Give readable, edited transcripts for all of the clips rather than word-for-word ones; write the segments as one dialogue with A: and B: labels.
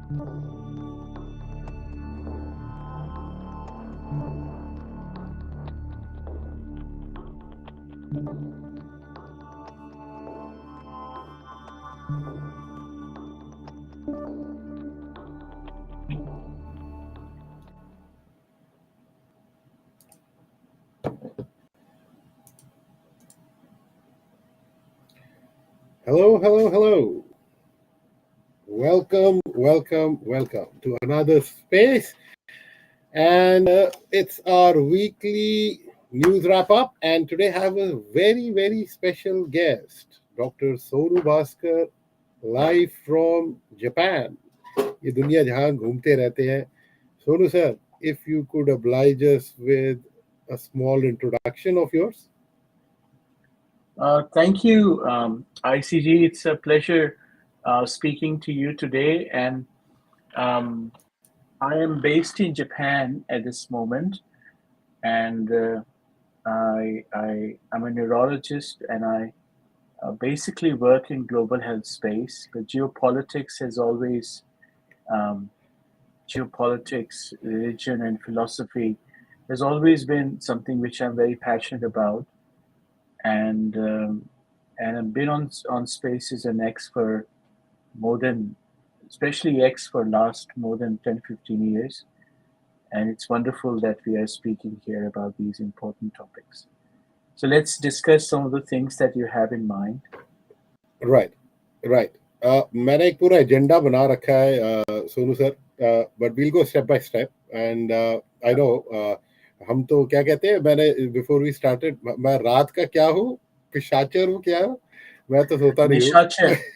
A: Hello, hello, hello. Welcome to another space. And it's our weekly news wrap up. And today I have a very special guest, Dr. Sonu Bhaskar, live from Japan. ये दुनिया जहाँ घूमते रहते हैं. Sonu sir, if you could oblige us with a small introduction of yours.
B: Thank you, ICG. It's a pleasure speaking to you today. And um, I am based in Japan at this moment. And I'm a neurologist and I basically work in global health space. But um, geopolitics, religion, and philosophy has always been something which I'm very passionate about. And I've been on space as an X for more than, especially X for last more than 10-15 years. And it's wonderful that we are speaking here about these important topics. So let's discuss some of the things that you have in mind.
A: Right. मैंने एक पूरा agenda बना रखा है Sonu sir, but we'll go step by step. And I know हम तो क्या कहते हैं, मैंने बिफोर वी स्टार्टेड, मैं रात का क्या हूँ, पिशाचर हूँ क्या, मैं तो सोता नहीं हूँ.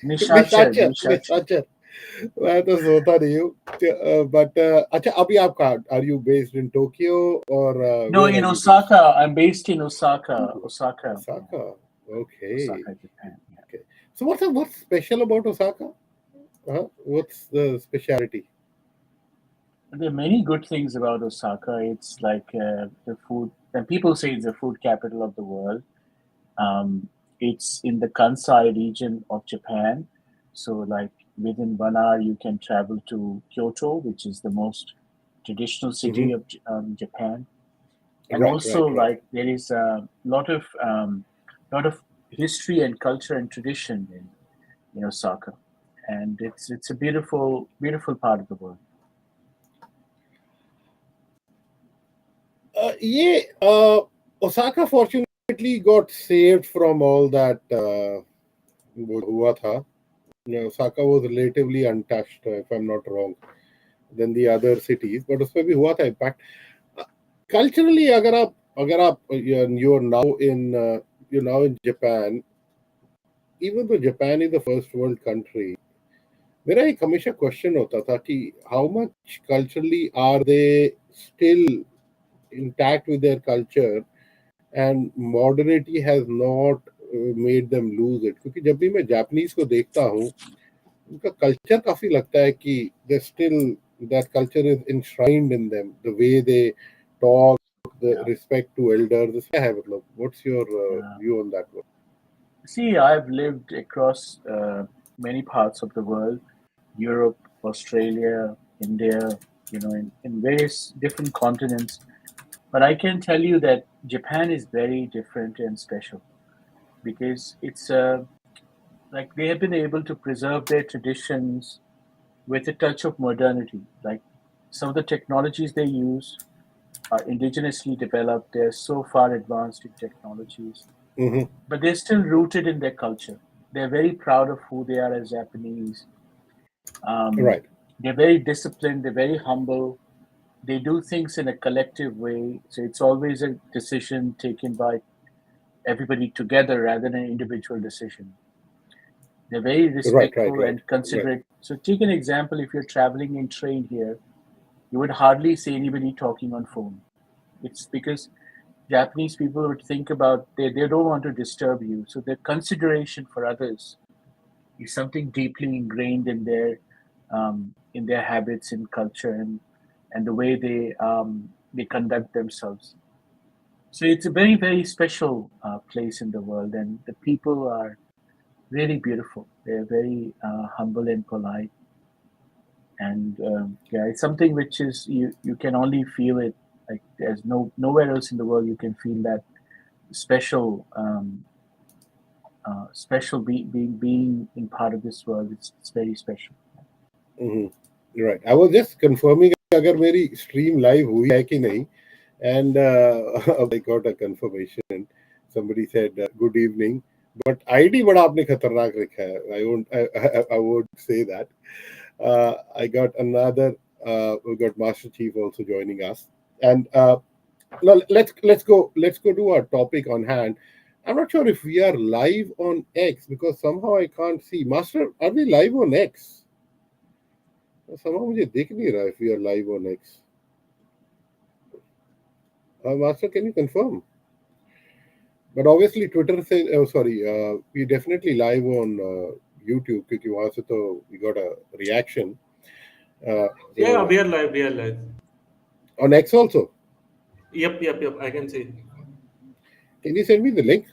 A: निशाचर मैं तो सोता नहीं हूँ. बट अच्छा, अभी आप कहाँ, are you based in Tokyo और
B: No, in Osaka. I'm based in Osaka.
A: Okay.
B: Osaka, Japan. Yeah.
A: Okay. So what's special about Osaka? What's the speciality?
B: There are many good things about Osaka. It's like the food, and people say it's the food capital of the world. It's in the Kansai region of Japan. So, like within 1 hour, you can travel to Kyoto, which is the most traditional city of Japan. And also, like there is a lot of history and culture and tradition in Osaka, and it's a beautiful part of the world.
A: Osaka fortunately got saved from all that. हुआ था. Osaka was relatively untouched, if I'm not wrong, than the other cities. But उसमें भी हुआ था impact. Culturally, अगर आप you're now in Japan, even though Japan is the first world country, मेरा एक हमेशा क्वेश्चन होता था कि how much culturally are they still intact with their culture, and modernity has not made them lose it. क्योंकि जब भी मैं जापानीज को देखता हूँ, उनका कल्चर काफी लगता है कि they still, that culture is enshrined in them, the way they talk, the respect to elders. What's your view on that one?
B: See, I've lived across many parts of the world, Europe, Australia, India, in various different continents. But I can tell you that Japan is very different and special because it's like they have been able to preserve their traditions with a touch of modernity. Like some of the technologies they use are indigenously developed. They're so far advanced in technologies, but they're still rooted in their culture. They're very proud of who they are as Japanese.
A: Right.
B: They're very disciplined. They're very humble. They do things in a collective way. So it's always a decision taken by everybody together rather than an individual decision. They're very respectful and considerate. So take an example, if you're traveling in train here, you would hardly see anybody talking on phone. It's because Japanese people would think about, they don't want to disturb you. So their consideration for others is something deeply ingrained in their habits and culture and the way they conduct themselves. So it's a very, very special place in the world, and the people are really beautiful. They're very humble and polite. And yeah, it's something which is you can only feel it. Like there's nowhere else in the world you can feel that special being in part of this world. It's very special.
A: Right. I was just confirming अगर मेरी stream live हुई है कि नहीं, and I got a confirmation. Somebody said good evening, but ID बड़ा आपने खतरनाक रखा है. I would say that. I got another. We got Master Chief also joining us, and now let's go to our topic on hand. I'm not sure if we are live on X because somehow I can't see. Master, are we live on X? Somehow मुझे दिख नहीं रहा if we are live on X. Master, can you confirm? But obviously Twitter says, oh sorry, we definitely live on YouTube क्योंकि वहाँ से तो we got a reaction.
C: Yeah,
A: So
C: we are live. We are live.
A: on X also.
C: Yep. I can see.
A: Can you send me the link?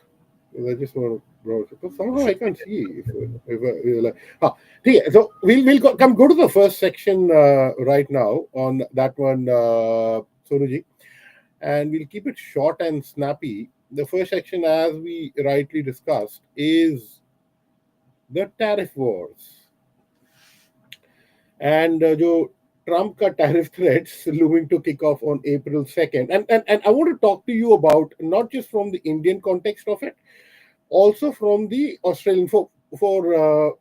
A: Because I just want to browse it. Because somehow I can't see if we're like. Okay, so we'll go to the first section right now on that one, Sonuji, and we'll keep it short and snappy. The first section, as we rightly discussed, is the tariff wars. And जो Trump का tariff threats looming to kick off on April 2nd. And I want to talk to you about not just from the Indian context of it, also from the Australian. For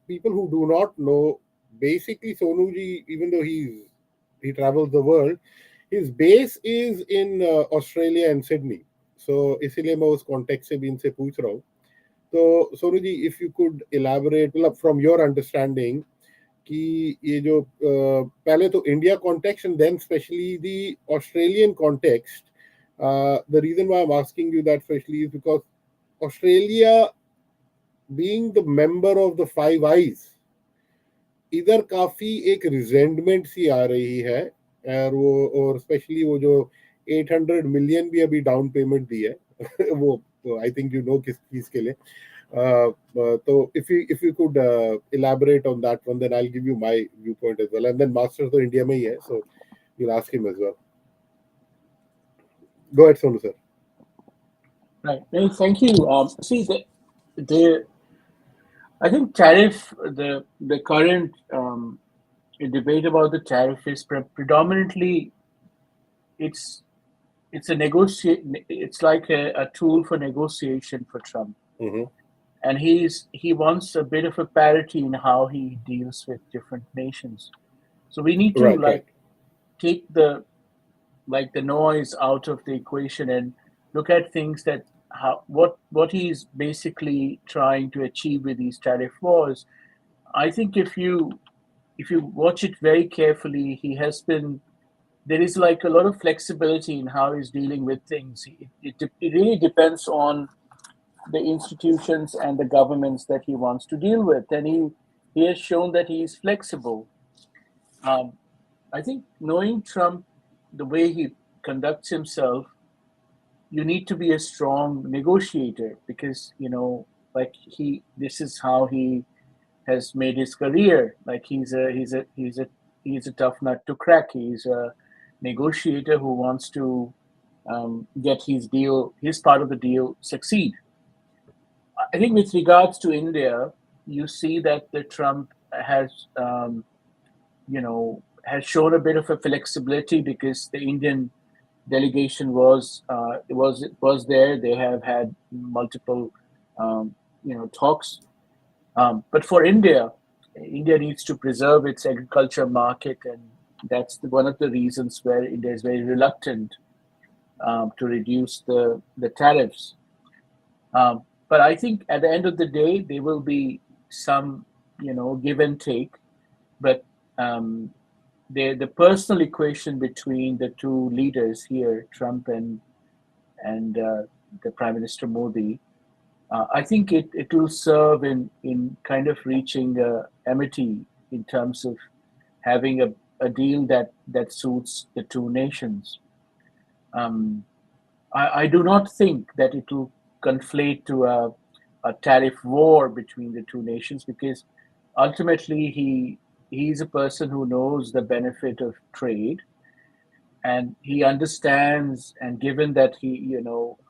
A: people who do not know, basically Sonuji, even though he travels the world, his base is in Australia and Sydney. So इसलिए मैं उस context से भी इनसे पूछ रहा हूँ. So Sonuji, if you could elaborate from your understanding कि ये जो पहले तो India context and then specially the Australian context, the reason why I'm asking you that especially is because Australia being the member of the Five Eyes, इधर काफी एक resentment सी आ रही है, और स्पेशली वो जो 800 मिलियन भी अभी डाउन पेमेंट दी है वो आई थिंक यू नो किस चीज के लिए. So if you could elaborate on that one, then I'll give you my viewpoint as well. And then Master to India mein hi hai, so we'll ask him as well. Go ahead, Sonu sir.
B: Right. Well, thank you. See, I think tariff, the current debate about the tariff is predominantly it's a it's like a tool for negotiation for Trump. And he wants a bit of a parity in how he deals with different nations. So we need to take the noise out of the equation and look at things that what he's basically trying to achieve with these tariff wars. I think if you watch it very carefully, there is like a lot of flexibility in how he's dealing with things. It really depends on the institutions and the governments that he wants to deal with, and he has shown that he is flexible. I think knowing Trump, the way he conducts himself, you need to be a strong negotiator because this is how he has made his career. Like he's a tough nut to crack. He's a negotiator who wants to get his part of the deal succeed. I think with regards to India, you see that the Trump has shown a bit of a flexibility because the Indian delegation was there. They have had multiple talks, but for India needs to preserve its agriculture market, and that's one of the reasons where India is very reluctant to reduce the tariffs. But I think at the end of the day, there will be some, give and take. But the personal equation between the two leaders here, Trump and the Prime Minister Modi, I think it will serve in kind of reaching amity in terms of having a deal that suits the two nations. I do not think that it will conflate to a tariff war between the two nations because ultimately he's a person who knows the benefit of trade, and he understands. And given that he,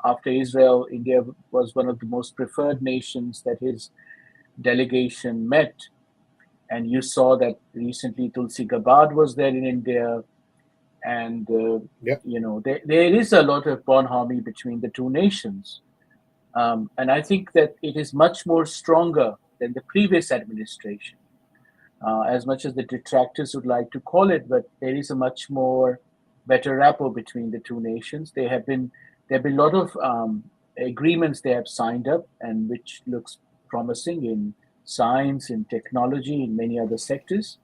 B: after Israel, India was one of the most preferred nations that his delegation met. And you saw that recently Tulsi Gabbard was there in India, and
A: Yeah.
B: there is a lot of bonhomie between the two nations. And I think that it is much more stronger than the previous administration, as much as the detractors would like to call it. But there is a much more better rapport between the two nations. There have been a lot of agreements they have signed up, and which looks promising in science, in technology, in many other sectors.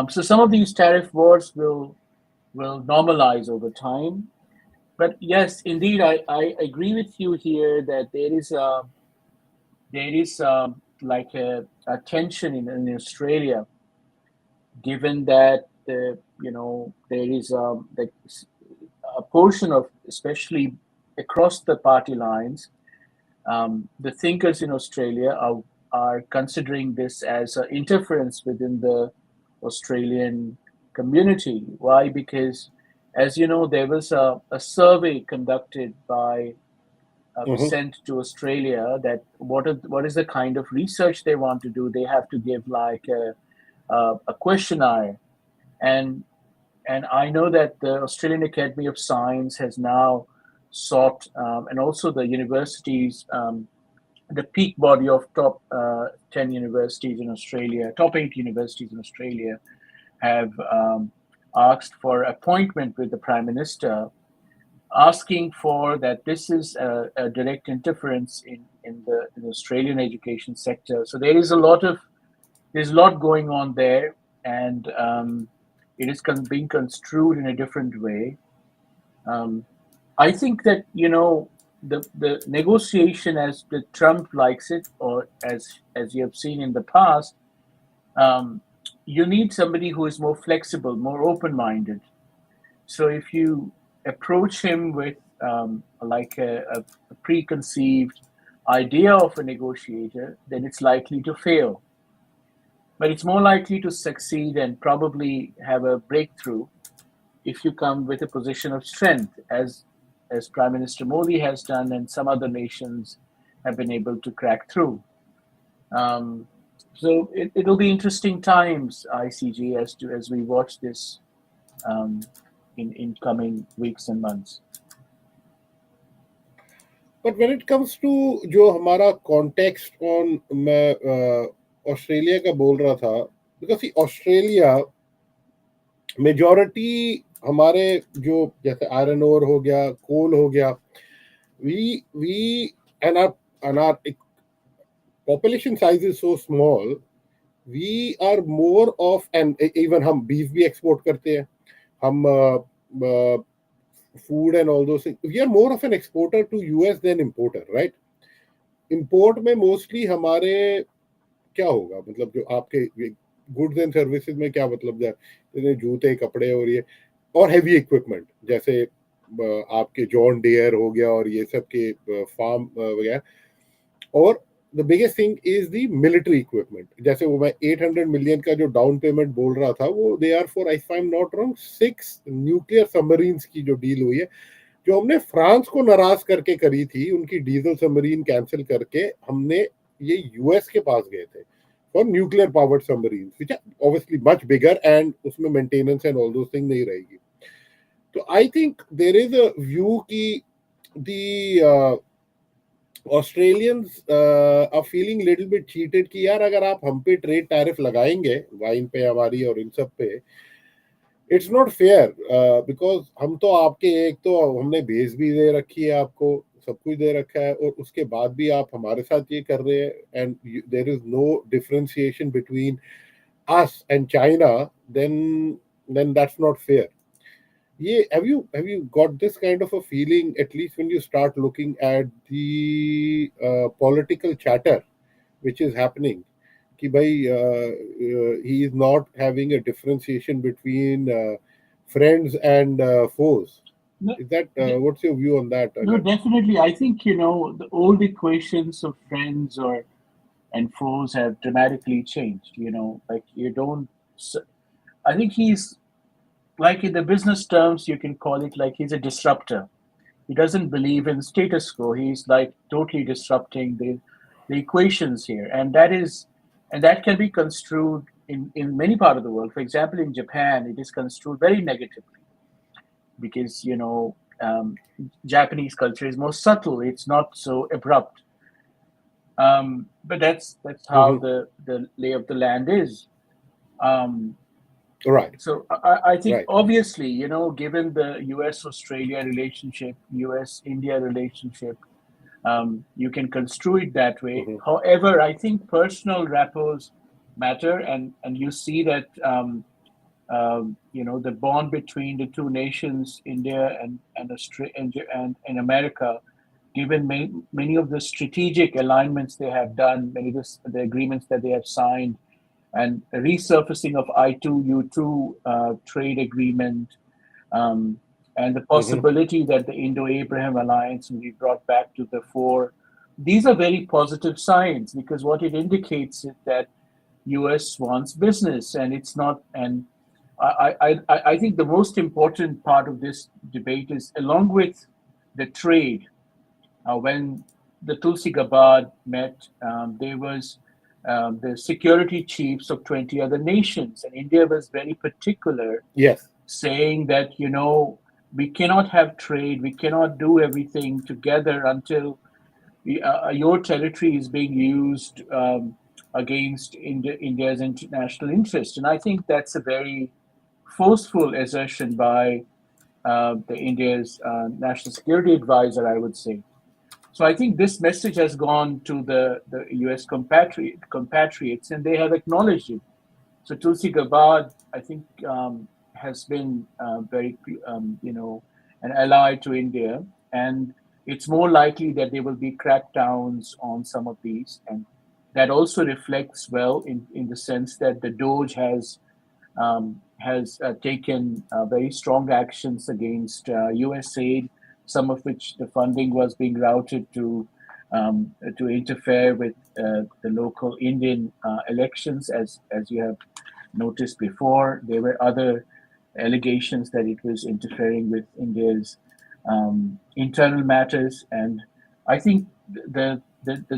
B: So some of these tariff wars will normalize over time. But yes, indeed, I agree with you here that there is like a tension in Australia, given that there is like a portion of, especially across the party lines, the thinkers in Australia are considering this as an interference within the Australian community. Why? Because, as you know, there was a survey conducted by
A: Mhm.
B: sent to Australia, that what is the kind of research they want to do. They have to give like a questionnaire, and I know that the Australian Academy of Science has now sought, and also the universities, the peak body of top 10 universities in Australia, top 8 universities in Australia, have asked for appointment with the Prime Minister, asking for that this is a direct interference in the Australian education sector. So there's a lot going on there, and it is being construed in a different way. Um, I think that the negotiation, as the Trump likes it, or as you have seen in the past, um, you need somebody who is more flexible, more open-minded. So if you approach him with like a preconceived idea of a negotiator, then it's likely to fail. But it's more likely to succeed and probably have a breakthrough if you come with a position of strength, as Prime Minister Modi has done, and some other nations have been able to crack through. Um, so it'll be interesting times, ICG, as we watch this um, in coming weeks and months.
A: But when it comes to जो हमारा context on, मैं Australia का बोल रहा था, because Australia majority हमारे जो जैसे आयरन ओर हो गया, कोल हो गया, we and our population size is so small, we are more of, and even हम बीफ भी export करते हैं, हम food and all those things, we are more of an exporter to US than importer, right? Import में mostly हमारे क्या होगा, मतलब जो आपके गुड्स एंड सर्विसेज में क्या मतलब, जैसे जूते, कपड़े और ये, और हैवी इक्विपमेंट, जैसे आपके जॉन डियर हो गया और ये सब के फार्म वगैरह, और the biggest thing is the military equipment. जैसे वो मैं 800 मिलियन का जो डाउन पेमेंट बोल रहा था, वो they are four, I am not wrong, 6 nuclear submarines की जो डील हुई है, जो हमने फ्रांस को नाराज करके करी थी, उनकी डीजल सबमरीन कैंसिल करके हमने ये यूएस के पास गए थे for nuclear powered submarine, which are obviously much bigger, and उसमें maintenance and all those thing नहीं रहेगी. तो I think there is a view की the Australians are feeling little bit cheated कि यार अगर आप हम पे ट्रेड टैरिफ लगाएंगे, वाइन पे हमारी और इन सब पे, इट्स नॉट फेयर, बिकॉज हम तो आपके, एक तो हमने बेस भी दे रखी है आपको, सब कुछ दे रखा है, और उसके बाद भी आप हमारे साथ ये कर रहे हैं, and there is no differentiation between us and China, then that's not fair. Yeah, have you got this kind of a feeling, at least when you start looking at the political chatter which is happening, कि भाई he is not having a differentiation between friends and foes?
B: No,
A: Is that what's your view on that?
B: no, definitely. I think the old equations of friends or and foes have dramatically changed. Like you don't. I think he's like in the business terms, you can call it like he's a disruptor. He doesn't believe in status quo. He's like totally disrupting the equations here, and that can be construed in many part of the world. For example, in Japan, it is construed very negatively because Japanese culture is more subtle. It's not so abrupt. But that's how
A: Hmm.
B: the lay of the land is. Um,
A: Right,
B: so I think
A: right.
B: obviously, given the U.S. Australia relationship, U.S. India relationship, you can construe it that way.
A: Hmm.
B: However, I think personal rapport matter, and you see that the bond between the two nations, India and Australia and America, given many of the strategic alignments they have done, many of the agreements that they have signed, and a resurfacing of I2U2 trade agreement, um, and the
A: Hmm.
B: possibility that the Indo-Abraham alliance will be brought back to the fore. These are very positive signs because what it indicates is that U.S. wants business, and it's not. And I think the most important part of this debate is, along with the trade, when the Tulsi Gabbard met, there was the security chiefs of 20 other nations, and India was very particular,
A: Yes.
B: saying that we cannot have trade, we cannot do everything together until your territory is being used against India's international interest. And I think that's a very forceful assertion by the India's national security advisor, I would say. So I think this message has gone to the U.S. compatriots, and they have acknowledged it. So Tulsi Gabbard, I think, has been very, an ally to India, and it's more likely that there will be crackdowns on some of these, and that also reflects well in the sense that the Doge has taken very strong actions against U.S. aid, some of which the funding was being routed to interfere with the local Indian elections, as you have noticed before. There were other allegations that it was interfering with India's internal matters, and I think the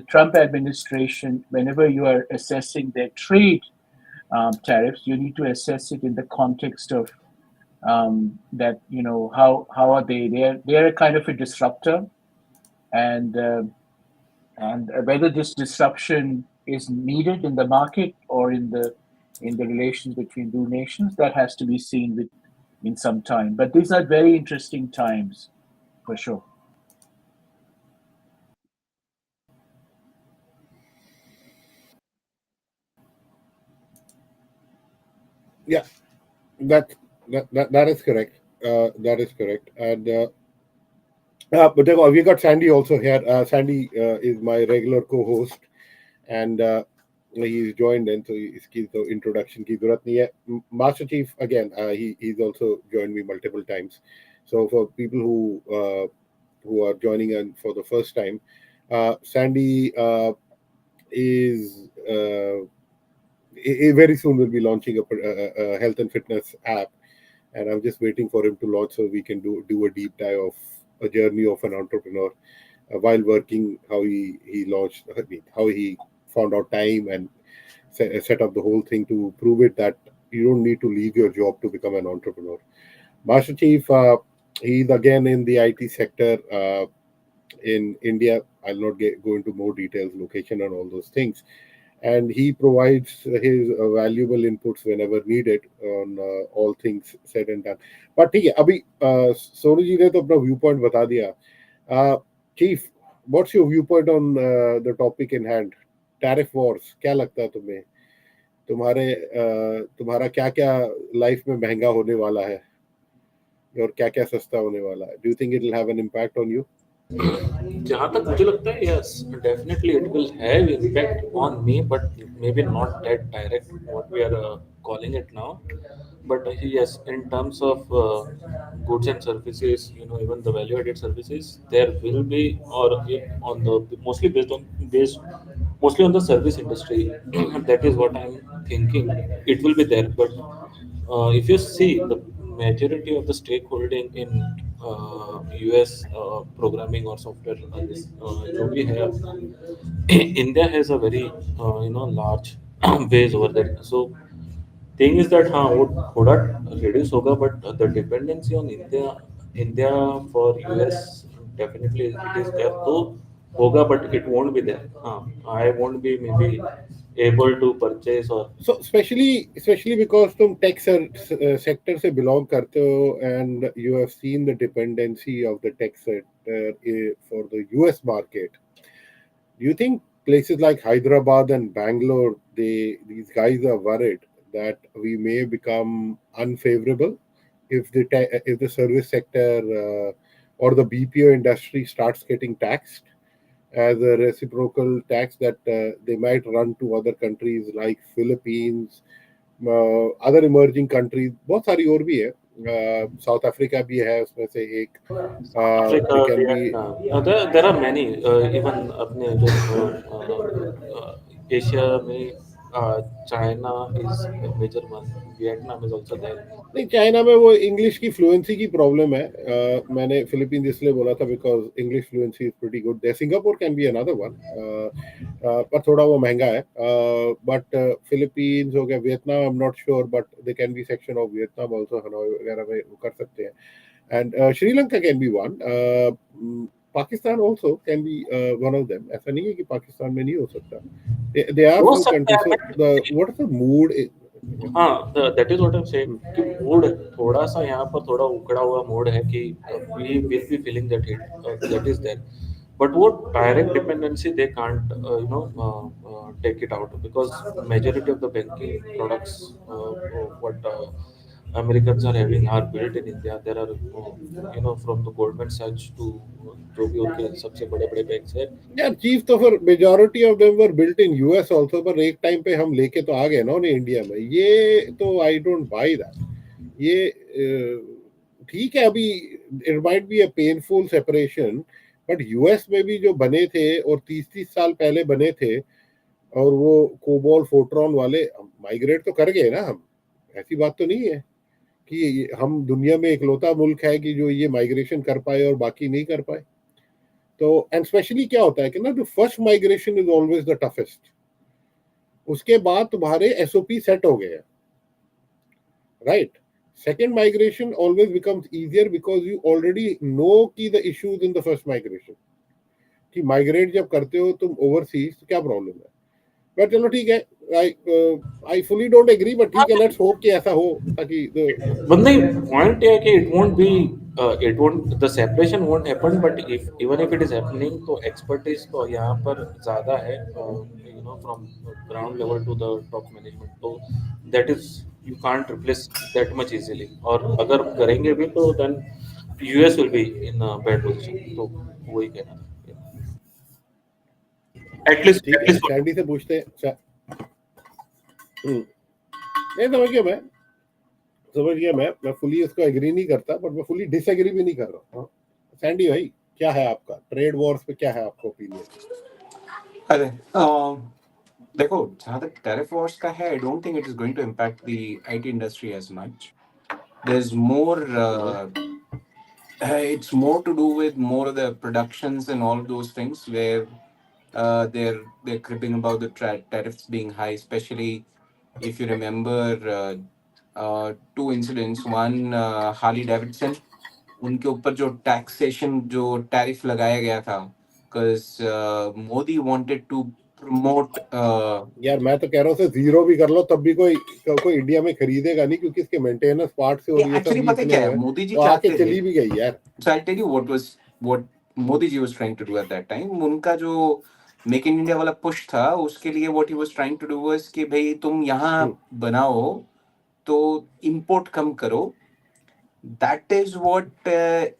B: Trump administration, whenever you are assessing their trade tariffs, you need to assess it in the context of that. How are they? They're a kind of a disruptor, and whether this disruption is needed in the market or in the relations between two nations, that has to be seen with in some time. But these are very interesting times for sure.
A: Yeah, that that is correct. That is correct. And but देखो, we got Sandy also here. Sandy is my regular co-host, and he's joined in, so इसकी तो introduction की जरूरत नहीं है. Master Chief again, he's also joined me multiple times. So for people who are joining in for the first time, Sandy is very soon will be launching a health and fitness app, and I'm just waiting for him to launch so we can do a deep dive of a journey of an entrepreneur while working, how he launched, I mean, how he found out time and set up the whole thing to prove it that you don't need to leave your job to become an entrepreneur. Master Chief, he's again in the IT sector in India. I'll not go into more details, location, and all those things. And he provides his valuable inputs whenever needed on all things said and done. But ठीक है, अभी सोनू जी ने तो अपना view point बता दिया. Chief, what's your view point on the topic in hand, tariff Wars? क्या लगता है तुम्हें? तुम्हारा क्या क्या लाइफ में महंगा होने वाला है और क्या क्या सस्ता होने वाला है? Do you think it will have an impact on you?
C: जहाँ तक मुझे लगता है, yes, definitely it will have impact on me, but maybe not that direct what we are calling it now. But yes, in terms of goods and services, even the value added services, there will be, or on the mostly based mostly on the service industry. That is what I'm thinking. It will be there, but if you see the majority of the stakeholding in US programming or software, this जो भी है अपना, India has a very large base over there. So thing is that हाँ वो थोड़ा reduce होगा, but the dependency on India for US definitely it is there. तो होगा, but it won't be there. हाँ, I won't be maybe able to purchase or
A: So especially because तुम tech sector से belong करते हो, and you have seen the dependency of the tech sector for the US market. Do you think places like Hyderabad and Bangalore, these guys are worried that we may become unfavorable if if the service sector or the BPO industry starts getting taxed as a reciprocal tax, that they might run to other countries like Philippines, other emerging countries. बहुत सारी और भी है, south Africa भी है उसमें से एक.
C: Africa,
A: They can be.
C: Vietnam. There are many. Even अपने जो एशिया में China is a major one. Vietnam is also there.
A: नहीं, चाइना में वो इंग्लिश की फ्लुएंसी की प्रॉब्लम है. मैंने फिलीपींस इसलिए बोला था because English fluency is pretty good there. Singapore can be another one, पर थोड़ा वो महंगा है. बट फिलीपींस हो गया, Vietnam I am not sure, but they can be section of Vietnam also, Hanoi वगैरह में वो कर सकते हैं. And Sri Lanka can be one. Pakistan also can be one of them. ऐसा नहीं है कि पाकिस्तान में नहीं हो सकता. दे आर
C: हो
A: फ्यू
C: सकता
A: कंट्रीज.
C: है,
A: so
C: but
A: what is the mood?
C: हाँ, that is what I am saying कि मूड थोड़ा सा यहाँ पर थोड़ा उखड़ा हुआ मूड है कि we will be feeling that hit, that is there. But वो direct dependency they can't take it out, because majority of the banking products what Americans are having are built in India. There are from the Goldman Sachs to जो भी उनके सबसे बड़े बड़े banks है.
A: यार chief तो फिर majority of them were built in US also, पर एक टाइम पे हम लेके तो आ गए ना उन्हें इंडिया में. ये तो आई डोंट बाय दैट. ये ठीक है, अभी it might be a painful separation, but US में भी जो बने थे और 30-30 साल पहले बने थे, और वो कोबॉल फोर्ट्रॉन वाले माइग्रेट तो कर गए ना हम. ऐसी बात तो नहीं है कि हम दुनिया में इकलौता मुल्क है कि जो ये माइग्रेशन कर पाए और बाकी नहीं कर पाए. तो एंड स्पेशली क्या होता है कि ना, the first migration is always the toughest. उसके बाद तुम्हारे एसओपी सेट हो गए हैं, right. Second migration always becomes easier because you already know की the issues in the first migration, कि माइग्रेट जब करते हो तुम ओवरसीज तो क्या प्रॉब्लम है. बट चलो ठीक है, I fully don't agree, but ठीक है, लेट्स होप कि ऐसा हो ताकि
C: बंदे पॉइंट है कि it won't, the separation won't happen, but even if it is happening, तो expertise तो यहाँ पर ज़्यादा है, from ground level to the top management. तो that is, you can't replace that much easily. और अगर करेंगे भी तो then US will be in a bad position. तो वही कहना था. At least
A: ठीक है. सैंडी से पूछते हैं. नहीं, समझ गया मैं फुली उसको एग्री नहीं करता, बट मैं फुली डिसएग्री भी नहीं कर रहा हूँ. सैंडी भाई, क्या है आपका ट्रेड वॉर्स पे, क्या है आपका ओपिनियन?
D: अरे देखो, जहाँ तक टैरिफ वॉर्स का है, I don't think it is going to impact the IT industry as much. There is more, it's more to do with more of the productions and all of those things where they're cribbing about the tariffs being high, especially if you remember two incidents. One, Harley Davidson, उनके ऊपर जो taxation, जो tariff लगाया गया था, because Modi wanted to promote.
A: यार मैं तो कह रहा हूँ जीरो भी कर लो तब भी कोई इंडिया में खरीदेगा नहीं, क्योंकि इसके मेंटेनेंस पार्ट्स और ये
D: एक्चुअली
A: सब
D: पता है क्या है, मोदी जी
A: तो आके
D: चाहते
A: चली
D: थे.
A: भी गई यार.
D: So I'll tell you what Modi ji was trying to do at that time. उनका जो मेक इन इंडिया वाला पुश था, उसके लिए what he was trying to do was कि भाई तुम यहाँ बनाओ तो import कम करो. That is what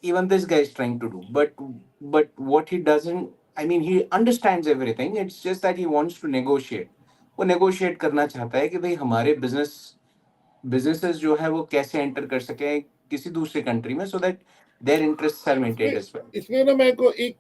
D: even this guy is trying to do. But what he doesn't, I mean, he understands everything. It's just that he wants to negotiate. वो negotiate करना चाहता है कि भाई हमारे businesses जो है वो कैसे enter कर सके किसी दूसरे कंट्री में, so that their interests are maintained as well.
A: इसमें ना मैं को एक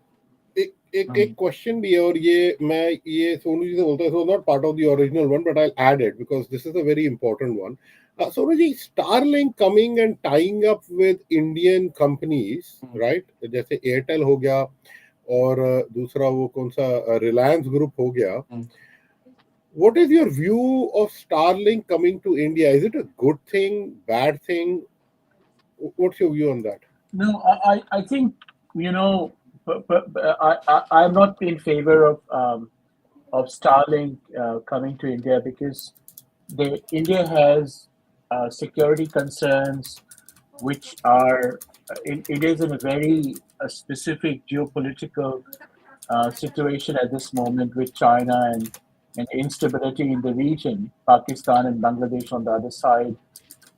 A: एक क्वेश्चन भी है और ये सोनू जी से बोलता है, so not part of the original one, but I'll add it because this is a very important one. Sonu ji, Starlink coming and tying up with Indian companies, right? जैसे एयरटेल हो गया और दूसरा वो कौन सा रिलायंस ग्रुप हो गया. What is your view of Starlink coming to India? Is it a good thing, bad thing? What's your view on that?
B: No, I think, I'm not in favor of Starlink coming to India because India has security concerns, which are India is in a very specific geopolitical situation at this moment with China and instability in the region, Pakistan and Bangladesh on the other side.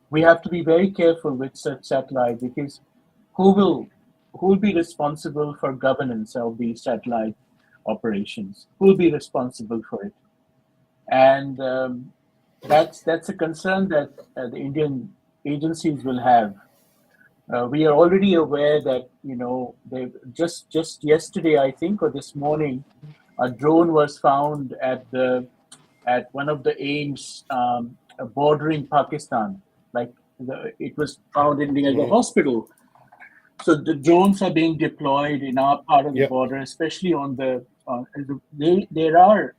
B: We have to be very careful with such satellite because who will be responsible for governance of these satellite operations? Who will be responsible for it? And that's a concern that the Indian agencies will have. We are already aware that they just yesterday, I think, or this morning, a drone was found at one of the aims bordering Pakistan. Like it was found near the hospital. So the drones are being deployed in our part of the border, especially on there are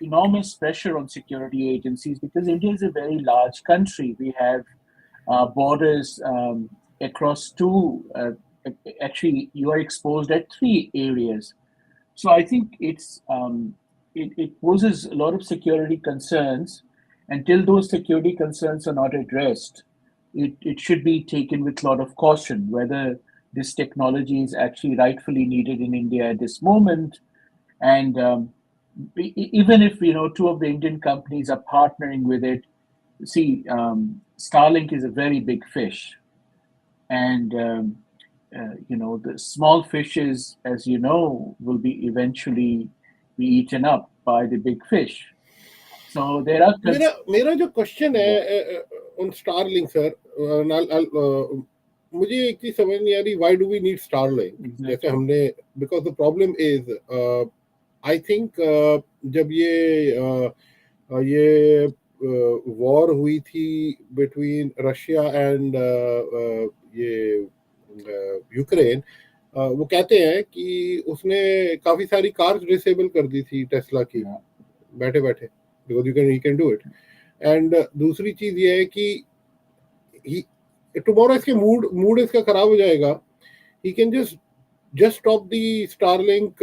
B: enormous pressure on security agencies because India is a very large country. We have borders across two. Actually, you are exposed at 3 areas. So I think it poses a lot of security concerns. Until those security concerns are not addressed, it should be taken with a lot of caution whether this technology is actually rightfully needed in India at this moment. And even if 2 of the Indian companies are partnering with it, see, Starlink is a very big fish, and the small fishes, as you know, will be eventually be eaten up by the big fish. So there are.
A: मेरा जो question है on Starlink, sir, मुझे एक चीज समझ नहीं आ रही, why do we need Starlink? जैसे हमने, because the problem is, I think जब ये वॉर हुई थी between Russia and ये यूक्रेन, वो कहते हैं कि उसने काफी सारी कार्स डिसेबल कर दी थी टेस्ला की बैठे बैठे, because he can do it. And दूसरी चीज ये है कि tomorrow इसके मूड इसका खराब हो जाएगा. He can just stop the Starlink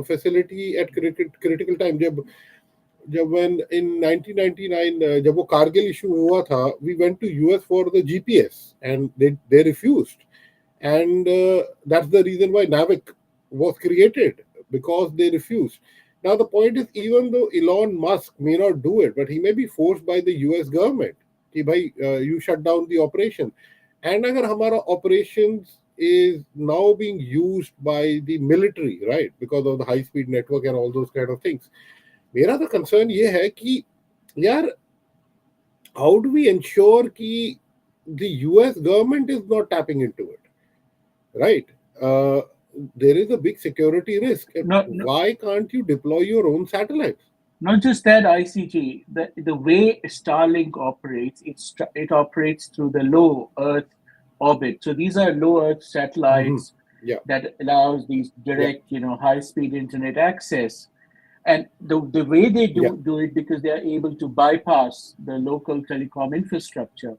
A: facility at critical time. जब when in 1999 जब वो कारगिल इशू हुआ था, we went to US for the GPS and they refused. And that's the reason why NAVIC was created, because they refused. Now the point is, even though Elon Musk may not do it, but he may be forced by the US government कि भाई you shut down the operation. And अगर हमारा operations is now being used by the military, right, because of the high speed network and all those kind of things, मेरा तो concern ये है कि यार, how do we ensure कि the US government is not tapping into it, right? There is a big security risk. Why can't you deploy your own satellites?
B: Not just that, ICG, the way Starlink operates, it operates through the low Earth orbit. So these are low Earth satellites that allows these direct, high-speed internet access. And the way they do it, because they are able to bypass the local telecom infrastructure.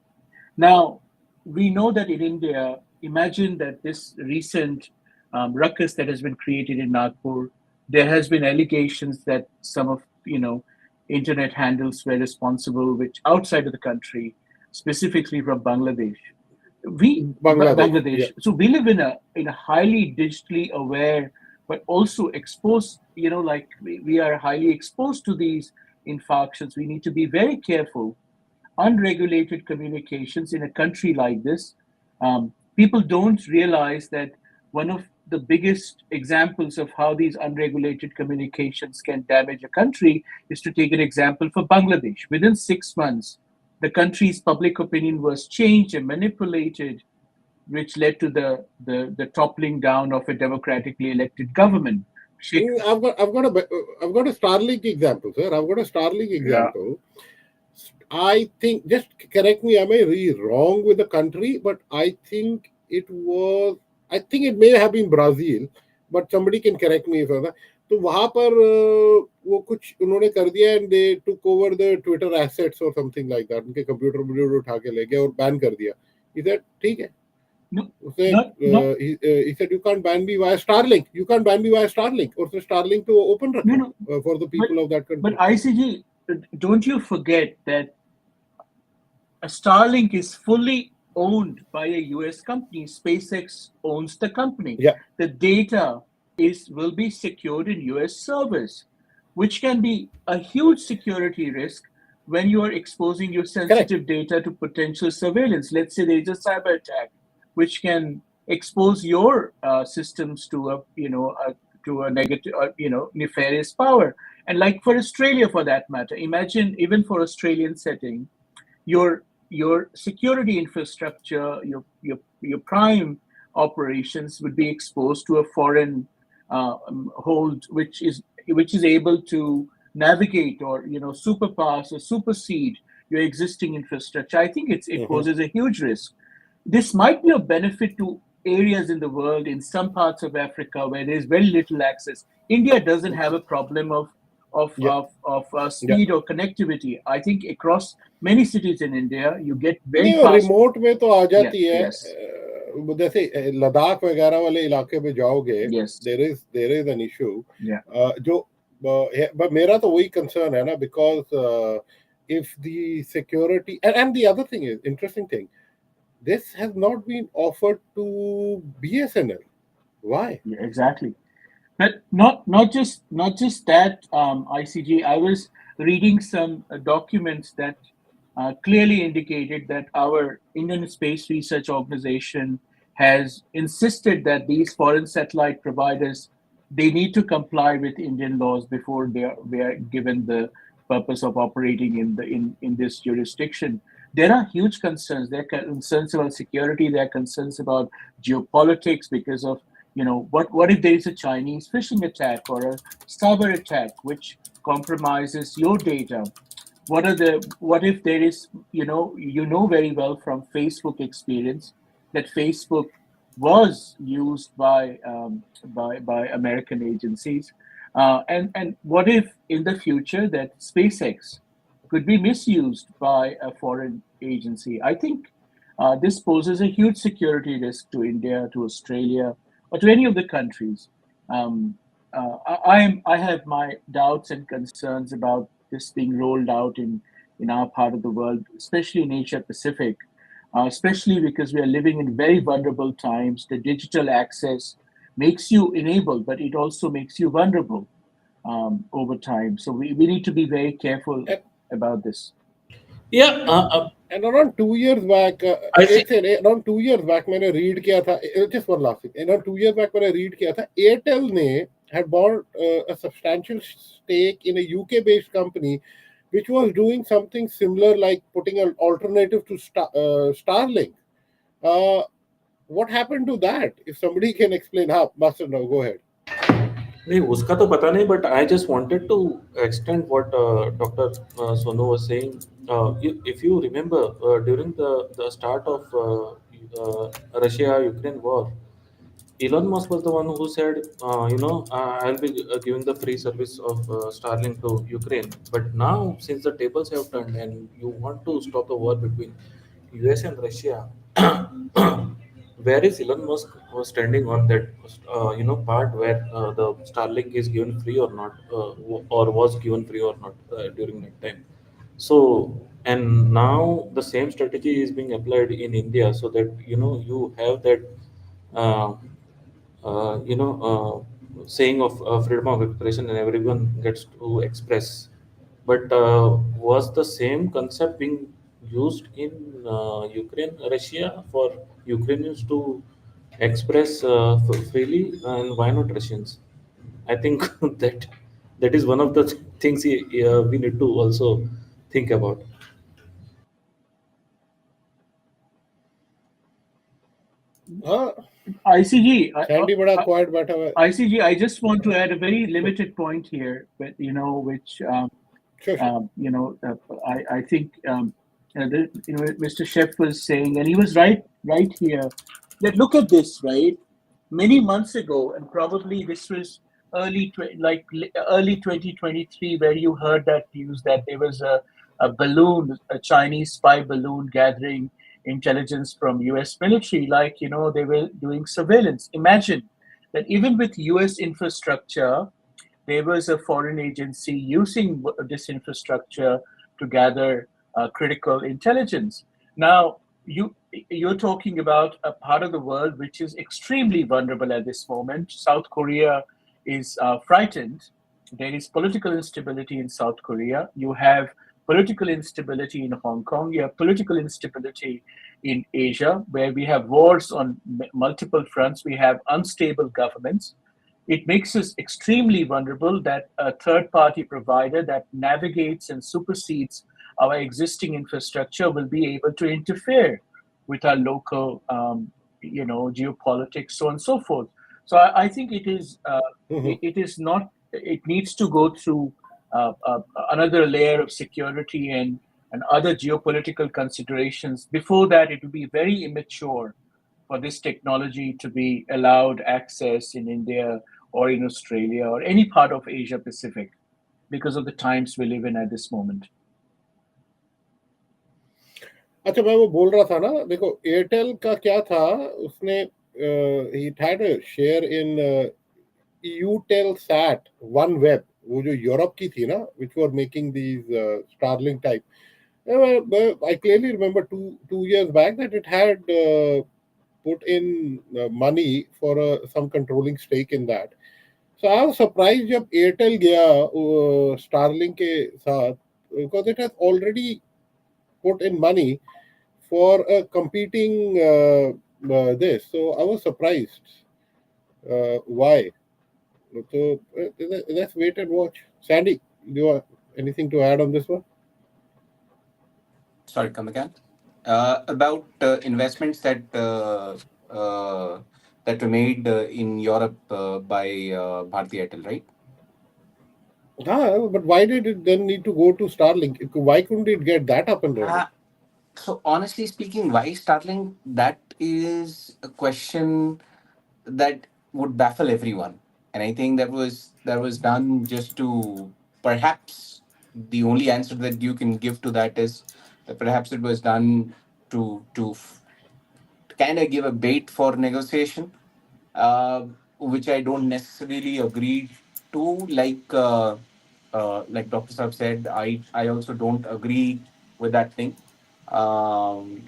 B: Now, we know that in India, imagine that this recent ruckus that has been created in Nagpur, there has been allegations that some of internet handles were responsible, which outside of the country, specifically from Bangladesh. Bangladesh. So we live in a highly digitally aware, but also exposed. Like we are highly exposed to these infractions. We need to be very careful. Unregulated communications in a country like this, people don't realize that one of the biggest examples of how these unregulated communications can damage a country is to take an example for Bangladesh. Within 6 months, the country's public opinion was changed and manipulated, which led to the toppling down of a democratically elected government. Sheikh.
A: I've got a Starlink example, sir. I've got a Starlink
B: Yeah.
A: example. I think, just correct me, am I really wrong with the country? But I think it may have been Brazil, but somebody can correct me if I'm not. तो वहां पर वो कुछ उन्होंने कर दिया and they took over the Twitter assets और something like that, उनके कंप्यूटर वम्प्यूटर उठा के ले गए और बैन कर दिया. इज दैट ठीक है?
B: No,
A: उसने
B: not
A: he said you can't ban me via Starlink. You can't ban me via Starlink. और उसने Starlink तो open रखा
B: no.
A: for the people of that country.
B: But ICG, don't you forget that a Starlink is fully owned by a US company. SpaceX owns the company.
A: Yeah.
B: The data will be secured in US servers, which can be a huge security risk when you are exposing your sensitive data to potential surveillance. Let's say there is a cyber attack, which can expose your systems to a negative, nefarious power. And like for Australia, for that matter, imagine even for Australian setting, your security infrastructure, your prime operations would be exposed to a foreign hold, which is able to navigate or superpass or supersede your existing infrastructure. I think it poses a huge risk. This might be of benefit to areas in the world, in some parts of Africa where there's very little access. India doesn't have a problem of speed or connectivity. I think across many cities in India, you get very
A: नहीं,
B: fast.
A: Remote में तो आ जाती है.
B: Yes.
A: जैसे लद्दाख वगैरह वाले इलाके में जाओगे,
B: Yes.
A: there is an issue.
B: Yeah.
A: जो but मेरा तो वही concern है ना, because if the security and the other thing is interesting thing, this has not been offered to BSNL. Why?
B: Yeah, exactly. But not just that, ICG. I was reading some documents that clearly indicated that our Indian Space Research Organization has insisted that these foreign satellite providers, they need to comply with Indian laws before they are given the purpose of operating in this jurisdiction. There are huge concerns. There are concerns about security. There are concerns about geopolitics because of what if there is a Chinese phishing attack or a cyber attack which compromises your data? What if there is very well from Facebook experience that Facebook was used by American agencies, and what if in the future that SpaceX could be misused by a foreign agency? I think this poses a huge security risk to India, to Australia, or to any of the countries. I have my doubts and concerns about this being rolled out in our part of the world, especially in Asia Pacific, especially because we are living in very vulnerable times. The digital access makes you enabled, but it also makes you vulnerable over time. So we need to be very careful about this.
C: Yeah,
A: And around 2 years back,
C: I think
A: around 2 years back, मैंने read किया था. Just one last thing. Around 2 years back, मैंने read किया था. Airtel ने had bought a substantial stake in a UK-based company, which was doing something similar, like putting an alternative to Starlink. What happened to that? If somebody can explain, Master, now go ahead.
C: नहीं उसका तो पता नहीं, but I just wanted to extend what Dr. Sonu was saying. If you remember, during the start of Russia-Ukraine war, Elon Musk was the one who said, I'll be giving the free service of Starlink to Ukraine. But now, since the tables have turned and you want to stop the war between US and Russia, where is Elon Musk was standing on that, part where the Starlink is given free or not, or was given free or not during that time. So, and now the same strategy is being applied in India, so that you have that. Uh, saying of freedom of expression and everyone gets to express. But was the same concept being used in Ukraine, Russia, for Ukrainians to express freely, and why not Russians? I think that is one of the things we need to also think about.
A: हाँ
B: ICG,
A: Sandy बड़ा quite बैठा हुआ है.
B: ICG, I just want to add a very limited point here, but which
A: Sure.
B: I think Mr. Chef was saying, and he was right here. That look at this, right? Many months ago, and probably this was early 2023, where you heard that news that there was a balloon, a Chinese spy balloon gathering intelligence from US military, like they were doing surveillance. Imagine that even with US infrastructure, there was a foreign agency using this infrastructure to gather critical intelligence. Now, you're talking about a part of the world which is extremely vulnerable at this moment. South Korea is frightened. There is political instability in South Korea. You have political instability in Hong Kong. You have political instability in Asia, where we have wars on multiple fronts. We have unstable governments. It makes us extremely vulnerable that a third party provider that navigates and supersedes our existing infrastructure will be able to interfere with our local, geopolitics, so on and so forth. So I think it is
A: Mhm.
B: it is not. It needs to go through another layer of security and other geopolitical considerations. Before that, it will be very immature for this technology to be allowed access in India or in Australia or any part of Asia Pacific because of the times we live in at this moment.
A: अच्छा मैं वो बोल रहा था ना, देखो Airtel का क्या था, उसने he had a share in EUTELSAT OneWeb, वो जो यूरोप की थी ना, which were making these Starlink type. I clearly remember two years back that it had put in money for some controlling stake in that. So I was surprised जब Airtel गया Starlink के साथ, because it has already put in money for a competing this. So I was surprised. Why? So let's wait and watch. Sandy, do you have anything to add on this one?
D: Sorry, come again. About investments that were made in Europe by Bharti Airtel, right?
A: But why did it then need to go to Starlink? Why couldn't it get that up and running?
D: So honestly speaking, why Starlink? That is a question that would baffle everyone, and I think that was done just to, perhaps the only answer that you can give to that is that perhaps it was done to kind of give a bait for negotiation, which I don't necessarily agree to. Like Dr. Saab said, I also don't agree with that thing. Um,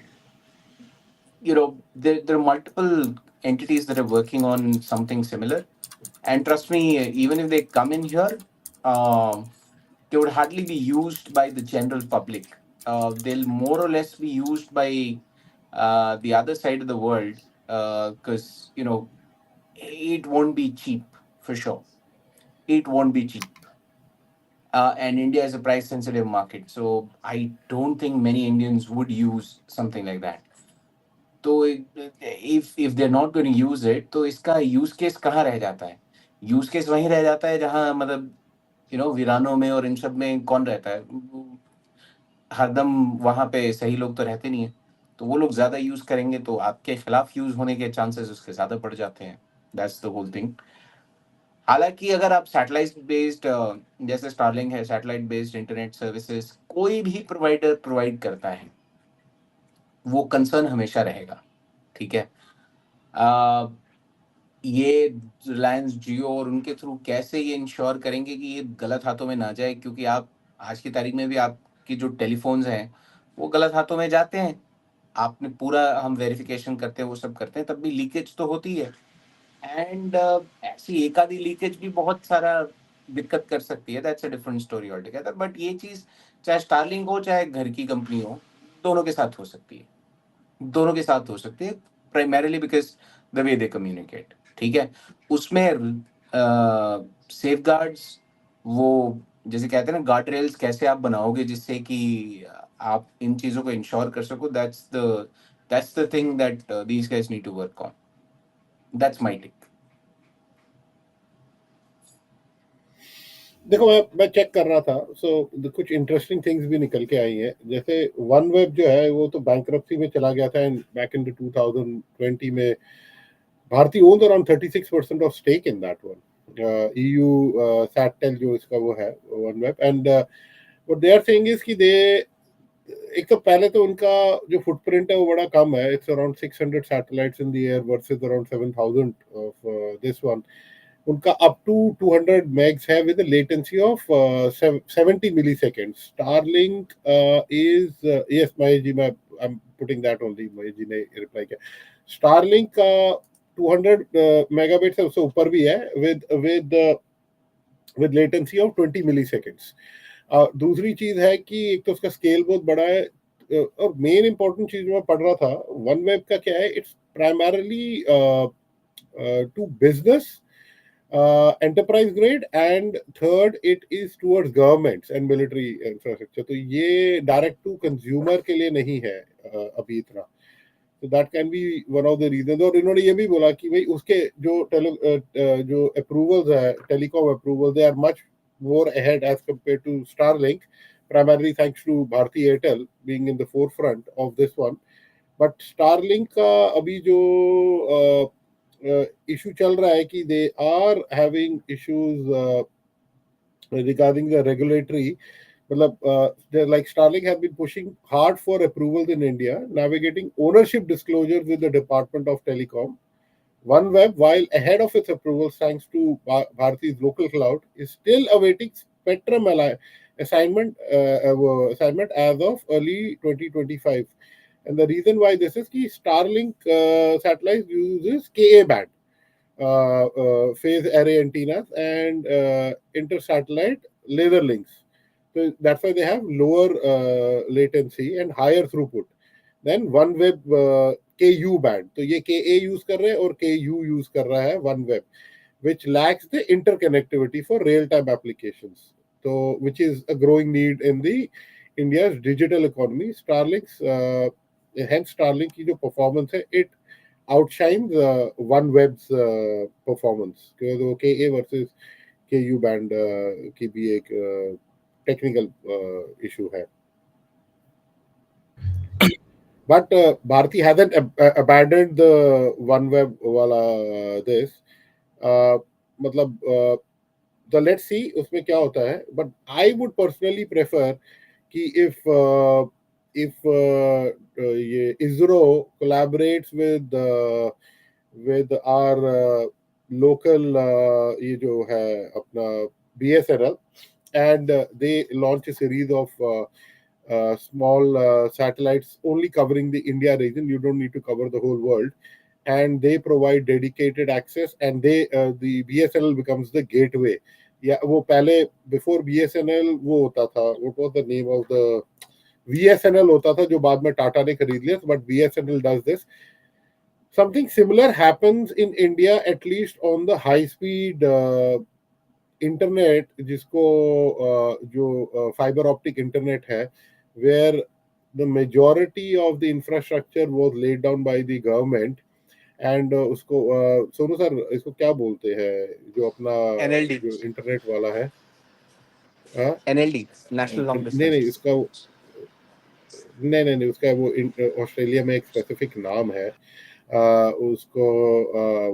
D: there are multiple entities that are working on something similar, and trust me, even if they come in here, um, they would hardly be used by the general public. They'll more or less be used by the other side of the world, because it won't be cheap for sure. It won't be cheap. And India is a price sensitive market, so I don't think many Indians would use something like that. तो if they're not going to use it, तो इसका use case कहाँ रह जाता है? Use case वहीं रह जाता है जहाँ मतलब वीरानों में और इन सब में कौन रहता है? हरदम वहां पे सही लोग तो रहते नहीं है, तो वो लोग ज्यादा यूज करेंगे तो आपके खिलाफ यूज होने के चांसेस उसके ज्यादा बढ़ जाते हैं. That's the whole thing. हालांकि अगर आप सैटेलाइट बेस्ड, जैसे स्टारलिंक है, सैटेलाइट बेस्ड इंटरनेट सर्विसेज कोई भी प्रोवाइडर प्रोवाइड करता है, वो कंसर्न हमेशा रहेगा. ठीक है. आ, ये रिलायंस जियो और उनके थ्रू कैसे ये इंश्योर करेंगे कि ये गलत हाथों में ना जाए, क्योंकि आप आज की तारीख में भी आपकी जो टेलीफोन्स हैं वो गलत हाथों में जाते हैं. आपने पूरा, हम वेरिफिकेशन करते हैं, वो सब करते हैं, तब भी लीकेज तो होती है. एंड ऐसी एक आधी लीकेज भी बहुत सारा दिक्कत कर सकती है. That's a different story all together. But ये चीज चाहे स्टारलिंक हो चाहे घर की कंपनी हो, दोनों के साथ हो सकती है. दोनों के साथ हो सकती है, primarily because the way they communicate. ठीक है. उसमें सेफ गार्ड्स, वो जैसे कहते हैं ना, गार्ड रेल्स कैसे आप बनाओगे जिससे कि आप इन चीज़ों को इंश्योर कर सको, that's the That's the thing that these guys need to work on. That's my take.
A: देखो मैं चेक कर रहा था, सो कुछ इंटरेस्टिंग थिंग्स भी निकल के आई हैं. जैसे वन वेब जो है वो तो बैंक्रप्सी में चला गया था, एंड बैक इन 2020 में Bharti owns around 36% of stake in that one. EU सैटटेल जो इसका वो है OneWeb, and what they are saying is कि दे, एक तो पहले तो उनका जो फुटप्रिंट है वो बड़ा कम है. It's around 600 satellites in the air versus around 7000 of this one. उनका अप टू 200 megs है with a latency of 70 milliseconds. Starlink is yes, Mahesh ji, I'm putting that only. Mahesh ji ने reply किया. Starlink का 200 megabits है, उससे ऊपर भी है with latency of 20 milliseconds. दूसरी चीज है कि एक तो उसका स्केल बहुत बड़ा है, और मेन इंपॉर्टेंट चीज मैं पढ़ रहा था वन वेब का क्या है, it's primarily to business, enterprise grade, and third it is towards governments and military infrastructure. तो ये direct to consumer के लिए नहीं है अभी इतना. So that can be one of the reasons. और इन्होंने ये भी बोला कि भाई उसके जो approvals है, telecom approvals, they are much more ahead as compared to Starlink, primarily thanks to Bharti Airtel being in the forefront of this one. But Starlink का अभी जो इशू चल रहा है कि they are having issues regarding the regulatory, like Starlink has been pushing hard for approvals in India, navigating ownership disclosures with the Department of Telecom. OneWeb, while ahead of its approvals thanks to Bharti's local cloud, is still awaiting spectrum assignment as of early 2025. And the reason why this is that Starlink satellites uses Ka band phase array antennas and inter-satellite laser links. So that's why they have lower latency and higher throughput than OneWeb Ku band. So ये Ka use कर रहे हैं और Ku use कर रहा है OneWeb, which lacks the interconnectivity for real-time applications. So which is a growing need in the India's digital economy. Hence Starlink की जो performance है, it outshines OneWeb's performance, because वो Ka versus Ku band की भी एक technical issue है. But Bharti hasn't abandoned the OneWeb wala this. मतलब so let's see उसमें क्या होता है. But I would personally prefer कि if ये ISRO collaborates with our local ये जो है अपना BSNL, and they launch a series of small satellites only covering the India region. You don't need to cover the whole world, and they provide dedicated access, and the BSNL becomes the gateway. Yeah, वो पहले before BSNL वो होता था, what was the name of the VSNL होता था जो बाद में टाटा ने खरीद लिया, but BSNL does this. Something similar happens in India, at least on the high speed internet, जिसको जो fiber optic internet है, where the majority of the infrastructure was laid down by the government, and उसको Sonu sir इसको क्या बोलते हैं जो अपना
D: NLD,
A: जो इंटरनेट वाला है,
D: NLD, नेशनल लॉन्ग डिस्टेंस.
A: नहीं इसका नहीं उसका वो ऑस्ट्रेलिया में एक स्पेसिफिक नाम है, उसको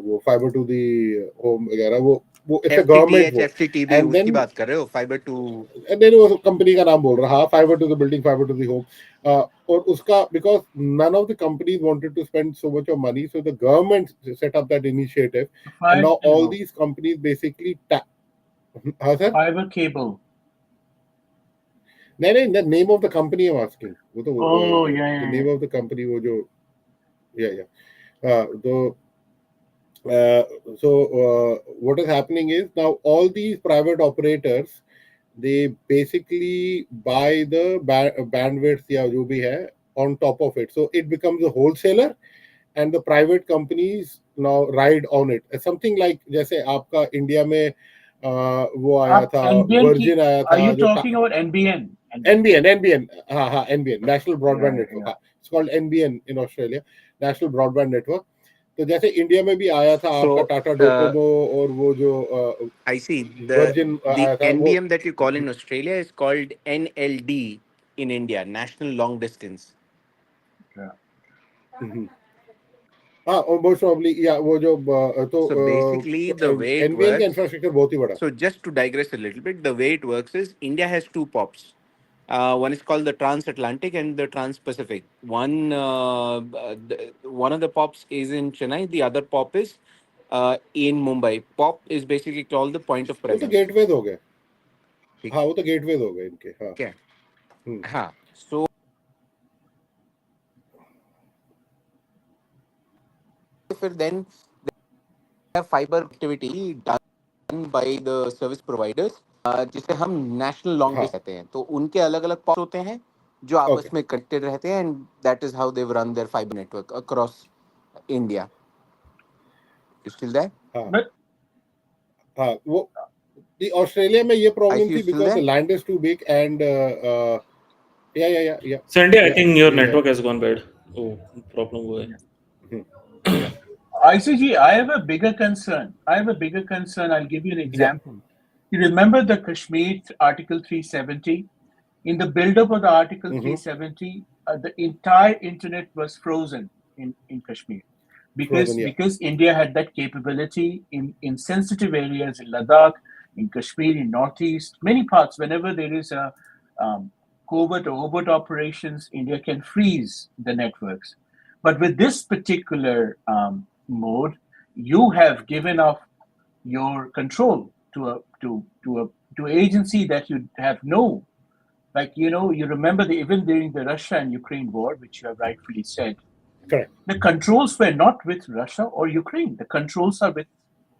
A: वो फाइबर टू दी होम वगैरह, वो इट्स अ गवर्नमेंट वो,
D: FTTB उसकी बात कर रहे हो, फाइबर टू,
A: नहीं वो कंपनी का नाम बोल रहा, fibre to the building, fibre to the home. और उसका because none of the companies wanted to spend so much of money, so the government set up that initiative, and now all these companies basically हाँ sir,
B: fiber cable.
A: नहीं the name of the company I'm asking, वो तो
B: yeah,
A: the name of the company वो जो so what is happening is now all these private operators, they basically buy the bandwidth या जो भी है on top of it, so it becomes a wholesaler, and the private companies now ride on it. It's something like जैसे आपका India में वो आया था, वर्जिन आया था.
B: Are you talking about NBN?
A: NBN, हाँ NBN, National Broadband Network.
B: Yeah.
A: called NBN in Australia, National Broadband Network. तो जैसे इंडिया में भी आया था आपका
D: So
A: टाटा डोकोमो और वो जो
D: I see
A: वर्जिन
D: the
A: आया था वो.
D: NBM that you call in Australia is called NLD in India, National Long Distance.
B: Yeah.
A: हाँ, और most probably या वो जो तो
D: So basically, the way it
A: एनबीएन का
D: works.
A: इंफ्रास्ट्रक्चर बहुत ही बड़ा.
D: So just to digress a little bit, the way it works is India has two POPs. One is called the Transatlantic and the Trans-Pacific. One of the POPs is in Chennai. The other POP is in Mumbai. POP is basically called the point of
A: वो तो
D: presence.
A: Gateways हो गए.
D: ठीक
A: हाँ, वो तो gateways हो गए इनके. हाँ.
D: है. हाँ. So फिर then have fiber activity done by the service providers, जिसे हम नेशनल लॉन्ग
A: हाँ.
D: डिस्टेंस कहते हैं. तो उनके अलग अलग पॉइंट होते हैं जो आपस
A: Okay.
D: में कनेक्टेड रहते हैं, and that is how they run their fibre network across India. You still there?
A: हाँ.
B: But
A: हाँ, वो ऑस्ट्रेलिया में ये
D: I
A: प्रॉब्लम
D: see
A: थी
D: you still
A: because the
D: there?
A: Land is too big and या
C: Sandy, I
A: yeah,
C: think your
A: still there.
C: network has gone bad. Oh, problem हुआ है.
A: Hmm.
B: ICG, I have a bigger concern. I'll give you an example. You remember the Kashmir Article 370? In the build-up of the Article 370, the entire internet was frozen in Kashmir
A: Frozen, yeah.
B: because India had that capability in sensitive areas in Ladakh, in Kashmir, in Northeast, many parts. Whenever there is a covert or overt operations, India can freeze the networks. But with this particular mode, you have given up your control to agency that you have no, like, you remember even during the Russia and Ukraine war, which you have rightfully said,
A: Correct.
B: the controls were not with Russia or Ukraine. The controls are with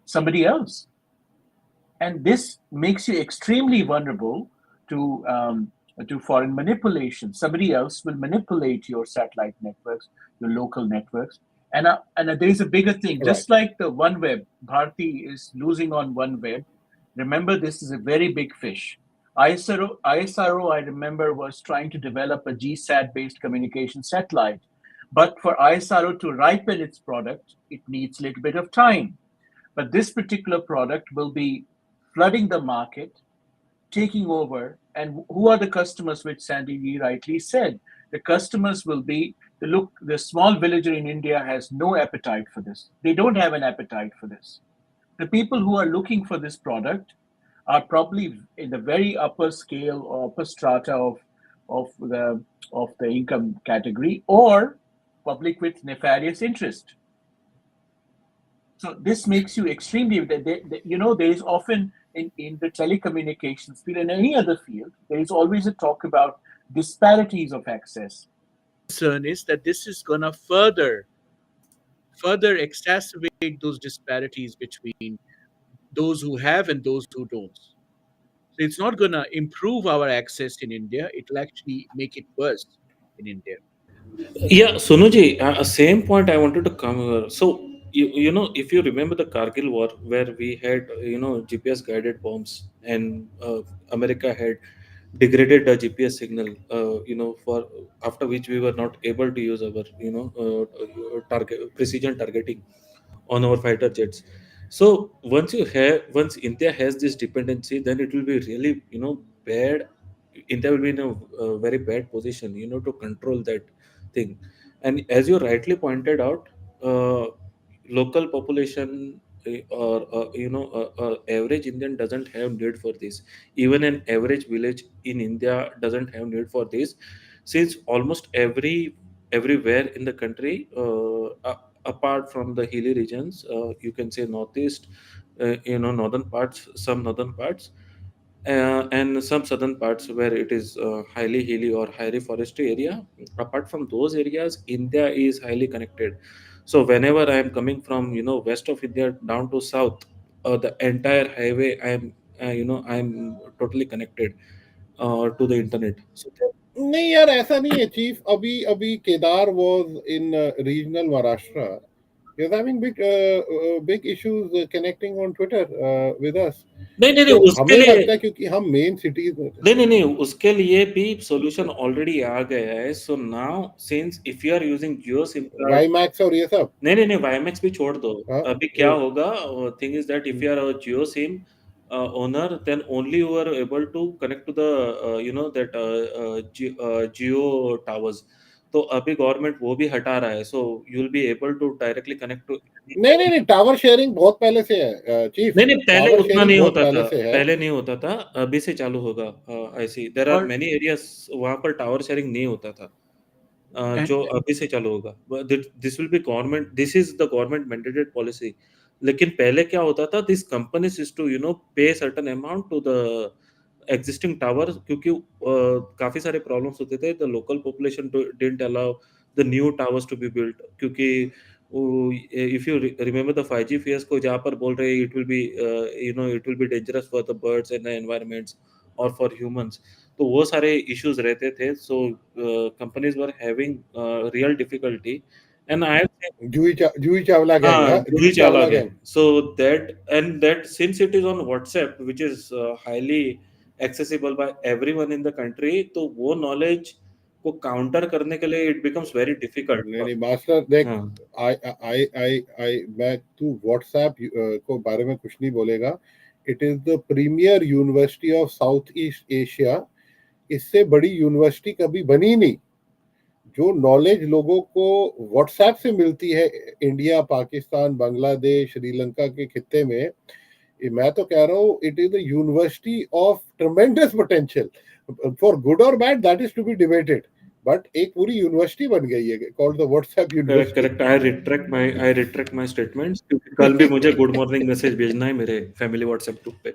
B: somebody else. And this makes you extremely vulnerable to foreign manipulation. Somebody else will manipulate your satellite networks, your local networks. And there is a bigger thing.
A: Right.
B: Just like the OneWeb, Bharti is losing on OneWeb. Remember, this is a very big fish. ISRO, I remember, was trying to develop a GSAT-based communication satellite. But for ISRO to ripen its product, it needs a little bit of time. But this particular product will be flooding the market, taking over. And who are the customers, which Sandy rightly said? The customers will be, the small villager in India has no appetite for this. They don't have an appetite for this. The people who are looking for this product are probably in the very upper scale or upper strata of the income category, or public with nefarious interest. So this makes you extremely, there is often in the telecommunications field and any other field, there is always a talk about disparities of access.
E: Concern is that this is going to further exacerbate those disparities between those who have and those who don't. So it's not going to improve our access in India. It will actually make it worse in India.
C: Yeah, Sonuji, same point I wanted to come here. So, if you remember the Kargil war, where we had, GPS guided bombs, and America had degraded the GPS signal, for after which we were not able to use our, target precision targeting on our fighter jets. So once India has this dependency, then it will be really, bad. India will be in a very bad position, to control that thing. And as you rightly pointed out, local population, or average Indian doesn't have need for this. Even an average village in India doesn't have need for this, since almost everywhere in the country, apart from the hilly regions, you can say northeast, northern parts, some northern parts, and some southern parts where it is highly hilly or highly forested area. Apart from those areas, India is highly connected. So whenever I am coming from, west of India down to south, the entire highway, I'm totally connected to the internet. So
A: नहीं यार, ऐसा नहीं है chief. अभी अभी Kedar was in regional Maharashtra He was having big issues connecting on Twitter with us.
C: नहीं नहीं नहीं
A: तो
C: उसके
A: हमें
C: लिए
A: लगता है क्योंकि हम मेन सिटीज में थे.
C: नहीं नहीं नहीं उसके लिए भी सॉल्यूशन ऑलरेडी आ गया है. So now since if you are using Jio sim card,
A: WiMAX और ये सब.
C: नहीं नहीं नहीं वाईमेक्स भी छोड़ दो.
A: हाँ.
C: अभी क्या होगा, thing is that if you are a Jio sim owner then only you are able to connect to the you know that Jio towers. तो अभी गवर्नमेंट वो भी हटा रहा है. So you will be able to directly connect to.
A: नहीं नहीं नहीं, टावर शेयरिंग बहुत पहले से है चीफ.
C: नहीं नहीं पहले
A: टावर
C: उतना
A: शेयरिंग
C: नहीं
A: बहुत
C: होता था.
A: पहले से है.
C: पहले नहीं होता था. अभी से चालू होगा. आई सी देयर आर
E: और
C: मेनी एरियाज वहां पर टावर शेयरिंग नहीं होता था.
E: and
C: जो अभी से चालू होगा. This will be government, this is the government mandated policy. लेकिन पहले क्या होता था, this companies is to pay certain amount to the existing tower, क्योंकि काफी सारे प्रॉब्लम्स होते थे. The local population didn't allow the new towers to be built, क्योंकि if you remember the 5G fears को जहाँ पर बोल रहे it will be it will be dangerous for the birds and the environments और for humans. तो वो सारे इश्यूज रहते थे. सो companies were having real difficulty. And I
A: Juhi Chawla gang.
C: हाँ,
A: हाँ,
C: Juhi
A: Juhi
C: Chawla
A: Chawla
C: gang.
A: Gang.
C: So that since it is on WhatsApp, which is highly accessible by everyone in the country, तो वो knowledge को counter करने के लिए it becomes very difficult.
A: नहीं नहीं मास्टर देख.
C: हाँ,
A: आई आई आई आई मैं तू व्हाट्सएप को बारे में कुछ नहीं बोलेगा. It is the premier university of South East Asia. इससे बड़ी यूनिवर्सिटी कभी बनी नहीं. जो नॉलेज लोगों को व्हाट्सएप से मिलती है इंडिया, पाकिस्तान, बांग्लादेश, श्रीलंका के खित्ते में, मैं तो कह रहा हूँ it is the university of tremendous potential. For good और bad that is to be debated, but एक पूरी यूनिवर्सिटी बन गई है called the WhatsApp
C: correct
A: university.
C: correct. I retract my statements, क्योंकि कल भी मुझे गुड मॉर्निंग मैसेज भेजना है मेरे फैमिली व्हाट्सएप ग्रुप पे.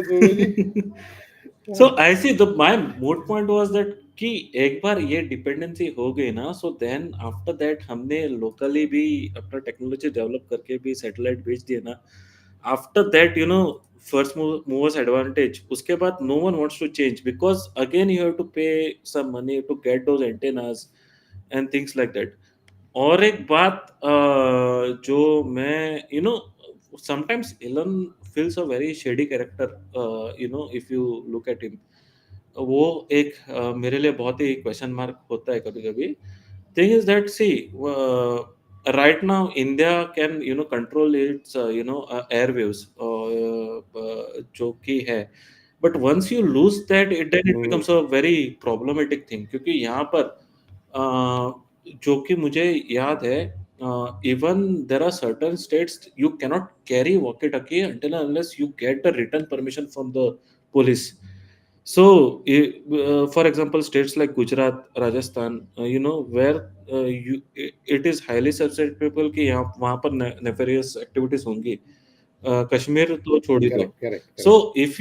A: Sonu ji.
C: So I see the my moot point was that कि एक बार ये डिपेंडेंसी हो गई ना, सो देन आफ्टर दैट हमने लोकली भी अपना टेक्नोलॉजी डेवलप करके भी सैटेलाइट भेज दिया ना. After that first movers advantage. उसके बाद no one wants to change, because again you have to pay some money to get those antennas and things like that. और एक बात जो मैं sometimes Elon feels a very shady character, if you look at him. वो एक मेरे लिए बहुत ही क्वेश्चन मार्क होता है कभी कभी. Thing is that see right now India can control its air waves जो कि है. But once you lose that it then it becomes a very problematic thing, क्योंकि यहाँ पर जो कि मुझे याद है, even there are certain states you cannot carry walkie-talkie until and unless you get the written permission from the police. So for example, states like Gujarat, Rajasthan, where it is highly susceptible कि यहाँ वहाँ पर nefarious activities होंगी. कश्मीर तो छोड़ ही दो.
A: Correct correct.
C: So if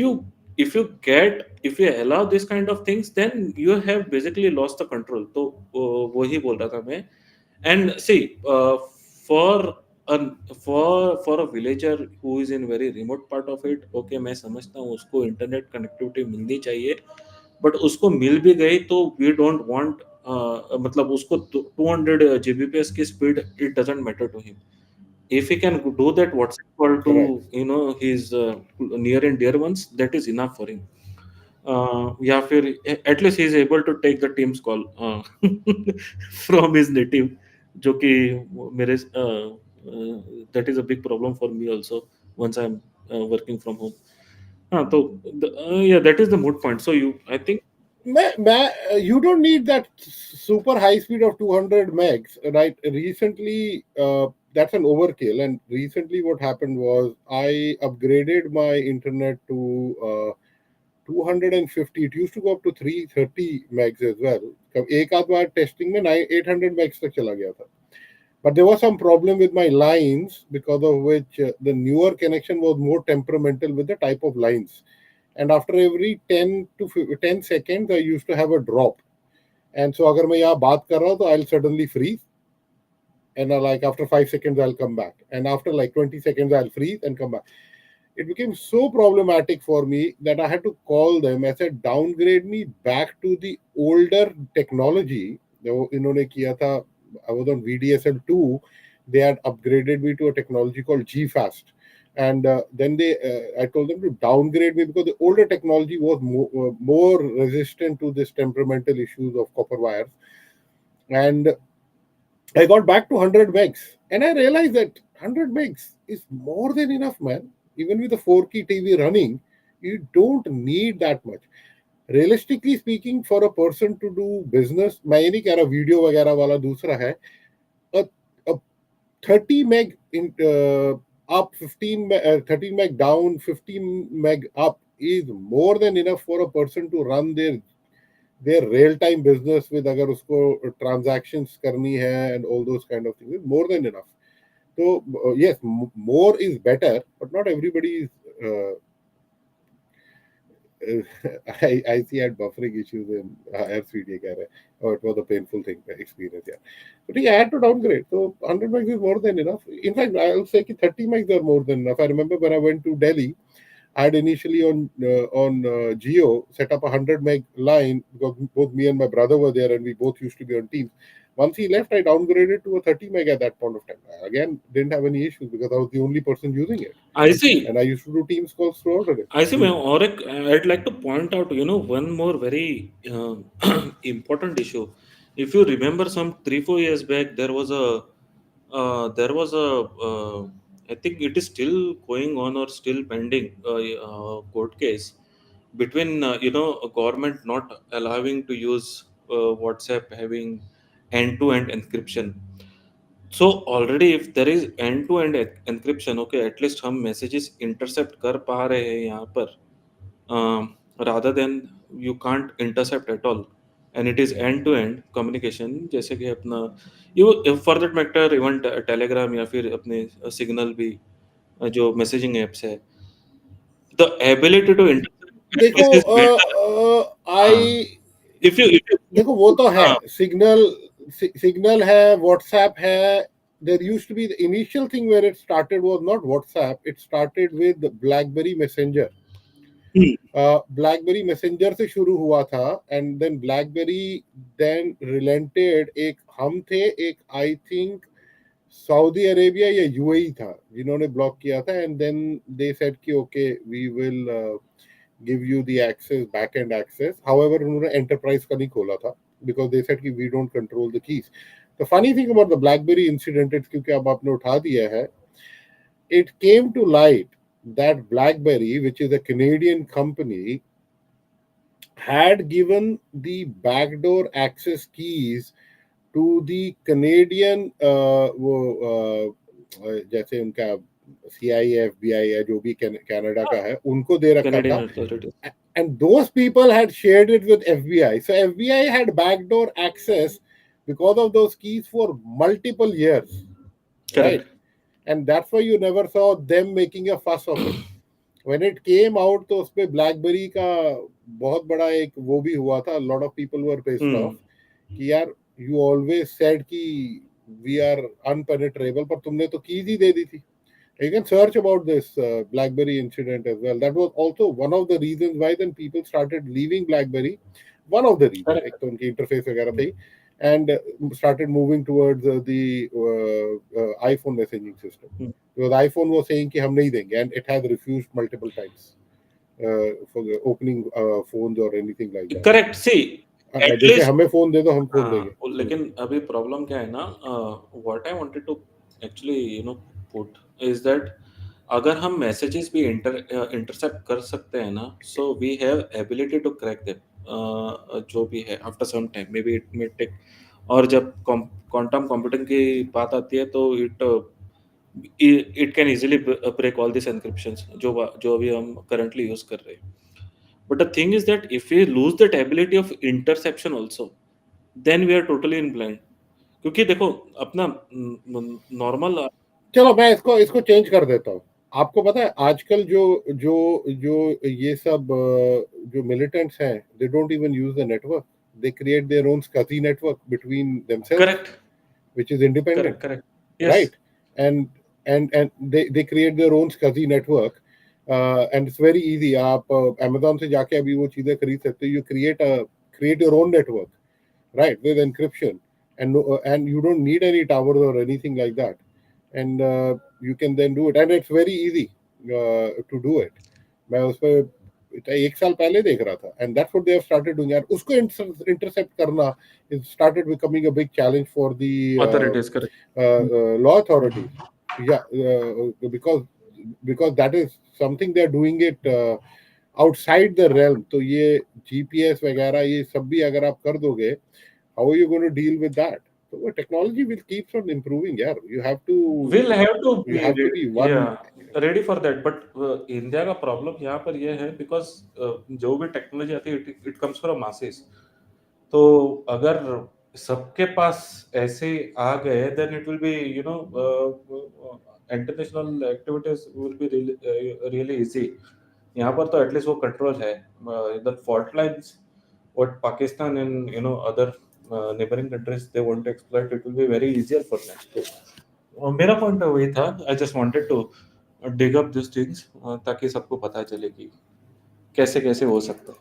C: you allow this kind of things, then you have basically lost the control. तो वही बोल रहा था मैं. And see, for a for a villager who is in very remote part of it, okay, मैं समझता हूँ उसको इंटरनेट कनेक्टिविटी मिलनी चाहिए. बट उसको मिल भी गई तो वी डोंट वांट, मतलब उसको 200 Gbps की speed, it doesn't matter to him. If he can do that WhatsApp call to his near and dear ones, that is enough for him. या फिर at least he is able to take the team's call from his native, जो कि मेरे that is a big problem for me also once I'm working from home. हाँ तो yeah, that is the moot point. So I think
A: you don't need that super high speed of 200 megs, right? Recently, that's an overkill. And recently, what happened was I upgraded my internet to 250. It used to go up to 330 megs as well. एक आध बार testing में 800 megs तक चला गया था. But there was some problem with my lines, because of which the newer connection was more temperamental with the type of lines. And after every 10 seconds, I used to have a drop. And so अगर मैं यहाँ बात कर रहा हूँ तो I'll suddenly freeze. And like after 5 seconds, I'll come back. And after like 20 seconds, I'll freeze and come back. It became so problematic for me that I had to call them. I said, downgrade me back to the older technology, वो इन्होंने किया था. I was on VDSL 2. They had upgraded me to a technology called GFast, and then I told them to downgrade me because the older technology was more resistant to this temperamental issues of copper wires. And I got back to 100 megs, and I realized that 100 megs is more than enough, man. Even with the 4K TV running, you don't need that much. Realistically speaking, for a person to do business, मैं ये नहीं कह रहा video वगैरह वाला दूसरा है. A, a 30 meg up, 13 meg down, 15 meg up is more than enough for a person to run their real time business with. अगर उसको transactions करनी है and all those kind of things, is more than enough. So yes, more is better, but not everybody is. I see had buffering issues in higher speed. ये कह रहे हैं. Oh, it was a painful thing experience. Yeah, but I had to downgrade. So 100 megs is more than enough. In fact, I'll say that 30 megs are more than enough. I remember when I went to Delhi, I had initially on Geo set up a 100 meg line because both me and my brother were there and we both used to be on teams. Once he left, I downgraded to a 30 meg at that point of time. Again, didn't have any issues because I was the only person using it.
C: I see.
A: And I used to do Teams calls throughout the day.
C: I see, or I'd like to point out, one more very important issue. If you remember, some 3-4 years back, there was a, I think it is still going on or still pending court case between, a government not allowing to use WhatsApp having end-to-end encryption. So already if there is end-to-end encryption, okay, at least हम messages intercept कर पा रहे हैं यहाँ पर, rather than you can't intercept at all, and it is end-to-end communication, जैसे कि अपना for that matter even Telegram या फिर अपने Signal भी जो messaging apps है, the ability to intercept at
A: देखो
C: least is better. If you
A: देखो वो तो है.
C: हाँ,
A: सिग्नल है, व्हाट्सएप है. There used to be the initial thing where it started was not WhatsApp. It started with BlackBerry Messenger. BlackBerry Messenger से शुरू हुआ था, and then BlackBerry then relented. एक हम थे, एक I think सऊदी अरेबिया या यूएई था जिन्होंने ब्लॉक किया था, and then they said कि okay, we will give you the access, back end access. However, उन्होंने enterprise का नहीं खोला था because they said कि we don't control the keys. The funny thing about the BlackBerry incident is क्योंकि अब आपने उठा दिया है, it came to light that BlackBerry, which is a Canadian company, had given the backdoor access keys to the Canadian जैसे उनका CIA, FBI है जो भी कनाडा का है, उनको दे रखा
C: Canadian
A: था.
C: authorities.
A: And those people had shared it with FBI. So FBI had backdoor access because of those keys for multiple years.
C: Correct.
A: Right? And that's why you never saw them making a fuss of it. When it came out, तो उसपे BlackBerry का बहुत बड़ा एक वो भी हुआ था. A lot of people were pissed off कि यार you always said कि we are unpenetrable, पर तुमने तो keys ही दे दी थी. You can search about this BlackBerry incident as well. That was also one of the reasons why then people started leaving BlackBerry. One of the reasons, एक तो उनकी interface वगैरह थी, and started moving towards the iPhone messaging system. Because iPhone was saying कि हम नहीं देंगे, and it has refused multiple times for the opening phones or anything like that.
C: Correct. See, at
A: जैसे
C: least
A: हमें phone दे दो हम खोल देंगे.
C: लेकिन अभी प्रॉब्लम क्या है ना, what I wanted to actually put is that अगर हम मैसेजेस भी इंटरसेप्ट कर सकते हैं ना, so we have ability to crack them, जो भी है after some time, maybe it may take. और जब क्वांटम कंप्यूटिंग की बात आती है तो it can easily break all this encryptions जो अभी हम करंटली यूज कर रहे हैं. But the thing is that if we lose that ability of interception also, then we are totally in blind. क्योंकि देखो अपना नॉर्मल,
A: चलो मैं इसको चेंज कर देता हूँ. आपको पता है आजकल जो जो जो ये सब जो मिलिटेंट्स हैं, they don't even use the network. They create their own SCSI network between themselves,
C: correct,
A: which is independent,
C: correct,
A: right? And they create their own SCSI network, and it's very easy. आप Amazon से जाके अभी वो चीजें खरीद सकते हो. You create your own network, right, with encryption, and you don't need any towers or anything like that, and you can then do it, and it's very easy to do it. मैं उस पे 1 साल पहले देख रहा था, and that's what they have started doing. यार उसको intercept करना, it started becoming a big challenge for the
C: Authorities, correct.
A: law authorities. Yeah, because that is something they are doing it outside the realm. तो ये GPS वगैरह ये सब भी अगर आप कर दोगे, how are you going to deal with that? So technology will keep on improving. Yeah, you have to
C: be
A: one.
C: yeah, ready for that. But India का प्रॉब्लम यहाँ पर यह है बिकॉज जो भी टेक्नोलॉजी आती है इट कम्स फ्रॉम मासेस. तो अगर सबके पास ऐसे आ गए then it will be international activities will be really easy. यहाँ पर तो एटलीस्ट वो कंट्रोल है. The fault lines what Pakistan and other neighboring countries they want to exploit, it will be very easier for them. तो मेरा point वही था. I just wanted to dig up these things ताकि सबको पता चले कि कैसे कैसे हो सकता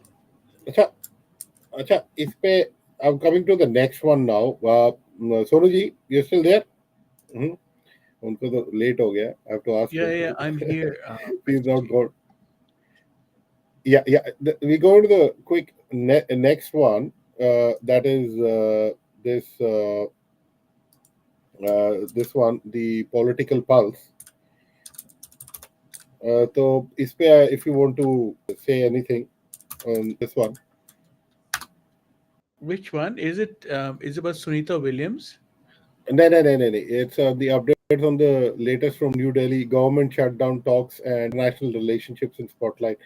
C: है.
A: अच्छा इस पे I'm coming to the next one now. Sonu ji, you're still there? उनको तो लेट हो गया. I have to ask.
E: Yeah, I'm here.
A: Please not go. Yeah. We go to the quick next one. That is this one, the political pulse. So, if you want to say anything on this one.
E: Which one is it? Is it about Sunita Williams?
A: No. It's the updates on the latest from New Delhi. Government shutdown talks and international relationships in spotlight.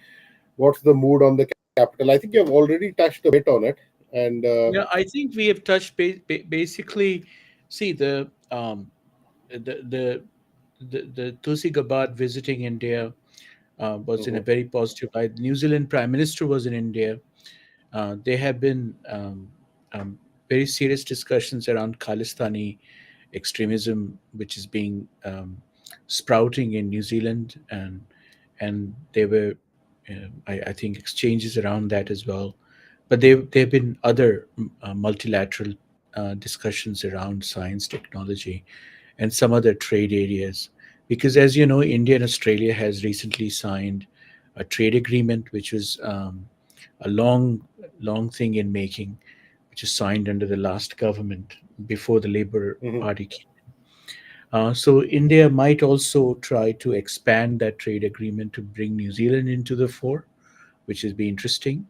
A: What's the mood on the capital? I think you have already touched a bit on it. And
E: yeah, I think we have touched basically. See the Tulsi Gabbard visiting India was in a very positive light. New Zealand Prime Minister was in India. There have been very serious discussions around Khalistani extremism, which is being sprouting in New Zealand, and there were, I think, exchanges around that as well. But there have been other multilateral discussions around science, technology, and some other trade areas. Because, as you know, India and Australia has recently signed a trade agreement, which was a long thing in making, which is signed under the last government before the Labour Party came in. So India might also try to expand that trade agreement to bring New Zealand into the fore, which would be interesting.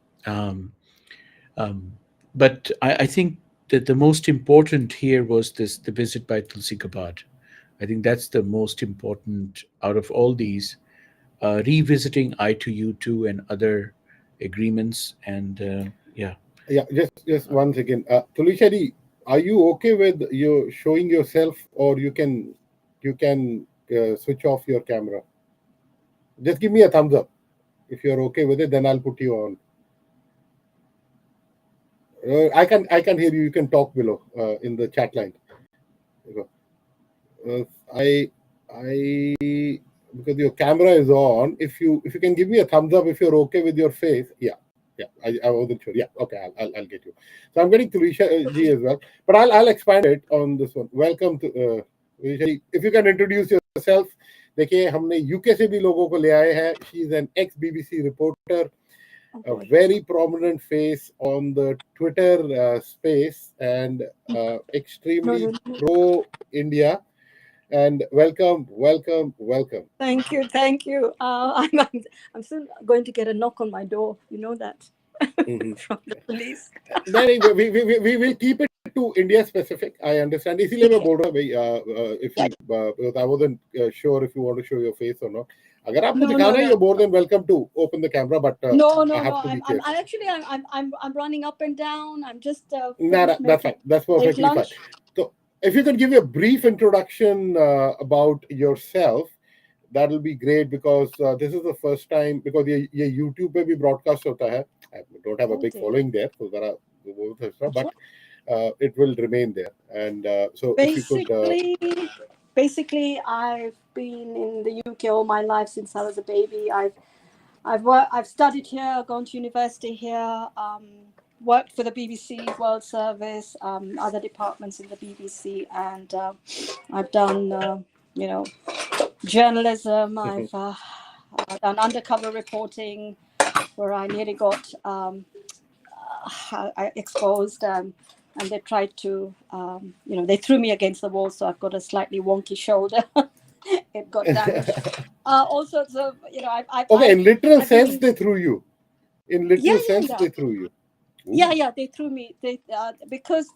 E: But I think that the most important here was the visit by Tulsi Gabbard. I think that's the most important out of all these, revisiting I2U2 and other agreements. And yeah,
A: just one second. Tulishari, are you okay with you showing yourself, or you can switch off your camera? Just give me a thumbs up if you're okay with it. Then I'll put you on. I can hear you. You can talk below in the chat line. I because your camera is on. If you can give me a thumbs up if you're okay with your face. Yeah. I wasn't sure. Yeah. Okay. I'll get you. So I'm getting Tulisha ji as well, but I'll expand it on this one. Welcome to Tulisha ji. If you can introduce yourself. देखिए हमने UK से भी लोगों को ले आए हैं. She is an ex-BBC reporter. A very prominent face on the Twitter space and extremely pro-India. And welcome.
F: Thank you. I'm still going to get a knock on my door. You know that from the police.
A: We will keep it to India specific. I understand. इसीलिए मैं बोल रहा हूँ भाई, I wasn't sure if you want to show your face or not. अगर आपको दिखाना है, you're more than welcome to open the camera, but
F: no. I'm running up and down. I'm just
A: that's fine. That's perfectly fine. So if you can give a brief introduction about yourself, that will be great, because this is the first time, because ये YouTube पे भी broadcast होता है. I don't have a big following there, so but it will remain there. And so
F: basically, I've been in the UK all my life since I was a baby. I've studied here, gone to university here. worked for the BBC World Service, other departments in the BBC, and I've done, journalism. I've done undercover reporting, where I nearly got exposed, and they tried to, they threw me against the wall, so I've got a slightly wonky shoulder. It got damaged. All sorts of,
A: in literal
F: I've
A: sense,
F: been-
A: they threw you. In literal sense,
F: yeah.
A: they threw you.
F: Yeah, they threw me. Because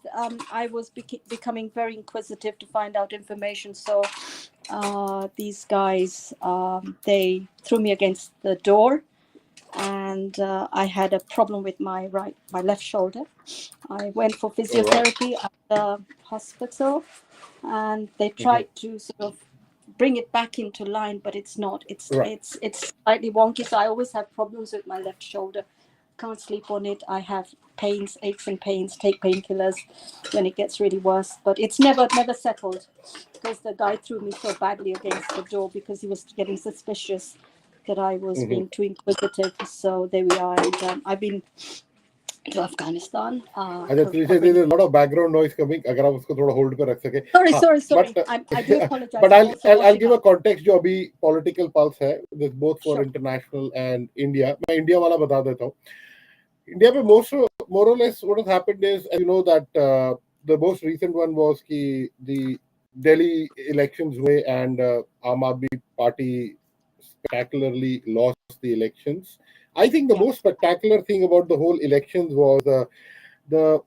F: I was becoming very inquisitive to find out information. So these guys, they threw me against the door, and I had a problem with my left shoulder. I went for physiotherapy at the hospital, and they tried to sort of bring it back into line, but it's not. It's slightly wonky. So I always have problems with my left shoulder. Can't sleep on it. I have pains, aches and pains, take painkillers when it gets really worse, but it's never settled, because the guy threw me so badly against the door because he was getting suspicious that I was being too inquisitive. So there we are. And I've been to Afghanistan.
A: There's a lot of background noise coming. Agar aap usko thoda hold pe rakh sake.
F: Sorry. I do apologize.
A: But I'll give a context जो अभी political pulse है. This both for international and India. मैं India वाला बता देता हूँ. India में more or less what has happened is, you know, that the most recent one was कि the Delhi elections हुए and Aam Aadmi Party spectacularly lost the elections. I think the most spectacular thing about the whole elections was the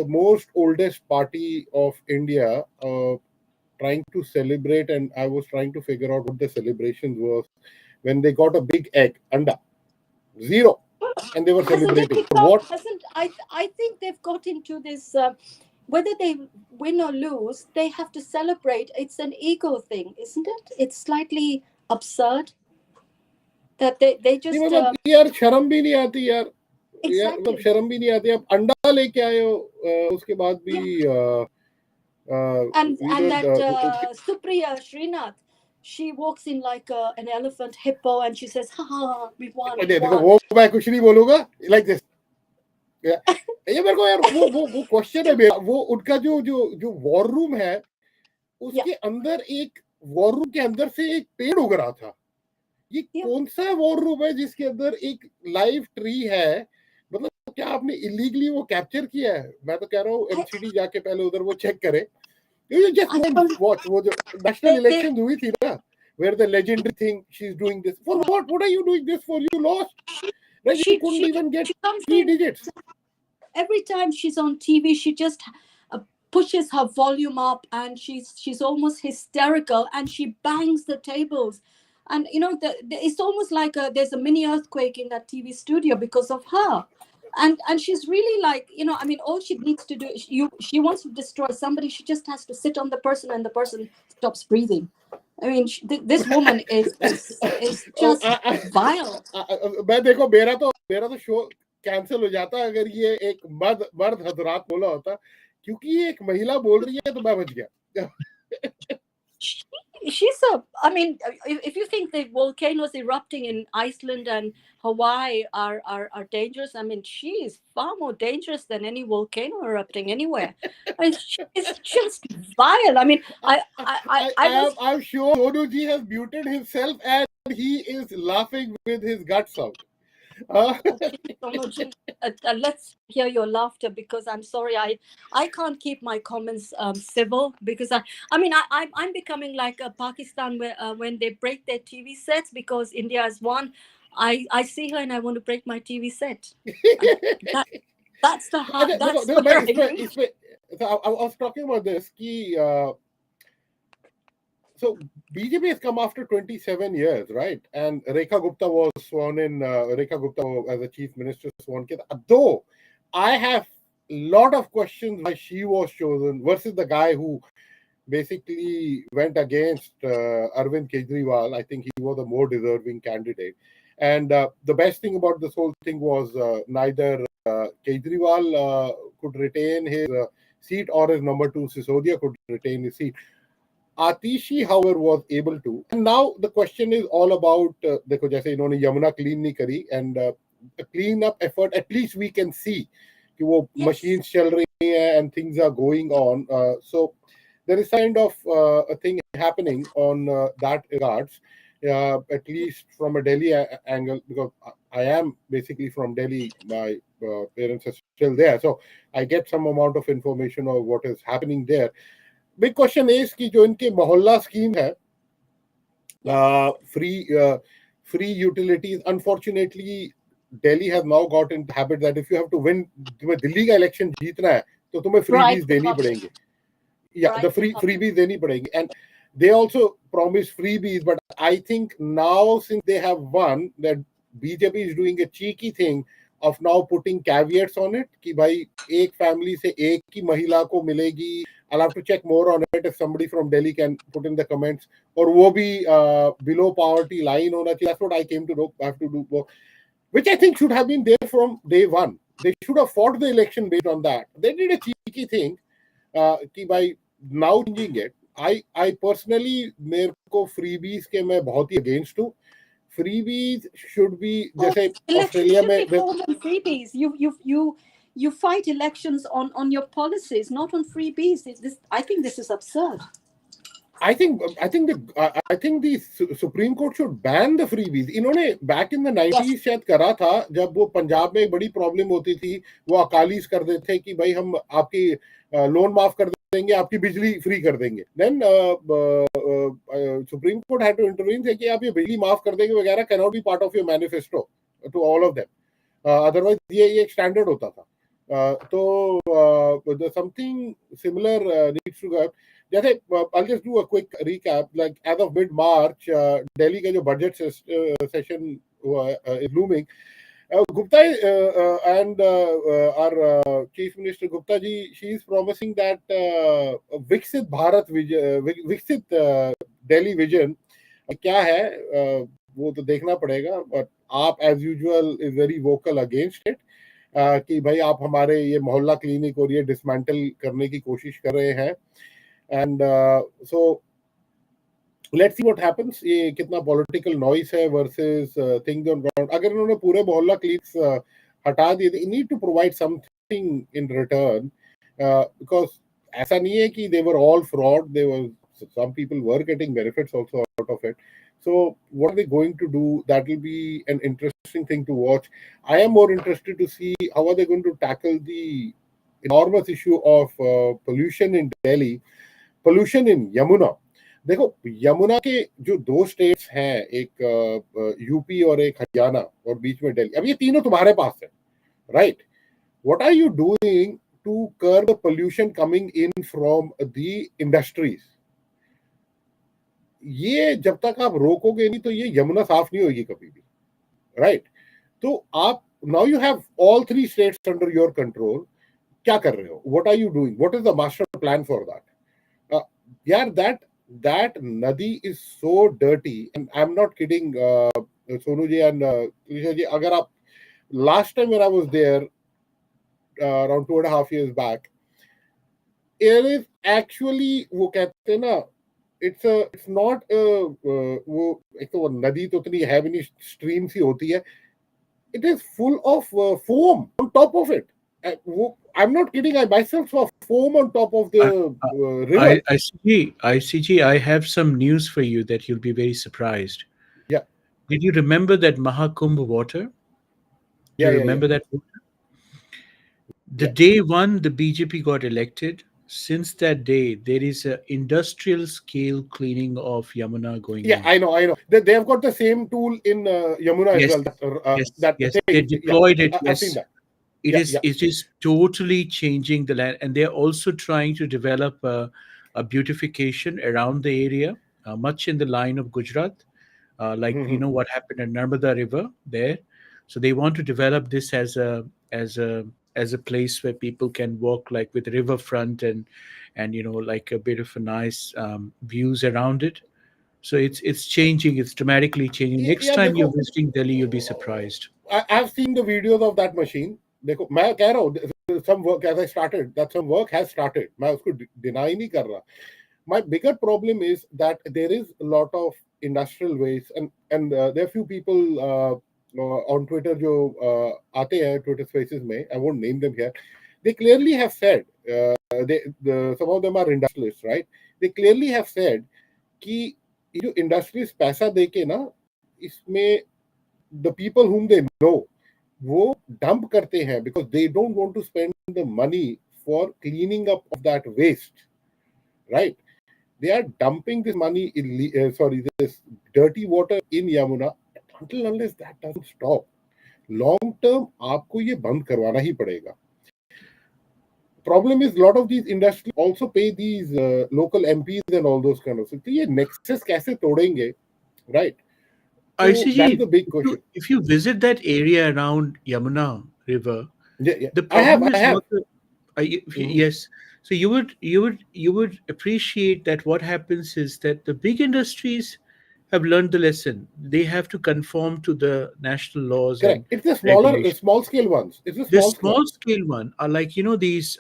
A: most oldest party of India trying to celebrate, and I was trying to figure out what the celebrations was when they got a big egg, anda, 0, and they were celebrating.
F: I think they've got into this. Whether they win or lose, they have to celebrate. It's an ego thing, isn't it? It's slightly absurd that they just.
A: यार शर्म भी नहीं आती यार. यार मतलब शर्म भी नहीं आती. आप अंडा लेके आए हो उसके बाद भी.
F: And that Supriya Srinath, she walks in like an elephant hippo, and she says, "Ha, we won."
A: देखो वो मैं कुछ नहीं बोलूँगा like this. ये मेरे को यार वो क्वेश्चन है मेरा. वो उनका जो वॉर रूम है उसके अंदर एक वॉर रूम के अंदर से एक पेड़ उग रहा था. ये कौन सा वॉर रूम है जिसके अंदर एक लाइव ट्री है? मतलब क्या आपने इलीगली वो कैप्चर किया है? मैं तो कह रहा हूँ एमसीडी जाके पहले उधर वो चेक करे. You just watch वो जो national elections हुई थी ना, where the legendary thing, she's doing this for what? What are you doing this for? You lost. Right? You couldn't even get 3 digits.
F: Every time she's on TV, she just pushes her volume up, and she's almost hysterical, and she bangs the tables. And it's almost like there's a mini earthquake in that TV studio because of her. And she's really like, all she needs to do is she wants to destroy somebody. She just has to sit on the person, and the person stops breathing. I mean, this woman is just vile.
A: मैं देखो मेरा तो show cancel हो जाता अगर ये एक मर्द हजरात बोला होता, क्योंकि ये एक महिला बोल रही है तो मैं बच गया.
F: She's if you think the volcanoes erupting in Iceland and Hawaii are dangerous, I mean, she is far more dangerous than any volcano erupting anywhere. I mean, it's just vile. I mean,
A: I'm sure Sonuji has muted himself and he is laughing with his guts out.
F: Let's hear your laughter, because I'm sorry, I can't keep my comments civil, because I'm becoming like Pakistan, where when they break their TV sets because India has won, I see her and I want to break my TV set. That's the hard.
A: I was talking about this. So BJP has come after 27 years, right? And Rekha Gupta was sworn in. Rekha Gupta as a chief minister sworn in. Though I have a lot of questions why she was chosen versus the guy who basically went against Arvind Kejriwal. I think he was a more deserving candidate. And the best thing about this whole thing was neither Kejriwal could retain his seat, or his number 2 Sisodia could retain his seat. Atishi, however, was able to. And now the question is all about, देखो जैसे इन्होंने Yamuna clean नहीं करी, and a clean up effort, at least we can see कि वो
F: Yes.
A: machines चल रही हैं and things are going on. So there is kind of a thing happening on that regards, at least from a Delhi angle, because I am basically from Delhi. My parents are still there, so I get some amount of information of what is happening there. Big question is कि जो इनके मोहल्ला scheme है, free utilities. Unfortunately, Delhi has now got into the habit that if you have to win, तुम्हें दिल्ली का election जीतना है तो तुम्हें freebies देनी पड़ेंगे. Yeah, the freebies देनी पड़ेंगी, and they also promise freebies. But I think now, since they have won, that BJP is doing a cheeky thing of now putting caveats on it कि भाई एक family से एक ही महिला को मिलेगी. I'll have to check more on it if somebody from Delhi can put in the comments. और वो भी below poverty line होना चाहिए. That's what I came to know. I have to do more, which I think should have been there from day one. They should have fought the election based on that. They did a cheeky thing कि भाई now changing it. I personally, मेरे को freebies के मैं बहुत ही against हूँ. Freebies should be जैसे
F: Elections
A: Australia
F: should
A: में
F: be fought on freebies. You fight elections on your policies, not on freebies. I think this is absurd.
A: I think the Supreme Court should ban the freebies. इन्होंने back in the 90s शायद करा था, जब वो पंजाब में एक बड़ी problem होती थी. वो अकालीस कर देते थे कि भाई हम आपकी लोन माफ कर देंगे, आपकी बिजली फ्री कर देंगे. Then Supreme Court had to intervene, say कि आप ये बिजली माफ कर देंगे वगैरह cannot be part of your manifesto to all of them. Otherwise ये एक standard होता था. So something similar needs to go. जैसे I'll just do a quick recap. Like as of mid-March, Delhi का जो budget session is looming. Gupta and our Chief Minister Gupta ji, she is promising that Viksit Bharat Vision, Viksit Delhi Vision क्या है वो तो देखना पड़ेगा. But आप as usual is very vocal against it. कि भाई आप हमारे ये मोहल्ला क्लिनिक और ये डिसमेंटल करने की कोशिश कर रहे हैं. And so let's see what happens. ये कितना political noise है versus things on ground. अगर इन्होंने पूरे मोहल्ला clinics हटा दिए, they need to provide something in return, because ऐसा नहीं है कि they were all fraud. Some people were getting benefits also out of it. So what are they going to do? That will be an interesting thing to watch. I am more interested to see how are they going to tackle the enormous issue of pollution in Delhi. Pollution in Yamuna. देखो यमुना के जो दो states हैं, एक UP और एक हरियाणा और बीच में दिल्ली, अब ये तीनों तुम्हारे पास है, right? What are you doing to curb the pollution coming in from the industries? ये जब तक आप रोकोगे नहीं तो ये यमुना साफ नहीं होगी कभी भी, राइट? तो आप now you have all three states under your control. क्या कर रहे हो? What are you doing? What is the master plan for that? Yeah, that nadi is so dirty, and I'm not kidding, Sonu ji and Krisha ji. Agar aap last time when I was there around 2.5 years back, it is actually वो कहते हैं ना, it's not वो एक तो नदी तो इतनी है भी नहीं, stream सी होती है. It is full of foam on top of it. I'm not kidding. I myself saw foam on top of the river.
E: ICG, I have some news for you that you'll be very surprised.
A: Yeah.
E: Did you remember that Mahakumbh water?
A: Yeah,
E: remember that water? The day one the BJP got elected, since that day, there is an industrial scale cleaning of Yamuna going on.
A: Yeah, I know. They have got the same tool in Yamuna as well.
E: Yes, they deployed it.
A: I've seen that.
E: It is totally changing the land, and they're also trying to develop a beautification around the area, much in the line of Gujarat, like you know what happened at Narmada River there. So they want to develop this as a place where people can walk, like with riverfront and you know, like a bit of a nice views around it. So it's changing. It's dramatically changing. Next time you're visiting Delhi, you'll be surprised.
A: I've seen the videos of that machine. देखो मैं कह रहा हूँ some work has started. That some work has started. मैं उसको deny नहीं कर रहा. My bigger problem is that there is a lot of industrial waste, and there are few people on Twitter जो आते हैं Twitter spaces में, I won't name them here, they clearly have said, some of them are industrialists, right? They clearly have said कि ये जो industrialists पैसा देके ना इसमें the people whom they know वो dump करते हैं because they don't want to spend the money for cleaning up of that waste, right? They are dumping this money this dirty water in Yamuna until unless that doesn't stop. Long term आपको ये बंद करवाना ही पड़ेगा. Problem is a lot of these industries also pay these local MPs and all those kind of things. तो ये nexus कैसे तोड़ेंगे, right? So
E: ICG,
A: that's the big question.
E: if you visit that area around Yamuna River,
A: Yeah.
E: the
A: I
E: problem is
A: have.
E: not the, yes. So you would appreciate that what happens is that the big industries have learned the lesson. They have to conform to the national laws
A: Correct.
E: and
A: It's the
E: regulations.
A: small scale ones. It's the
E: The
A: small scale.
E: small scale one are like these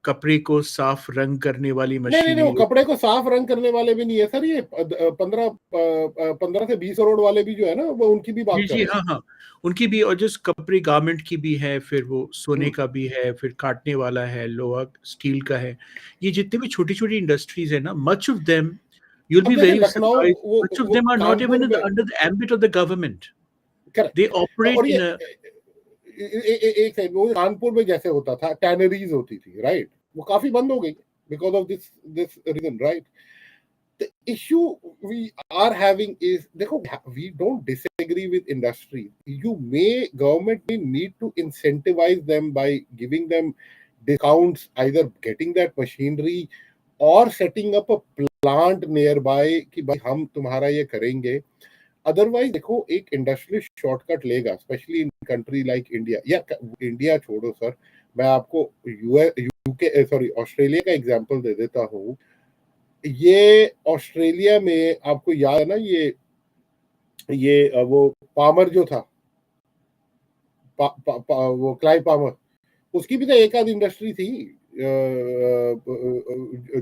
E: कपड़े को साफ रंग करने वाली
A: नहीं, वो
E: मशीनें.
A: कपड़े को साफ रंग करने वाले भी नहीं है सर. ये 15 से 20 करोड़ वाले भी जो है ना वो उनकी भी बात
E: जी
A: कर
E: जी
A: रहे हैं.
E: हाँ, उनकी भी, और जिस कपड़े गारमेंट की भी है, फिर वो सोने का भी है, फिर काटने वाला है, लोहा स्टील का है. ये जितने भी छोटी छोटी इंडस्ट्रीज है ना, मच ऑफ देम you'll
A: अब
E: be
A: जैसे
E: very
A: Lucknow
E: surprised, much of
A: वो
E: them are not
A: Kanpur
E: even
A: में.
E: under the ambit of the government.
A: Correct.
E: They operate
A: और
E: in
A: ये
E: a
A: एक साइड वो कानपुर में जैसे होता था, टैनरीज होती थी, राइट? वो काफी बंद हो गई because of this reason, right? The issue we are having is, देखो, we don't disagree with industry. Government may need to incentivize them by giving them discounts, either getting that machinery or setting up a plant nearby कि भाई हम तुम्हारा ये करेंगे. Otherwise देखो एक industrialist shortcut लेगा, specially in country like India. या इंडिया छोड़ो सर, मैं आपको ऑस्ट्रेलिया का एग्जांपल दे देता हूँ. ये ऑस्ट्रेलिया में आपको याद है ना, ये वो पामर जो था, वो क्लाइव पामर, उसकी भी तो एक आध इंडस्ट्री थी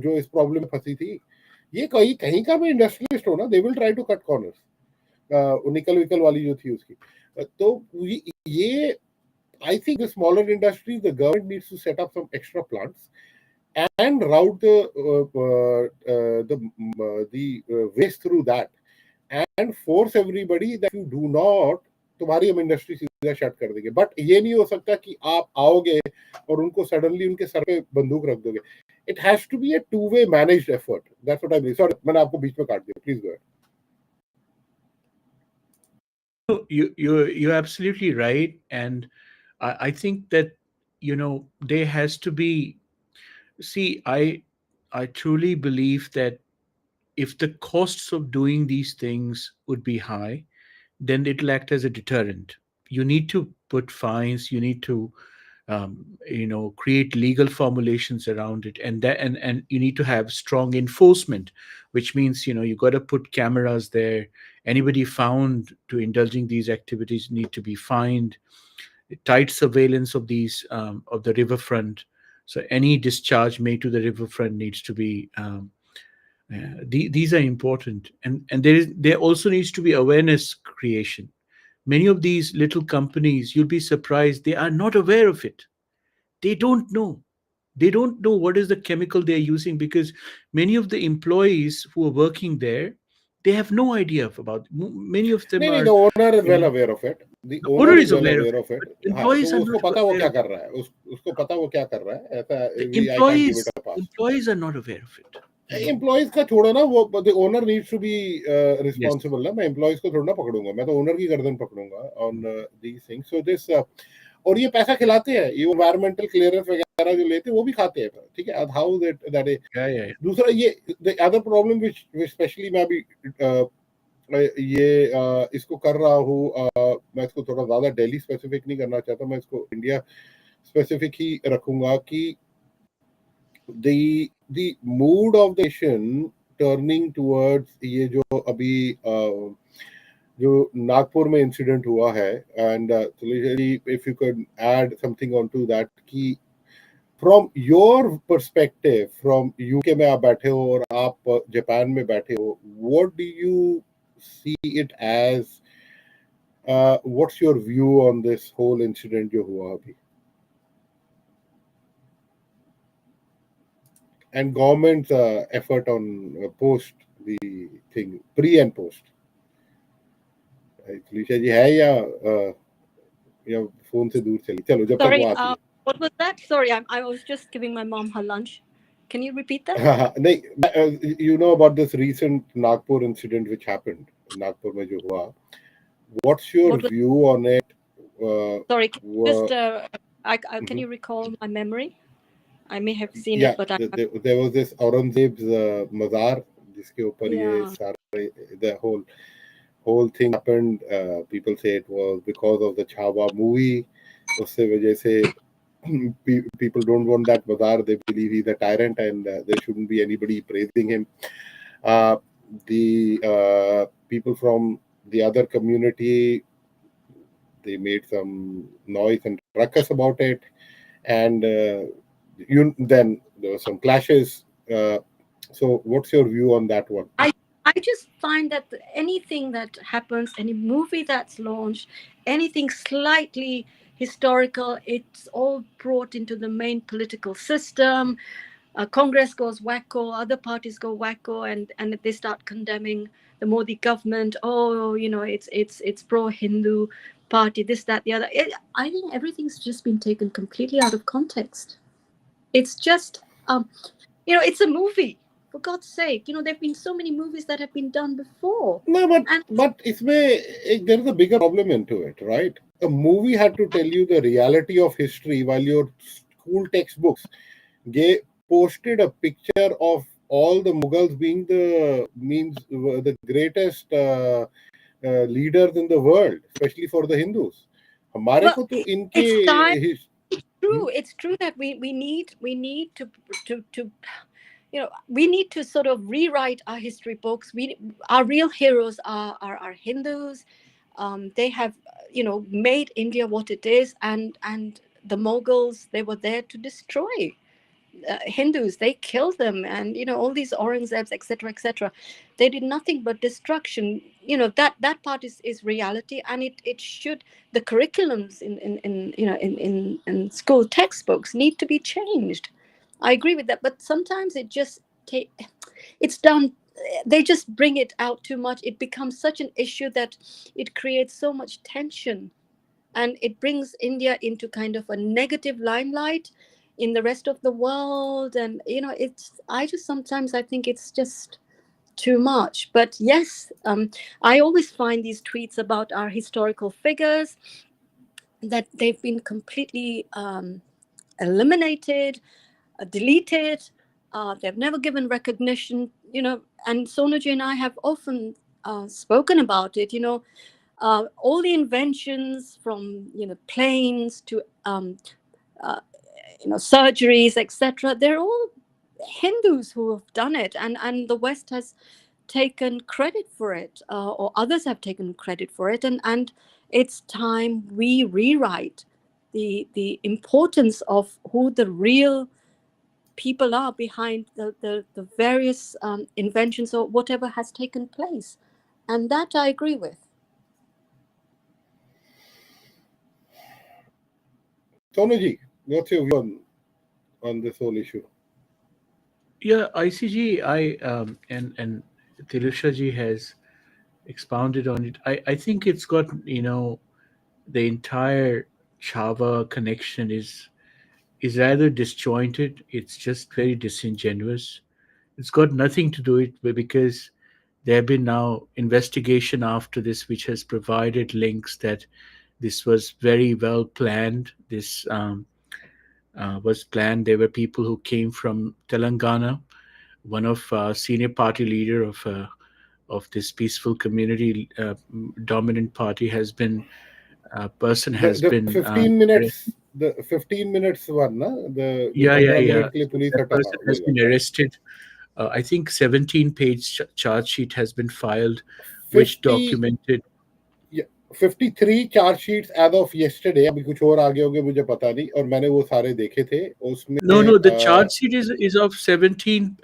A: जो इस प्रॉब्लम में फंसी थी. ये कहीं का भी इंडस्ट्रियलिस्ट हो ना, they will try to cut corners. निकल विकल वाली जो थी उसकी. तो ये I think the smaller industries, the government needs to set up some extra plants and route the waste through that and force everybody that you do not, तुम्हारी हम इंडस्ट्री सीधा शट कर देंगे. बट ये नहीं हो सकता कि आप आओगे और उनको सडनली उनके सर पे बंदूक रख दोगे. It has to be a two-way managed effort. That's what I mean. Sorry, मैंने आपको बीच में काट दिया. Please go ahead.
E: You're absolutely right, and I think that there has to be. See, I truly believe that if the costs of doing these things would be high, then it'll act as a deterrent. You need to put fines. You need to create legal formulations around it, and you need to have strong enforcement, which means you got to put cameras there. Anybody found to indulging these activities need to be fined. Tight surveillance of these of the riverfront. So any discharge made to the riverfront needs to be these are important, and there also needs to be awareness creation. Many of these little companies, you'll be surprised, they are not aware of it. They don't know. They don't know what is the chemical they're using, because many of the employees who are working there, they have no idea about. Many of them
A: नहीं,
E: are.
A: the owner is well aware of it. The
E: owner is
A: well
E: aware
A: aware
E: of
A: of it.
E: it.
A: हाँ,
E: Employees
A: तो
E: are
A: उसको
E: not
A: पता वो
E: aware
A: क्या
E: of
A: कर रहा है. उसको पता वो क्या कर रहा है. ऐसा
E: the
A: I can't give it a pass.
E: employees are not aware of it.
A: Employees का छोड़ो ना, वो the owner needs to be responsible ना. मैं एम्प्लॉइज को थोड़ा ना पकड़ूंगा, मैं तो ओनर की गर्दन पकड़ूंगा on these things. So this और ये पैसा खिलाते हैं, ये एनवायरमेंटल क्लियरेंस वगैरह जो लेते हैं वो भी खाते हैं, ठीक है. How that is.
E: Yeah.
A: दूसरा ये the other problem which especially मैं अभी ये इसको कर रहा हूँ, मैं इसको थोड़ा ज्यादा दिल्ली स्पेसिफिक नहीं करना चाहता, मैं इसको इंडिया स्पेसिफिक ही रखूंगा कि the mood of the nation turning towards ये जो अभी जो नागपुर में इंसिडेंट हुआ है, and if you could add something onto that कि from your perspective, from UK में आप बैठे हो और आप जापान में बैठे हो, what do you see it as What's your view on this whole incident जो हुआ अभी? And government's effort on post the thing, pre and post. तुलिशा जी है या फोन से दूर चली? चलो जब तक
F: Sorry,
A: वो आती है.
F: what was that? Sorry, I was just giving my mom her lunch. Can you repeat that?
A: नहीं, you know about this recent Nagpur incident which happened. Nagpur में जो हुआ. What's your
F: What was-
A: view on it?
F: Sorry, can you just
A: Mhm.
F: can you recall my memory? I may have seen
A: Yeah,
F: it, but
A: there was this Aurangzeb's mazar जिसके ऊपर ये
F: Yeah.
A: सारे the whole thing happened. People say it was because of the Chhawa movie. उससे वजह से people don't want that mazar. They believe he's a tyrant and there shouldn't be anybody praising him. The people from the other community, they made some noise and ruckus about it, and then there were some clashes. So what's your view on that one?
F: I just find that anything that happens, any movie that's launched, anything slightly historical, it's all brought into the main political system. Congress goes wacko, other parties go wacko, and they start condemning the Modi government. Oh, it's pro-Hindu party, this, that, the other. I think everything's just been taken completely out of context. It's just, it's a movie. For God's sake, there have been so many movies that have been done before.
A: No, but there is a bigger problem into it, right? A movie had to tell you the reality of history, while your school textbooks posted a picture of all the Mughals being the greatest leaders in the world, especially for the Hindus. हमारे को तो इनके
F: It's true that we need to we need to sort of rewrite our history books. Our real heroes are Hindus. They have made India what it is, and the Mughals, they were there to destroy Hindus. They killed them, and all these Aurangzebs, etc., they did nothing but destruction. That part is reality, and it should, the curriculums in school textbooks need to be changed. I agree with that, but sometimes it's done. They just bring it out too much. It becomes such an issue that it creates so much tension, and it brings India into kind of a negative limelight in the rest of the world. And I think it's just too much. But yes, I always find these tweets about our historical figures that they've been completely eliminated, deleted. They've never given recognition, and Sonaji and I have often spoken about it. All the inventions from planes to surgeries, etc., they're all Hindus who have done it, and the West has taken credit for it, or others have taken credit for it, and it's time we rewrite the importance of who the real people are behind the various inventions or whatever has taken place. And that I agree with.
A: Sonaji, what's your view on this whole issue?
E: Yeah, ICG, and Tilusha ji has expounded on it. I think it's got, the entire Java connection is rather disjointed. It's just very disingenuous. It's got nothing to do with, because there have been now investigation after this which has provided links that this was very well planned. This was planned. There were people who came from Telangana. One of senior party leader of this peaceful community dominant party has been person has
A: The
E: been
A: 15 minutes, the 15 minutes one, na? The
E: yeah.
A: 15 minute के लिए police
E: That
A: हटा,
E: person has been arrested. I think 17-page charge sheet has been filed, which
A: 50
E: documented
A: 53 charge sheets as of yesterday. अभी कुछ और आगे होंगे मुझे पता नहीं, और मैंने वो सारे देखे थे उसमें.
E: No, the charge sheet is of 17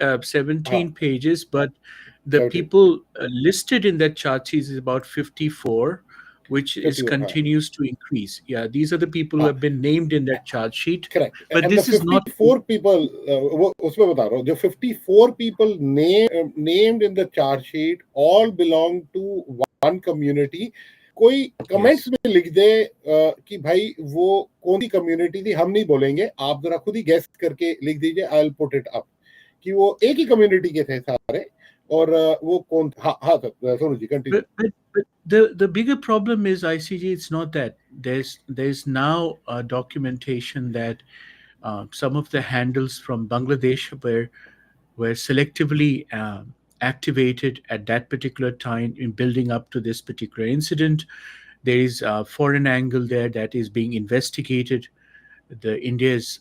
E: pages, but the
A: 17.
E: people listed in that charge sheet is about 54, which is
A: 51,
E: continues to increase. Yeah, these are the people who have been named in that charge sheet.
A: correct.
E: But
A: And
E: this
A: the
E: is not
A: 54 people, उसमें बता रहा हूँ, जो 54 people named in the charge sheet all belong to one community. कोई comments में लिख दे कि भाई वो कौन सी कम्युनिटी थी, हम नहीं बोलेंगे, आप जरा खुद ही गेस करके लिख दीजिए, I will put it up, कि वो एक ही कम्युनिटी के थे सारे, और वो कौन, हाँ Sonu ji continue.
E: But the bigger problem is ICG. It's not that there's now documentation that some of the handles from Bangladesh were selectively activated at that particular time in building up to this particular incident. There is a foreign angle there that is being investigated. The India's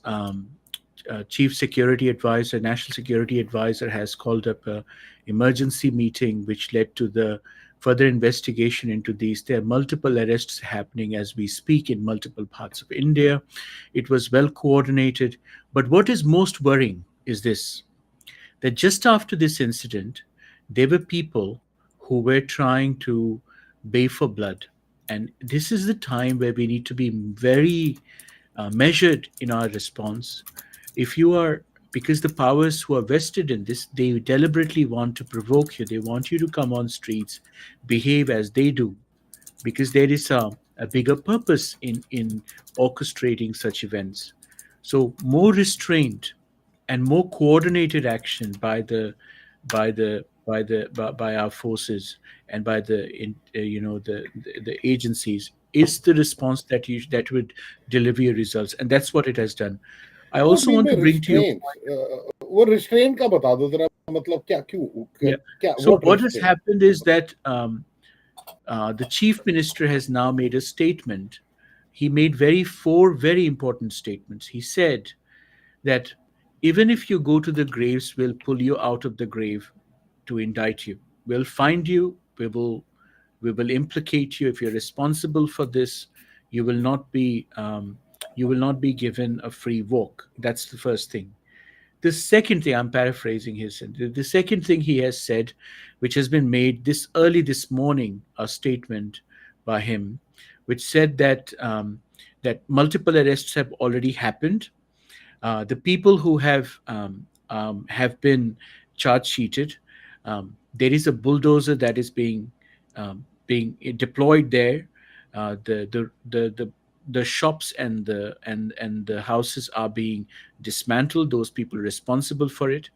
E: chief security advisor, national security advisor, has called up an emergency meeting, which led to the further investigation into these. There are multiple arrests happening as we speak in multiple parts of India. It was well coordinated. But what is most worrying is this, that just after this incident, there were people who were trying to bay for blood. And this is the time where we need to be very measured in our response. If you are, because the powers who are vested in this, they deliberately want to provoke you. They want you to come on streets, behave as they do, because there is a bigger purpose in orchestrating such events. So more restraint and more coordinated action by our forces and by the agencies is the response that would deliver your results, and that's what it has done. I also want to bring to you.
A: वो restraint का बता दो जरा, मतलब क्या, क्यों, क्या,
E: So what has happened is that the chief minister has now made a statement. He made four very important statements. He said that even if you go to the graves, we'll pull you out of the grave to indict you. We'll find you. We will implicate you. If you're responsible for this, you will not be given a free walk. That's the first thing. The second thing, I'm paraphrasing his, the second thing he has said, which has been made this morning, a statement by him, which said that that multiple arrests have already happened. The people who have been charge sheeted, there is a bulldozer that is being deployed there. The shops and the houses are being dismantled. Those people responsible for it.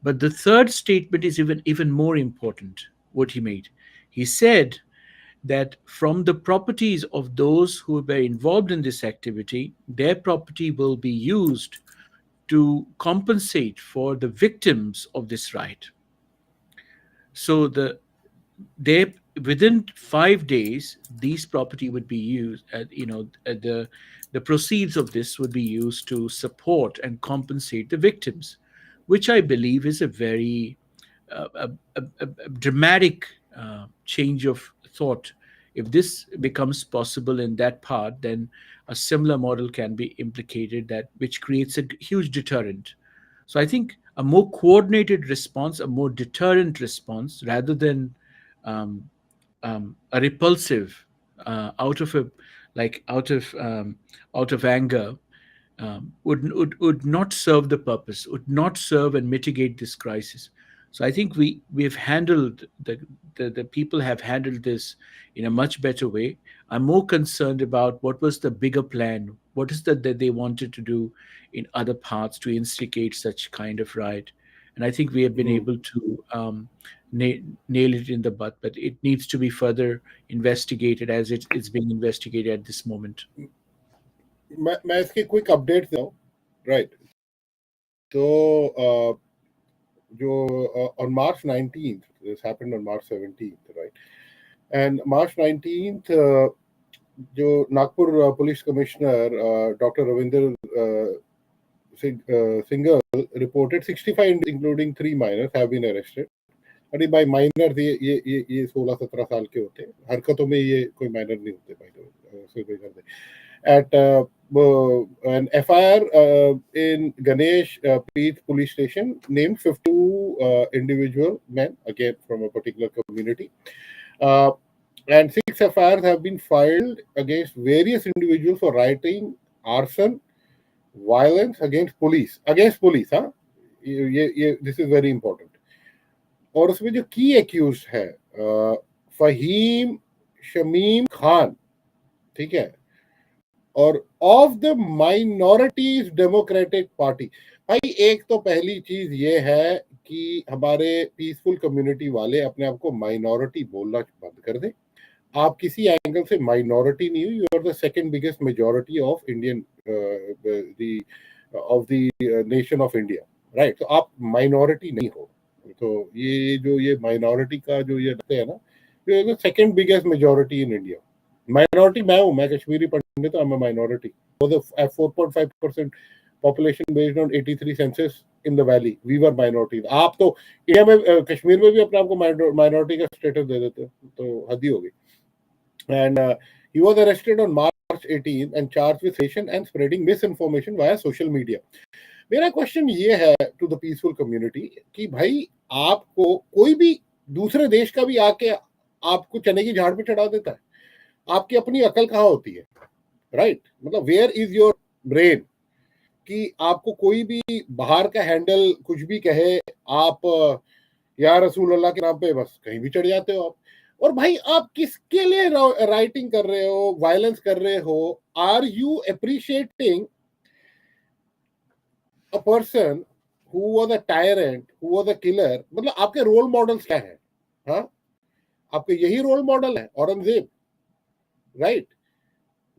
E: But the third statement is even more important. What he made, he said that from the properties of those who were involved in this activity, their property will be used to compensate for the victims of this riot. So within 5 days, these property would be used. The proceeds of this would be used to support and compensate the victims, which I believe is a very a dramatic change of thought. If this becomes possible in that part, then a similar model can be implicated, which creates a huge deterrent. So I think a more coordinated response, a more deterrent response, rather than a repulsive out of anger, would not serve the purpose, would not serve and mitigate this crisis. So I think we've handled the people have handled this in a much better way. I'm more concerned about what was the bigger plan, what is that they wanted to do in other parts to instigate such kind of riot. And I think we have been able to nail it in the butt, but it needs to be further investigated as it's being investigated at this moment.
A: मैं इसकी quick update दूं, right? So on March 19th, this happened on March 17th, right? And March 19th, जो Nagpur Police Commissioner Dr. Ravinder Singhal reported 65, including 3 minors, have been arrested. अरे भाई minor ये 16-17 साल के होते, हरकतों में ये कोई माइनर नहीं होते भाई. At an FIR in Ganesh Preet police station named 52 individual men, again from a particular community. and 6 FIRs have been filed against various individuals for rioting, arson, violence against police. हाँ, ये this is very important. और उसमें जो की accused है फहीम शमीम खान, ठीक है, और of the minorities democratic party. भाई एक तो पहली चीज ये है कि हमारे पीसफुल कम्युनिटी वाले अपने आप को माइनॉरिटी बोलना बंद कर दें। आप किसी एंगल से माइनॉरिटी नहीं हो, you are the second biggest majority of Indian of the nation of India, right. तो आप माइनॉरिटी नहीं हो। तो ये जो ये माइनॉरिटी का जो ये लगते हैं ना, ये second biggest majority in India. Minority मैं हूँ, मैं कश्मीरी पंडित हूँ, minority 4.5% population based on 83 census in the valley, we were minority. आप तो इंडिया में कश्मीर में भी अपने आप को माइनॉरिटी का स्टेटस दे देते हो, तो हद ही होगी। And he was arrested on March 18 and charged with sedition and spreading misinformation via social media. मेरा क्वेश्चन ये है टू द पीसफुल कम्युनिटी कि भाई आपको कोई भी दूसरे देश का भी आके आपको चने की झाड़ पे चढ़ा देता है, आपकी अपनी अकल कहाँ होती है, राइट? मतलब वेयर इज योर ब्रेन कि आपको कोई भी बाहर का हैंडल कुछ भी कहे, आप या रसूल अल्लाह के नाम पे बस कहीं भी चढ़ जाते हो आप। और भाई आप किसके लिए राइटिंग कर रहे हो, वायलेंस कर रहे हो? Are you appreciating a person who was a tyrant, who was a killer? मतलब आपके रोल मॉडल्स क्या है? हाँ, आपके यही रोल मॉडल है औरंगजेब, राइट?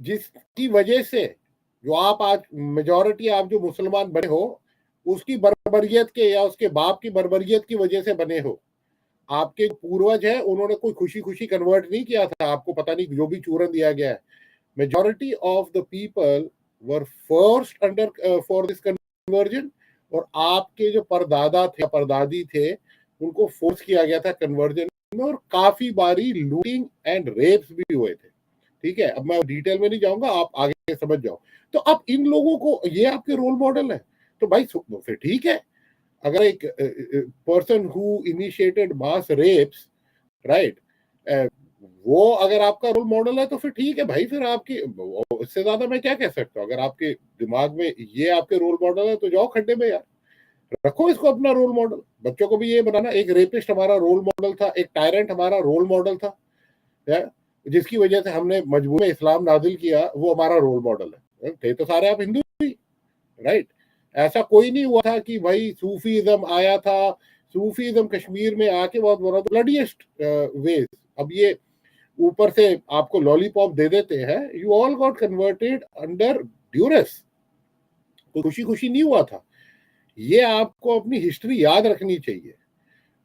A: जिसकी वजह से जो आप आज मेजॉरिटी आप जो मुसलमान बने हो, उसकी बर्बरियत के या उसके बाप की बर्बरियत की वजह से बने हो। आपके पूर्वज है, उन्होंने कोई खुशी खुशी कन्वर्ट नहीं किया था, आपको पता नहीं जो भी चूरन दिया गया है। Majority of the people were first under for this conversion, और आपके जो परदादा थे, परदादी थे, उनको फोर्स किया गया था कन्वर्जन में, और काफी बारी लूटिंग एंड रेप्स भी हुए थे। ठीक है, अब मैं डिटेल में नहीं जाऊंगा, आप आगे समझ जाओ। तो अब इन लोगों को ये आपके रोल मॉडल है, तो भाई फिर ठीक है। अगर एक person who initiated mass rapes, right, वो अगर आपका रोल मॉडल है तो फिर ठीक है भाई, फिर आपकी इससे ज्यादा मैं क्या कह सकता हूँ? अगर आपके दिमाग में ये आपके रोल मॉडल है तो जाओ खड्डे में यार, रखो इसको अपना रोल मॉडल। बच्चों को भी ये बनाना, एक रेपिस्ट हमारा रोल मॉडल था, एक टायरेंट हमारा रोल मॉडल था, जिसकी वजह से हमने मजबूर में इस्लाम नाजिल किया, वो हमारा रोल मॉडल है। थे तो सारे आप हिंदू ही, राइट? ऐसा कोई नहीं हुआ था कि भाई सूफीज्म आया था, सूफीज्म कश्मीर में आके बहुत बड़ा ब्लडीएस्ट वेज। अब ये ऊपर से आपको लॉलीपॉप दे देते हैं, you all got converted under duress. तो खुशी खुशी नहीं हुआ था, ये आपको अपनी हिस्ट्री याद रखनी चाहिए।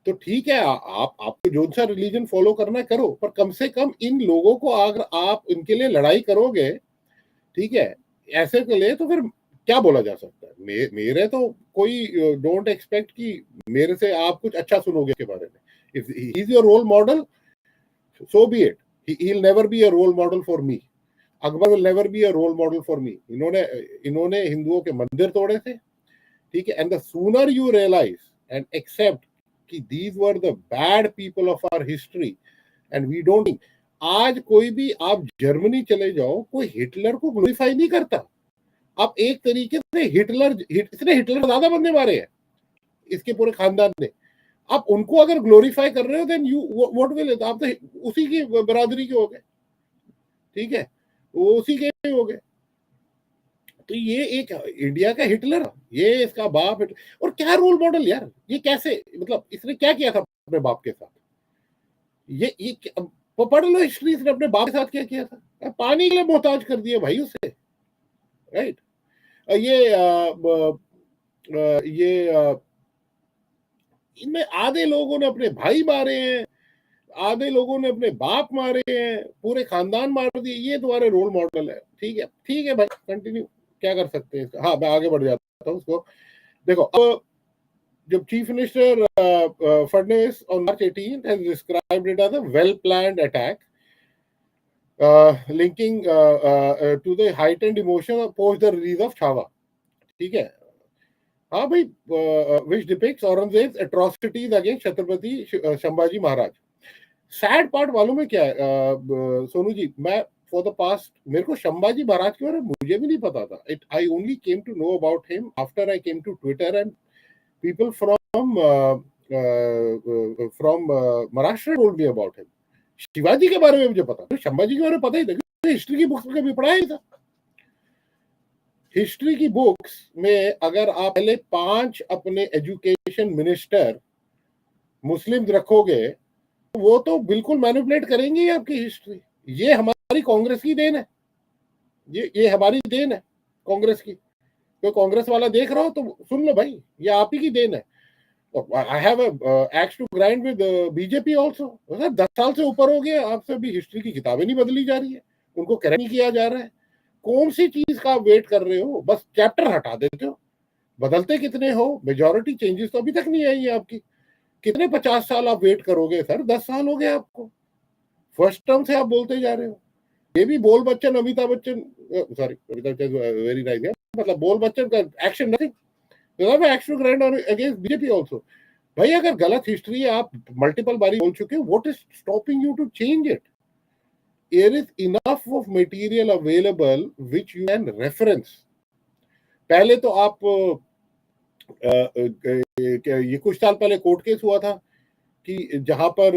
A: तो ठीक है, आपको जो सा रिलीजन फॉलो करना है करो, पर कम से कम इन लोगों को अगर आप इनके लिए लड़ाई करोगे, ठीक है, ऐसे के लिए, तो फिर क्या बोला जा सकता है? मेरे तो कोई डोंट एक्सपेक्ट कि मेरे से आप कुछ अच्छा सुनोगे के बारे में। If he is your role model, so be it. He'll never be a role model for me. Akbar will never be a role model for me. इन्होंने हिंदुओं के मंदिर तोड़े थे, ठीक है, and the sooner you realize and accept कि these were the bad people of our history and we don't. आज कोई भी आप जर्मनी चले जाओ, कोई हिटलर को ग्लोरीफाई नहीं करता। आप एक तरीके से इसने हिटलर ज्यादा बंदे मारे हैं, इसके पूरे खानदान ने। आप उनको अगर ग्लोरीफाई कर रहे हो, देन यू व्हाट विल, आप तो उसी की बरादरी के हो गए, ठीक है, वो उसी के हो गए। तो ये एक इंडिया का हिटलर, ये इसका बाप और क्या रोल मॉडल यार, ये कैसे, मतलब इसने क्या किया था अपने बाप के साथ? ये पढ़ लो हिस्ट्री, इसने अपने बाप के साथ क्या किया था? पानी के लिए मोहताज कर दिया भाई उसे, राइट? ये इनमें आधे लोगों ने अपने भाई मारे हैं, आधे लोगों ने अपने बाप मारे हैं, पूरे खानदान मार दिए। ये तुम्हारे रोल मॉडल है, ठीक है भाई, कंटिन्यू, क्या कर सकते हैं इसका? हाँ, मैं आगे बढ़ जाता हूँ उसको। देखो, अब जब chief minister Fadnavis on March 18 has described it as a well planned attack linking to the heightened emotion post the release of Chhawa, ठीक है, हाँ भाई, which depicts Aurangzeb's atrocities against Chhatrapati Shambhaji Maharaj. Sad part मालूम है क्या है सोनू जी, मैं for the past मेरे को संभाजी महाराज के बारे में मुझे भी नहीं पता था. I only came to know about him after I came to Twitter and people from Maharashtra told me about him. Shivaji के बारे में मुझे पता, संभाजी के बारे में पता ही था, हिस्ट्री की बुक्स में कभी पढ़ा ही था. हिस्ट्री की बुक्स में अगर आप पहले 5 अपने एजुकेशन मिनिस्टर मुस्लिम रखोगे, वो तो बिल्कुल मैनिपुलेट करेंगे ही आपकी हिस्ट्री. ये हमारी कांग्रेस की देन है, ये हमारी देन है कांग्रेस की. तो कांग्रेस वाला देख रहा हो तो सुन लो भाई, ये आप ही की देन है. I have axe to grind with BJP also. 10 साल से ऊपर हो गया, आपसे भी हिस्ट्री की किताबें नहीं बदली जा रही है, उनको करेक्ट नहीं किया जा रहा है. कौन सी चीज का वेट कर रहे हो? बस चैप्टर हटा देते हो. बदलते कितने हो? मेजॉरिटी चेंजेस तो अभी तक नहीं आई है आपकी. कितने 50 साल आप वेट करोगे सर? 10 साल हो गए आपको. फर्स्ट टर्म से आप बोलते जा रहे हो. ये भी बोल Bachchan, Amitabh Bachchan, sorry Amitabh Bachchan very nice है, मतलब बोल बच्चन का action nothing. Action grind on against BJP also. भाई अगर गलत हिस्ट्री है, आप मल्टीपल बारी बोल चुके हो, what is stopping you to change it? There is enough of material available which you can reference. पहले तो आप ये कुछ साल पहले कोर्ट केस हुआ था कि जहां पर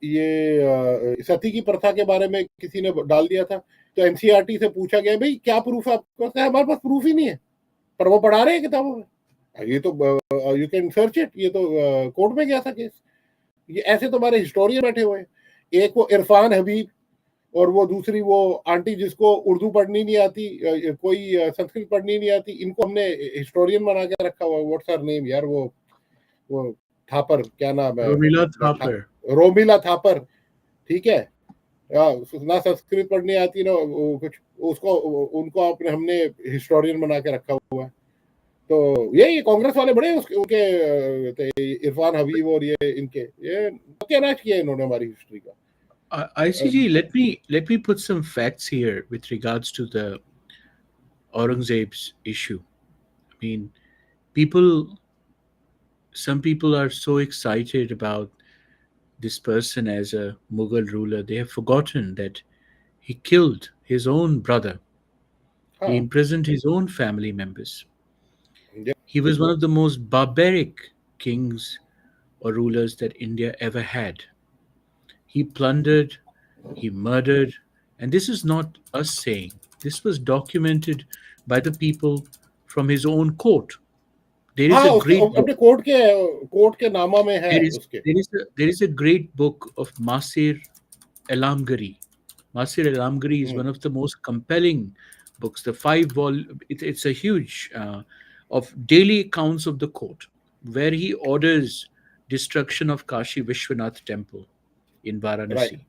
A: ये सती की प्रथा के बारे में किसी ने डाल दिया था, तो एनसीईआरटी से पूछा गया भाई क्या प्रूफ है आपको? हमारे पास प्रूफ ही नहीं है, पर वो पढ़ा रहे हैं किताबों में. ये तो यू कैन सर्च इट. ये तो कोर्ट में गया था केस. ये ऐसे तो हमारे हिस्टोरियन बैठे हुए हैं. एक वो इरफान हबीब और वो दूसरी वो आंटी जिसको उर्दू पढ़नी नहीं आती, कोई संस्कृत पढ़नी नहीं आती. इनको हमने हिस्टोरियन बना के रखा हुआ. व्हाट्स हर नेम यार, वो थापर, क्या नाम है? रोमिला थापर. ठीक है, ना संस्कृत पढ़नी आती ना कुछ, उसको उनको हमने हिस्टोरियन बना के रखा हुआ है. तो ये कांग्रेस वाले बड़े उनके इरफान हबीब और ये इनके ये क्या नाच किया इन्होंने हमारी हिस्ट्री का.
E: ICG, let me put some facts here with regards to the Aurangzeb's issue. I mean, some people are so excited about this person as a Mughal ruler, they have forgotten that he killed his own brother. He imprisoned his own family members.
A: Yeah.
E: He was one of the most barbaric kings or rulers that India ever had. He plundered, he murdered, and this is not us saying. This was documented by the people from his own court. There is a great book.
A: Court के नामा में है उसके.
E: There is a great book of Masir Elamgari. Masir Elamgari is one of the most compelling books. The 5-volume, it's a huge of daily accounts of the court, where he orders destruction of Kashi Vishwanath temple in Varanasi.
A: Right.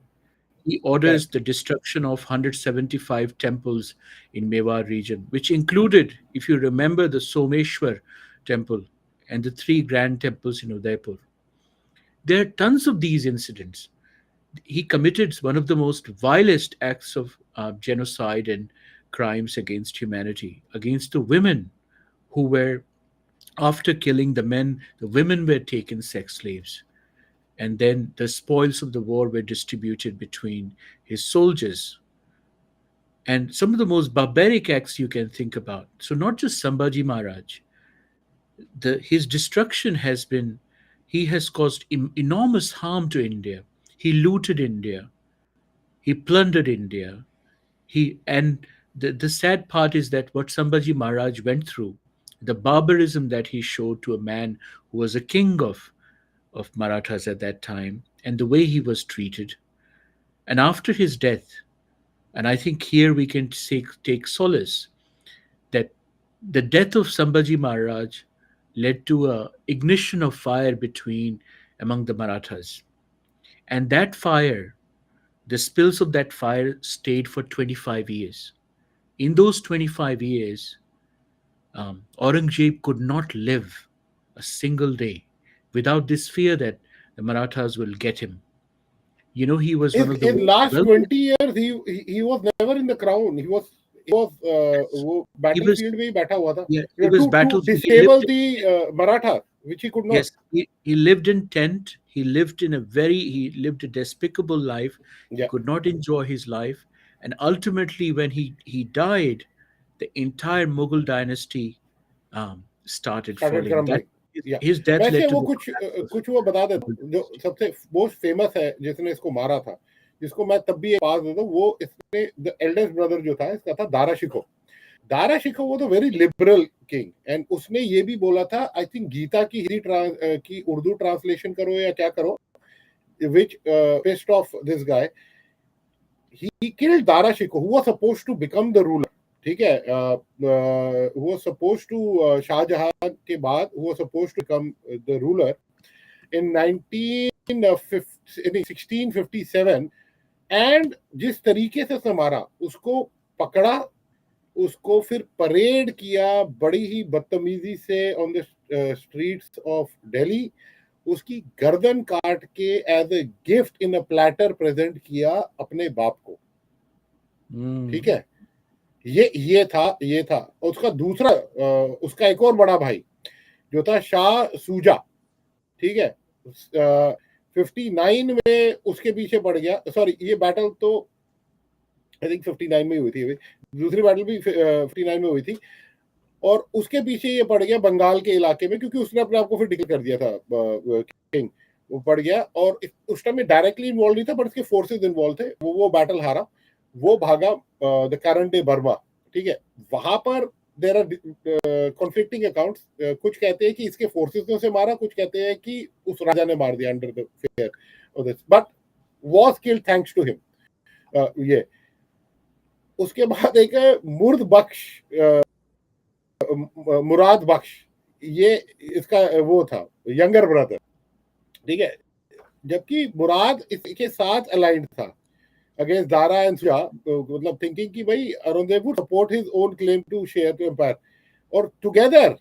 E: He orders the destruction of 175 temples in Mewar region, which included, if you remember, the Someshwar temple and the 3 grand temples in Udaipur. There are tons of these incidents. He committed one of the most vilest acts of genocide and crimes against humanity, against the women who were, after killing the men, the women were taken sex slaves. And then the spoils of the war were distributed between his soldiers. And some of the most barbaric acts you can think about. So not just Sambhaji Maharaj. His destruction has been, he has caused enormous harm to India. He looted India. He plundered India. And the sad part is that what Sambhaji Maharaj went through, the barbarism that he showed to a man who was a king of Marathas at that time, and the way he was treated. And after his death, and I think here we can take solace, that the death of Sambhaji Maharaj led to a ignition of fire among the Marathas. And that fire, the spills of that fire stayed for 25 years. In those 25 years, Aurangzeb could not live a single day without this fear that the Marathas will get him. You know, he was one of the...
A: In last 20 years, he was never in the crown. He was battlefield में ही बैठा हुआ था.
E: Yeah, he was
A: to disable the Maratha. which he could not.
E: Yes, he lived in tent. He lived a despicable life. He
A: Yeah,
E: could not enjoy his life. And ultimately, when he died, the entire Mughal dynasty started
A: started
E: falling. That
A: crumbling. Yeah,
E: his death
A: वैसे
E: led to
A: वो
E: the
A: कुछ
E: collapse of
A: कुछ वो बता देता
E: Mughal
A: हूँ। जो
E: dynasty.
A: सबसे मोस्ट फेमस है जिसने इसको मारा था, जिसको मैं तब भी पास देता हूँ, वो इसने द एल्डेस्ट ब्रदर जो था इसका था दारा शिको। दारा शिको वो तो वेरी लिबरल किंग, एंड उसने ये भी बोला था, आई थिंक गीता की की उर्दू ट्रांसलेशन करो या क्या करो, which pissed off this guy. He killed Dara Shikoh, who was supposed to become the ruler. ठीक है, who was supposed to Shahjahan के बाद who was supposed to become the ruler in 1657, and जिस तरीके से उसने मारा, उसको पकड़ा, उसको फिर परेड किया बड़ी ही बदतमीजी से on the streets of Delhi, उसकी गर्दन काट के as a gift in a platter present किया अपने बाप को। ठीक है, ये था। उसका दूसरा उसका एक और बड़ा भाई जो था शाह सूजा, ठीक है, 59 में उसके पीछे पड़ गया। सॉरी, ये बैटल तो आई थिंक 59 में हुई थी, दूसरी बैटल भी 59 में हुई थी, और उसके पीछे ये पड़ गया बंगाल के इलाके में, क्योंकि उसने अपने आप को फिर डिक्लेयर कर दिया था किंग। वो पड़ गया, और उस टाइम में डायरेक्टली इन्वॉल्व नहीं था, बट उसके फोर्सेस इन्वॉल्व थे। वो बैटल हारा, वो भागा द करंट डे बर्मा। ठीक है, वहां पर देयर आर कॉन्फ्लिक्टिंग अकाउंट्स। कुछ कहते हैं कि इसके फोर्सेस ने उसे मारा, कुछ कहते हैं कि उस राजा ने मार दिया under the fair of this, but was killed thanks to him. ये उसके बाद एक मुर्द बख्श, मुराद बख्श, ये इसका वो था यंगर ब्रदर। ठीक है, जबकि मुराद इसके साथ अलाइंड था अगेंस्ट दारा एंड शाह, मतलब थिंकिंग कि भाई Aurangzeb would support his own claim to share to empire, और together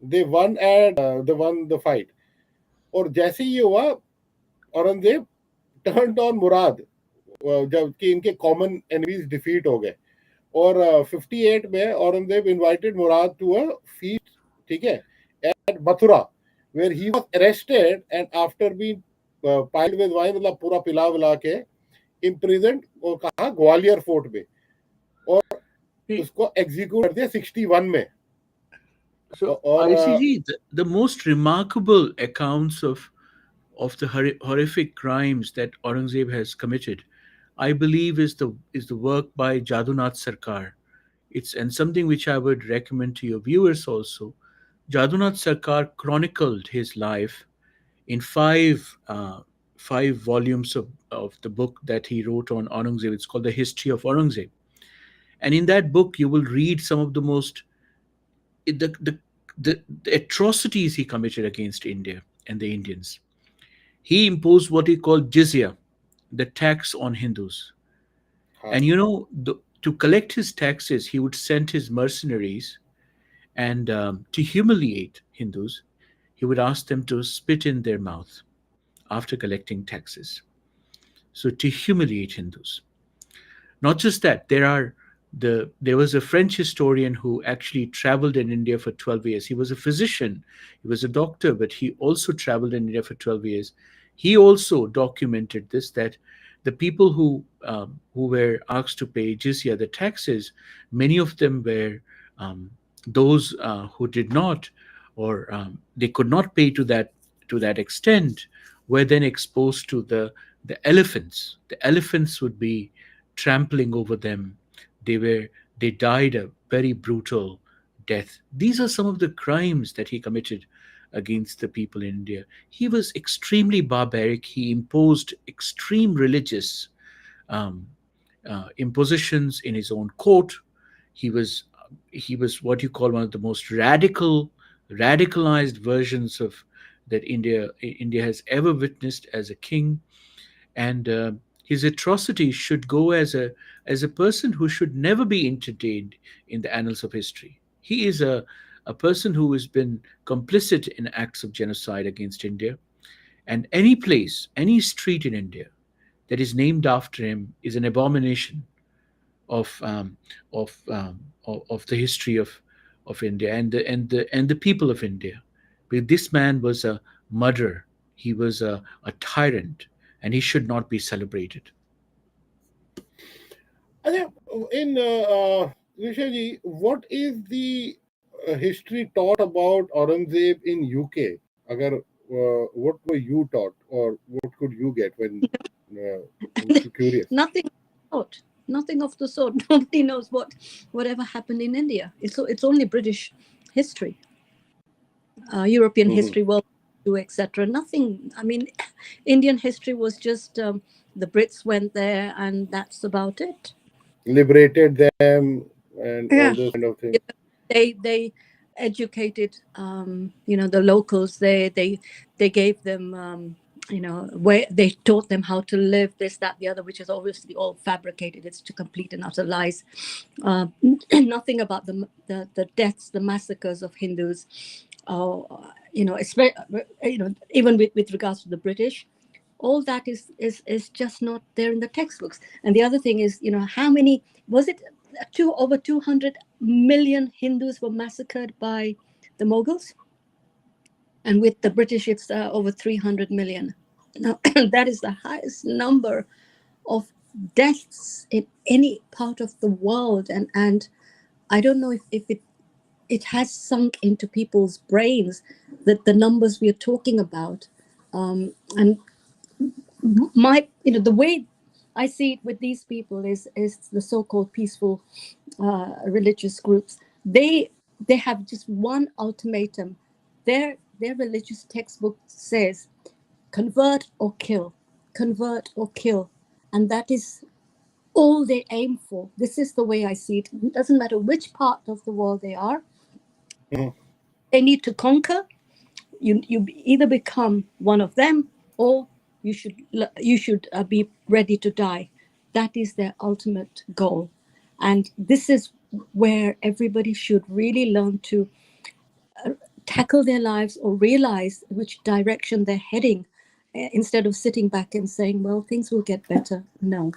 A: they won and the fight. और जैसे ही ये हुआ, औरंगजेब टर्न्ड ऑन मुराद, जबकि इनके कॉमन एनिमीज डिफीट हो गए। और 58 में Aurangzeb invited Murad to a feast, ठीक है, at Mathura, where he was arrested and after being plied with wine, मतलब पूरा पिला विला के इम्प्रिजन्ड, और कहा ग्वालियर फोर्ट में, और उसको एग्जीक्यूट कर दिया 61 में।
E: So,
A: और
E: ICG, the most remarkable accounts of the horrific crimes that Aurangzeb has committed, I believe, is the work by Jadunath Sarkar. It's and something which I would recommend to your viewers also. Jadunath Sarkar chronicled his life in five volumes of the book that he wrote on Aurangzeb. It's called The History of Aurangzeb. And in that book, you will read some of the most the, the atrocities he committed against India and the Indians. He imposed what he called jizya, the tax on Hindus. And to collect his taxes, he would send his mercenaries, and to humiliate Hindus, he would ask them to spit in their mouth after collecting taxes. So to humiliate Hindus. Not just that, there was a French historian who actually traveled in India for 12 years. He was a physician, he was a doctor, but he also traveled in India for 12 years. He also documented this, that the people who were asked to pay jizya, the taxes, many of them were those who did not, or they could not pay to that extent, were then exposed to the elephants. The elephants would be trampling over them. They died a very brutal death. These are some of the crimes that he committed against the people in India. He was extremely barbaric. He imposed extreme religious um, impositions in his own court. He was what you call one of the most radicalized versions of that India has ever witnessed as a king. And his atrocities should go as a person who should never be entertained in the annals of history. He is a person who has been complicit in acts of genocide against India, and any place, any street in India that is named after him is an abomination of of the history of India and the people of India, But this man was a murderer. He was a tyrant, and he should not be celebrated.
A: अच्छा, in Rishaji, what is the history taught about Aurangzeb in UK? Agar, what were you taught, or what could you get when I'm curious?
F: Nothing of the sort. Nothing of the sort. Nobody knows whatever happened in India. It's only British history, European history, World War II, etc. Nothing. I mean, Indian history was just the Brits went there, and that's about it.
A: Liberated them and
F: Yeah.
A: all those kind of things.
F: They educated the locals. They gave them where they taught them how to live, this, that, the other, which is obviously all fabricated. It's to complete and utter lies. Nothing about the deaths, the massacres of Hindus, even with regards to the British. All that is just not there in the textbooks. And the other thing is, how many was it? Over 200 million Hindus were massacred by the Mughals, and with the British, it's over 300 million. Now, that is the highest number of deaths in any part of the world, and I don't know if it has sunk into people's brains that the numbers we are talking about, and the way I see it with these people is the so-called peaceful religious groups. They have just one ultimatum. Their religious textbook says, convert or kill, and that is all they aim for. This is the way I see it. It doesn't matter which part of the world they are. They need to conquer. You either become one of them, or you should be ready to die. That is their ultimate goal, and this is where everybody should really learn to tackle their lives or realize which direction they're heading, instead of sitting back and saying, well, things will get better. No,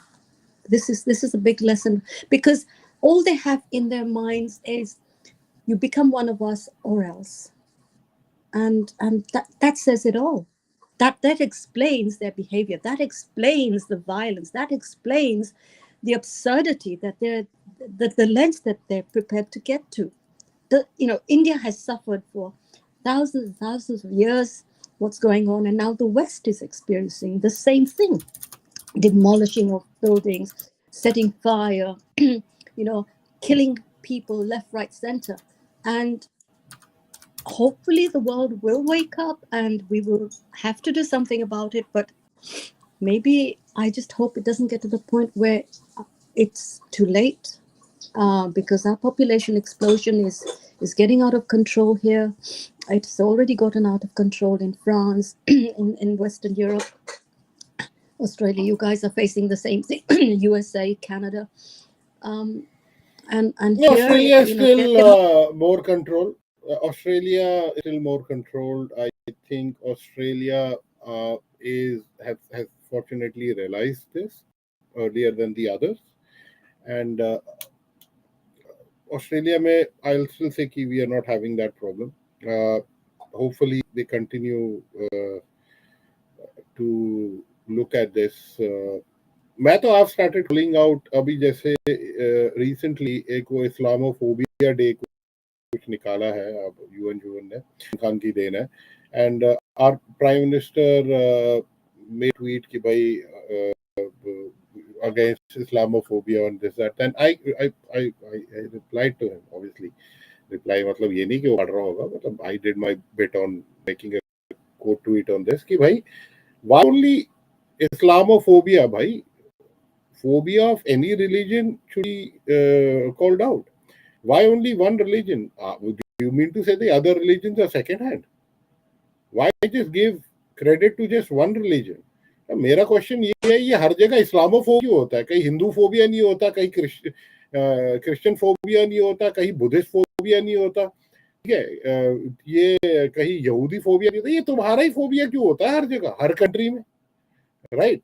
F: this is a big lesson, because all they have in their minds is you become one of us or else. And that says it all. That explains their behavior. That explains the violence. That explains the absurdity that the lengths that they're prepared to get to. India has suffered for thousands and thousands of years what's going on, and now the West is experiencing the same thing: demolishing of buildings, setting fire, killing people left, right, center. And hopefully the world will wake up and we will have to do something about it. But maybe I just hope it doesn't get to the point where it's too late, because our population explosion is getting out of control here. It's already gotten out of control in France, in Western Europe, Australia. You guys are facing the same thing. USA, Canada, and
A: No,
F: here,
A: Australia is still more controlled. Australia is still more controlled. I think Australia has fortunately realized this earlier than the others, and Australia I'll still say that we are not having that problem. Hopefully they continue to look at this. मैं तो I've started calling out अभी जैसे recently एक वो Islamophobia day कुछ निकाला है अब UN ने खान की देन है, and our prime minister made a tweet कि भाई against Islamophobia and this that, and I replied to him. Obviously reply मतलब ये नहीं कि वो पढ़ रहा होगा, मतलब I did my bit on making a quote tweet on this कि भाई why only Islamophobia भाई, phobia of any religion should be called out. Why only one religion? Do you mean to say the other religions are second hand? Why just give credit to just one religion? मेरा question ये है, ये हर जगह Islamophobia होता है, कहीं Hindu phobia नहीं होता, कहीं क्रिश्चियन फोबिया नहीं होता, कहीं बुद्धिस्ट फोबिया नहीं होता, ठीक है, ये कहीं यहूदी फोबिया नहीं होता, ये तुम्हारा ही फोबिया क्यों होता है हर जगह, हर कंट्री में, right?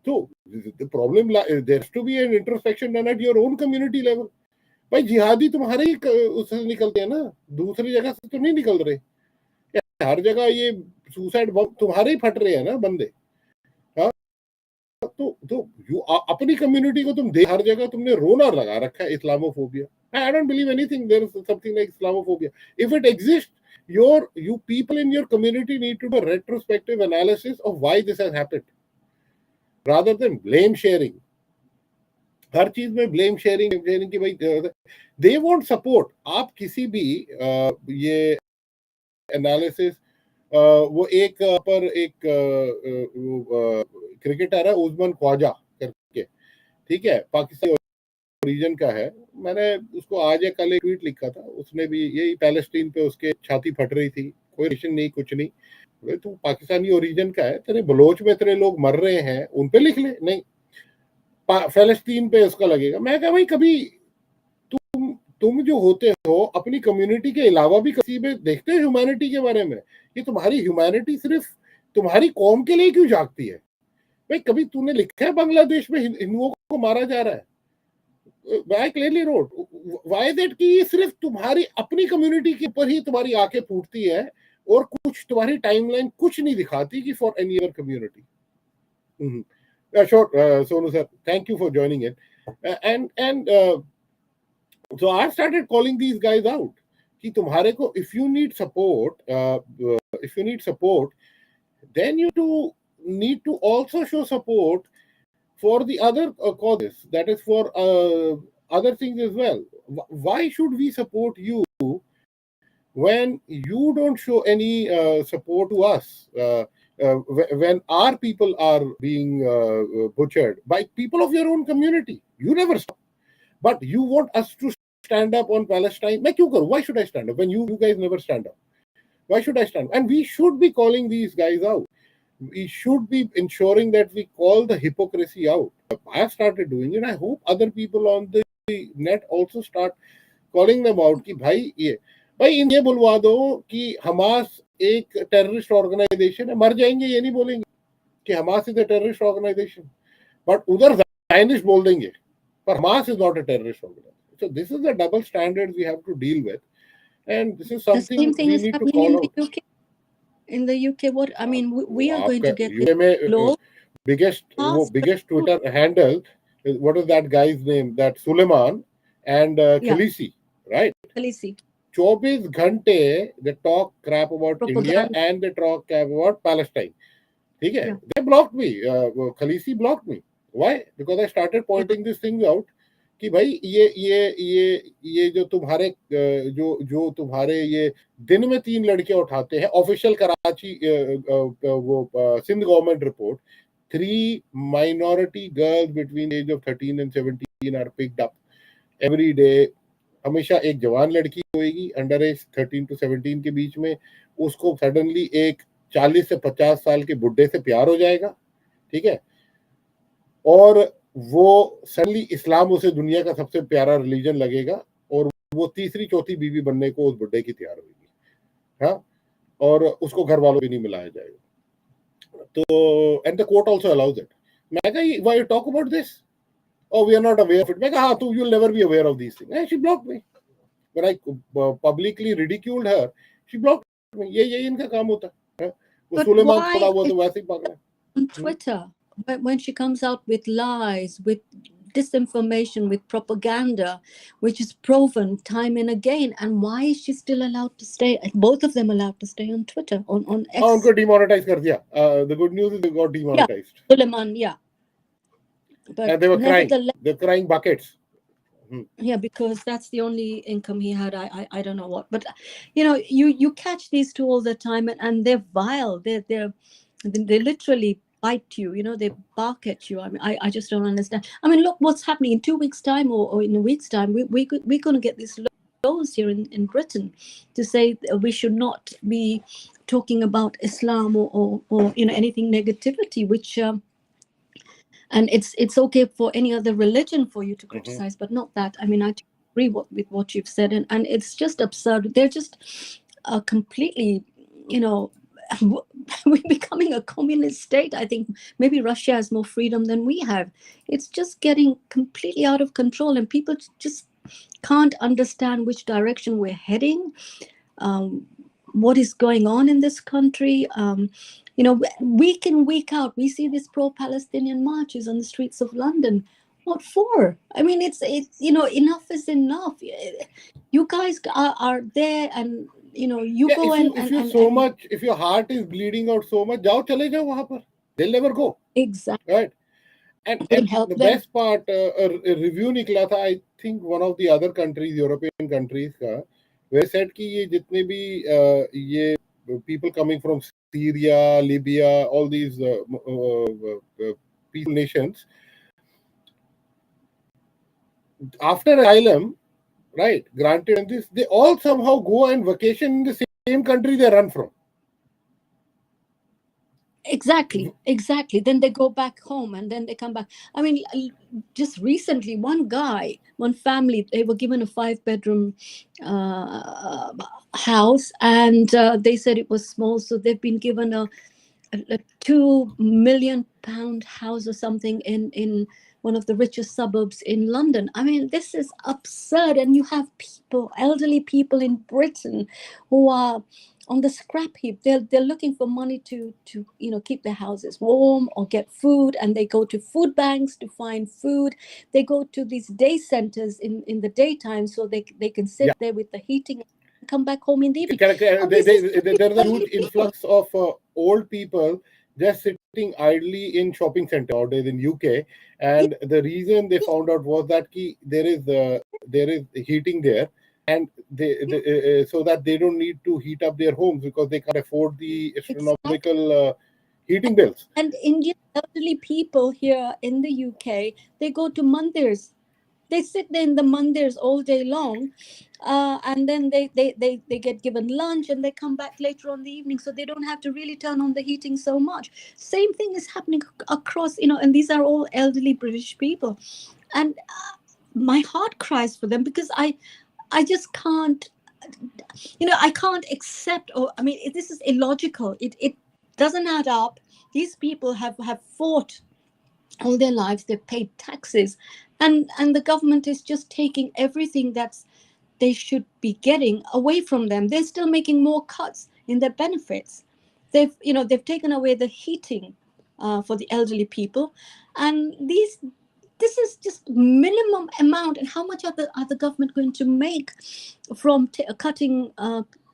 A: So the problem, there has to be an introspection done at your own community level. भाई जिहादी तुम्हारे ही उससे निकलते हैं ना, दूसरी जगह से तो नहीं निकल रहे. हर जगह ये सुसाइड बम तुम्हारे ही फट रहे हैं ना बंदे। हाँ, तो अपनी कम्युनिटी को तुम हर जगह तुमने रोना लगा रखा है Islamophobia. I don't believe anything there is something like Islamophobia. If it exists, you people in your community need to do a retrospective analysis of why this has happened, rather than blame sharing. हर चीज में blame sharing की भाई they want support. आप किसी भी ये analysis वो एक पर एक क्रिकेटर है उस्मान ख्वाजा करके, ठीक है, पाकिस्तान ओरिजिन का है। मैंने उसको आज या कल एक ट्वीट लिखा था, उसने भी यही पैलेस्टीन पे उसके छाती फट रही थी, कोई रिलेशन नहीं कुछ नहीं, तू पाकिस्तानी ओरिजिन का है, तेरे बलोच में तेरे लोग मर रहे हैं, उन पे लिख ले, नहीं फलस्तीन पे उसका लगेगा। मैं कहा भाई कभी तुम जो होते हो अपनी कम्युनिटी के अलावा भी किसी में देखते हो ह्यूमैनिटी के बारे में? ये तुम्हारी ह्यूमैनिटी सिर्फ तुम्हारी कौम के लिए क्यों जागती है भाई? कभी तूने लिखा है बांग्लादेश में हिंदुओं को मारा जा रहा है? I clearly wrote why that कि ये सिर्फ तुम्हारी अपनी कम्युनिटी के ऊपर ही तुम्हारी आंखें फूटती है और कुछ तुम्हारी टाइमलाइन कुछ नहीं दिखाती कि for any other community. Sure, Sonu sir, thank you for joining in. And so I started calling these guys out कि तुम्हारे को if you need support, then you need to also show support for the other causes, that is for other things as well. Why should we support you when you don't show any support to us? When our people are being butchered by people of your own community, you never stop. But you want us to stand up on Palestine. मैं क्यों करूं? Why should I stand up when you guys never stand up? Why should I stand up? And we should be calling these guys out. We should be ensuring that we call the hypocrisy out. I have started doing it. I hope other people on the net also start calling them out कि भाई ये बुलवा दो कि Hamas एक terrorist organisation है, मर जाएंगे ये नहीं बोलेंगे कि Hamas is a terrorist organisation, but उधर जायनिस्ट बोल देंगे पर Hamas is not a terrorist organisation. So this is the double standards we have to deal with, and this is something
F: the same thing
A: we
F: is
A: need to
F: happening
A: call
F: in
A: out.
F: the UK. In the UK, what I mean, we are going to get
A: UK में
F: law.
A: biggest Twitter handle, what is that guy's name? That Suleiman and Khaleesi, right?
F: Khaleesi.
A: 24 घंटे they talk crap about
F: Propaganda.
A: India and they talk crap about Palestine. ठीक है?
F: Yeah.
A: They blocked me. Khaleesi blocked me. Why? Because I started pointing these things out कि भाई ये जो तुम्हारे ये दिन में 3 लड़कियां उठाते हैं, ऑफिशियल कराची वो Sindh government report, 3 minority girls between the age of 13 and 17 are picked up every day. हमेशा एक जवान लड़की होगी अंडर एज 13 to 17 के बीच में, उसको सडनली एक 40 से 50 साल के बुड्ढे से प्यार हो जाएगा, ठीक है, और वो सडनली इस्लाम उसे दुनिया का सबसे प्यारा रिलीजन लगेगा और वो तीसरी चौथी बीवी बनने को उस बुड्ढे की तैयार होगी, हाँ, और उसको घर वालों भी नहीं मिलाया जाएगा. तो and the court also allows it. मैं कहा why you talk about this? Oh, we are not aware of it. मैं कहा हाँ, तो you'll never be aware of these things. She blocked me. When I publicly ridiculed her, she blocked me. ये इनका काम होता है. वो सुलेमान पड़ा हुआ तो वैसे ही पकड़ा.
F: On Twitter, when she comes out with lies, with disinformation, with propaganda, which is proven time and again, and why is she still allowed to stay? Both of them allowed to stay on Twitter, on X.
A: हाँ, उनको demonetize कर दिया. The good news is they got demonetized.
F: Yeah, Suleiman, yeah. But
A: and they were crying. They're crying buckets.
F: Yeah, because that's the only income he had. I don't know what, but you know, you catch these two all the time, and they're vile. They literally bite you. You know, they bark at you. I mean, I just don't understand. I mean, look what's happening in 2 weeks' time or in a week's time. We're going to get these laws here in Britain to say we should not be talking about Islam or you know, anything negativity, which. And it's okay for any other religion for you to criticize, but not that. I mean, I agree with what you've said, and it's just absurd. They're just completely, you know, we're becoming a communist state. I think maybe Russia has more freedom than we have. It's just getting completely out of control, and people just can't understand which direction we're heading. what is going on in this country. You know, week in, week out, we see these pro-Palestinian marches on the streets of London. What for? I mean, it's you know, enough is enough. You guys are there, and you know, you go
A: if your heart is bleeding out so much, जाओ चले जाओ वहाँ पर. They'll never go.
F: Exactly.
A: Right. And
F: help
A: the
F: them.
A: best part, a review निकला था, I think one of the other countries, European countries का, where said कि ये जितने भी ये people coming from Syria, Libya, all these peaceful nations, after asylum, right, granted this, they all somehow go and vacation in the same country they run from.
F: Exactly. Then they go back home and then they come back. I mean, just recently, one family, they were given a 5-bedroom house, and they said it was small, so they've been given a £2 million house or something in one of the richest suburbs in London. I mean, this is absurd. And you have people, elderly people in Britain, who are on the scrap heap. They're looking for money to you know, keep their houses warm or get food, and they go to food banks to find food. They go to these day centers in the daytime so they can sit there with the heating, come back home in the evening.
A: There's a huge influx of old people just sitting idly in shopping center nowadays in UK, and the reason they found out was that there is heating there, and they so that they don't need to heat up their homes because they can't afford the astronomical heating bills.
F: And Indian elderly people here in the UK, they go to mandirs. They sit there in the mandirs all day long, and then they get given lunch, and they come back later on the evening, so they don't have to really turn on the heating so much. Same thing is happening across, you know, and these are all elderly British people, and my heart cries for them, because I just can't, you know, I can't accept, or I mean, this is illogical. It doesn't add up. These people have fought all their lives, they've paid taxes, and the government is just taking everything that's they should be getting away from them. They're still making more cuts in their benefits. They've taken away the heating for the elderly people, and this is just minimum amount. And how much are the government going to make from cutting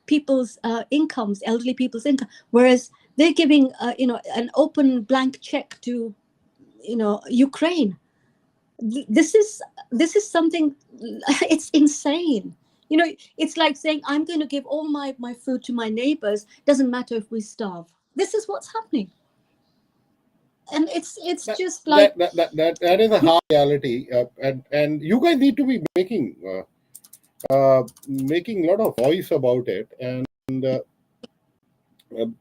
F: people's incomes, elderly people's income, whereas they're giving an open blank check to Ukraine. This is something, it's insane. You know, it's like saying, I'm going to give all my food to my neighbors, doesn't matter if we starve. This is what's happening. And it's just like
A: that is a hard reality, and you guys need to be making a lot of voice about it, and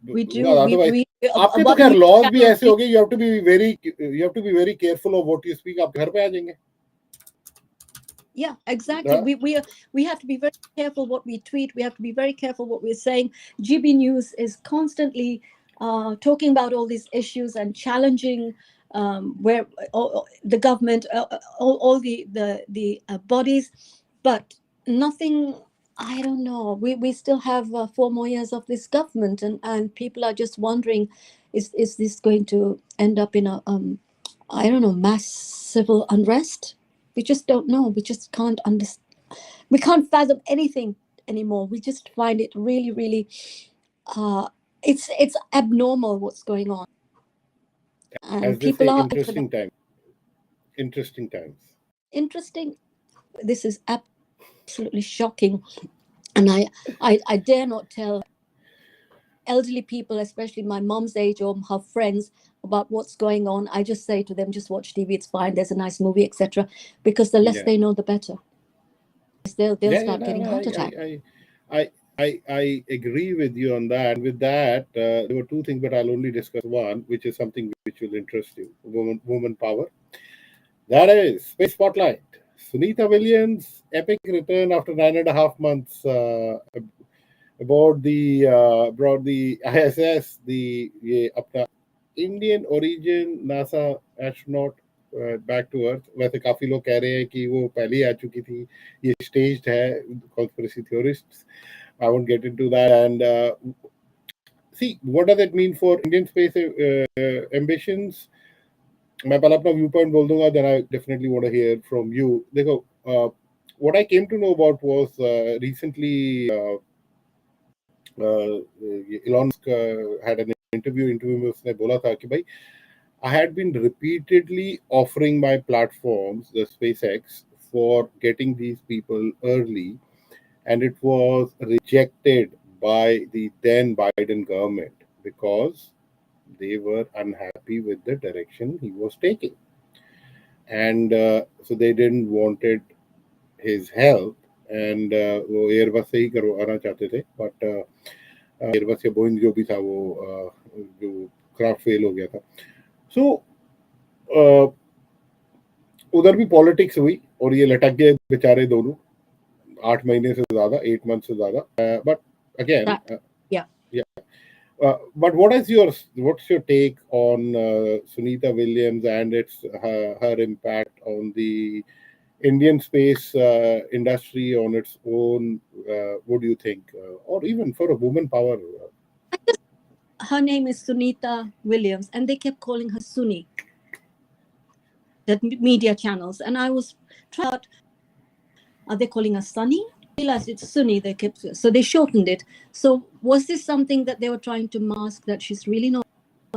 F: we do.
A: Otherwise, आपके तो खैर laws भी ऐसे हो गए, you have to be very careful of what you speak. आप घर पे आ जाएंगे.
F: Yeah, exactly. We have to be very careful what we tweet. We have to be very careful what we're saying. GB News is constantly talking about all these issues and challenging where the government, all the bodies, but nothing. I don't know. We still have 4 more years of this government, and people are just wondering, is this going to end up in a I don't know, mass civil unrest? We just don't know. We just can't understand. We can't fathom anything anymore. We just find it really, really, it's abnormal what's going on. And
A: as
F: people are
A: interesting times.
F: Interesting. This is absolutely shocking, and I dare not tell elderly people, especially my mom's age or her friends, about what's going on. I just say to them, just watch TV, it's fine, there's a nice movie, etc. Because the less they know, the better. They'll start getting heart attacks.
A: I agree with you on that. With that, there were 2 things, but I'll only discuss one, which is something which will interest you: woman power. That is Space Spotlight. Sunita Williams' epic return after 9.5 months aboard the ISS, the Indian origin NASA astronaut back to Earth. वैसे काफी लोग कह रहे हैं कि वो पहले ही आ चुकी थी. ये staged है, conspiracy theorists. I won't get into that. And see, what does it mean for Indian space ambitions? मैं पहले अपना व्यू पॉइंट बोल दूंगा, then I definitely want to hear from you. देखो, what I came to know about was recently Elon Musk had an interview में उसने बोला था कि भाई I had been repeatedly offering my platforms, the SpaceX, for getting these people early, and it was rejected by the then Biden government because they were unhappy with the direction he was taking. And so they didn't wanted his help, and वो Airbus से ही करवाना चाहते थे, but Airbus या Boeing जो भी था वो जो क्राफ्ट फेल हो गया था. सो उधर भी पॉलिटिक्स हुई और ये लटक गए बेचारे दोनों 8 महीने से ज्यादा, 8 months से ज्यादा. But again, but what's your take on Sunita Williams and her impact on the Indian space industry on its own? What do you think? Or even for a woman power?
F: Her name is Sunita Williams, and they kept calling her Suni, the media channels. And I was trying out, are they calling her Sunny? I realized it's Sunni. So they shortened it. So was this something that they were trying to mask, that she's really not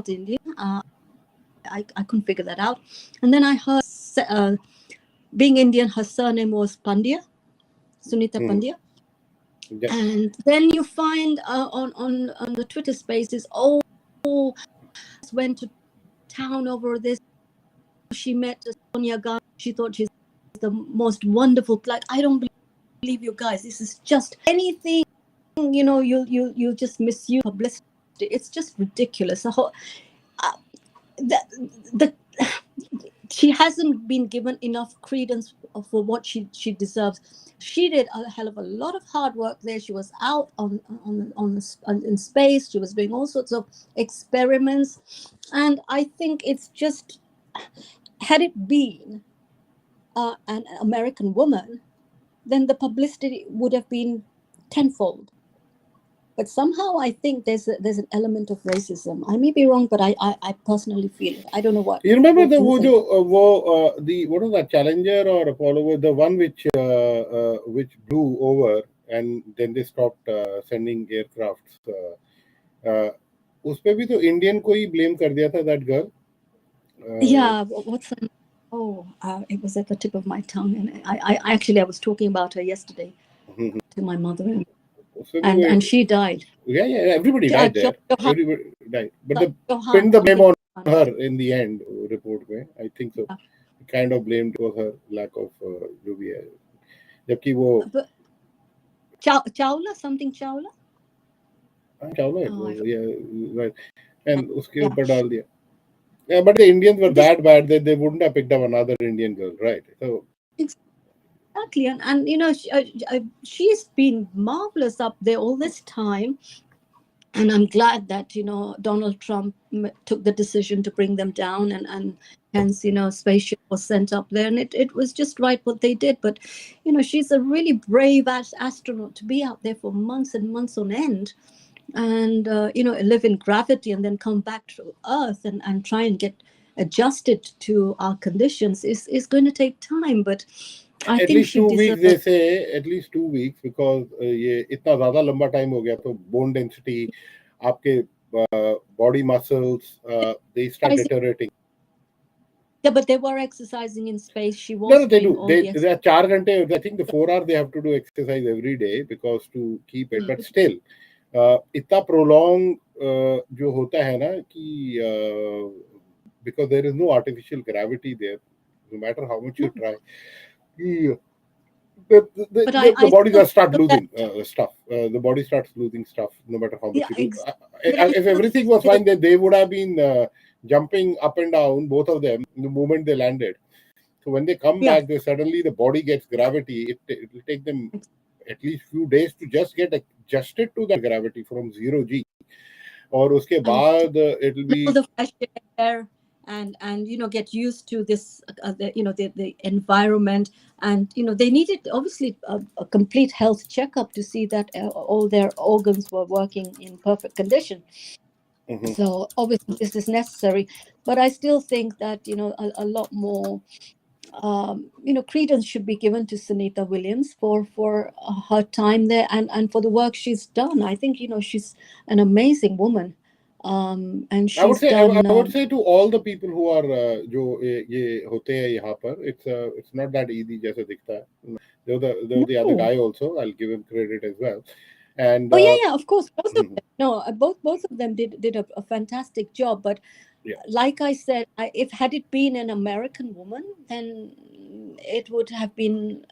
F: Indian? I couldn't figure that out. And then I heard, being Indian, her surname was Pandya, Sunita Pandya. Yeah. And then you find on the Twitter spaces, went to town over this. She met Sonia Gandhi. She thought she's the most wonderful. Like, I don't believe you guys. This is just anything. You know, you just misuse publicity. It's just ridiculous. She hasn't been given enough credence for what she deserves. She did a hell of a lot of hard work there. She was out in space. She was doing all sorts of experiments, and I think it's just, had it been an American woman, then the publicity would have been tenfold. But somehow I think there's an element of racism. I may be wrong, but I personally feel it. I don't know what.
A: You remember the what was that, Challenger or Apollo, the one which blew over and then they stopped sending aircrafts. उस पे भी तो Indian को ही blame कर दिया था, that girl.
F: Yeah, what's her name? Oh, it was at the tip of my tongue, and I was talking about her yesterday to my mother, and she died.
A: Yeah, everybody died there. Everybody died, but they pinned the blame on her in the end. Report में, I think so. Kind of blamed for her lack of जो भी है. जबकि वो
F: Chawla.
A: Chawla, yeah, right. And उसके ऊपर डाल दिया. Yeah, but the Indians were that bad that they wouldn't have picked up another Indian girl, right? So
F: exactly, and you know, she's been marvelous up there all this time, and I'm glad that, you know, Donald Trump took the decision to bring them down, and hence, you know, spaceship was sent up there, and it was just right what they did. But you know, she's a really brave astronaut to be out there for months and months on end, and you know, live in gravity and then come back to Earth and try and get adjusted to our conditions is going to take time. But I
A: at
F: think
A: least 2 weeks, they say, at least 2 weeks, because ये इतना ज़्यादा लंबा time हो गया, तो bone density, आपके body muscles, they start deteriorating.
F: Yeah, but they were exercising in space. She was.
A: No, they do. They are 4 घंटे. I think the 4 hours they have to do exercise every day because to keep it. But still, इतना prolong जो होता है ना कि because there is no artificial gravity there, no matter how much you try. The body does start losing stuff. The body starts losing stuff no matter how much you do. If everything was fine, they would have been jumping up and down, both of them, the moment they landed. So when they come back, suddenly the body gets gravity. It will take them at least few days to just get adjusted to the gravity from 0 G. और उसके बाद it will be
F: the fresh air and get used to this, the environment. And they needed obviously a complete health checkup to see that all their organs were working in perfect condition. So obviously this is necessary, but I still think that a lot more credence should be given to Sunita Williams for her time there, and for the work she's done. I think she's an amazing woman, and
A: I would
F: she's
A: say
F: done.
A: I would say to all the people who are जो ये होते हैं यहाँ पर, it's not that easy जैसे दिखता है. There was the other
F: No.
A: guy also. I'll give him credit as well. And
F: Oh yeah, of course, both of them. No, both of them did a fantastic job. But
A: yeah.
F: like I said, had it been an American woman, then it would have been,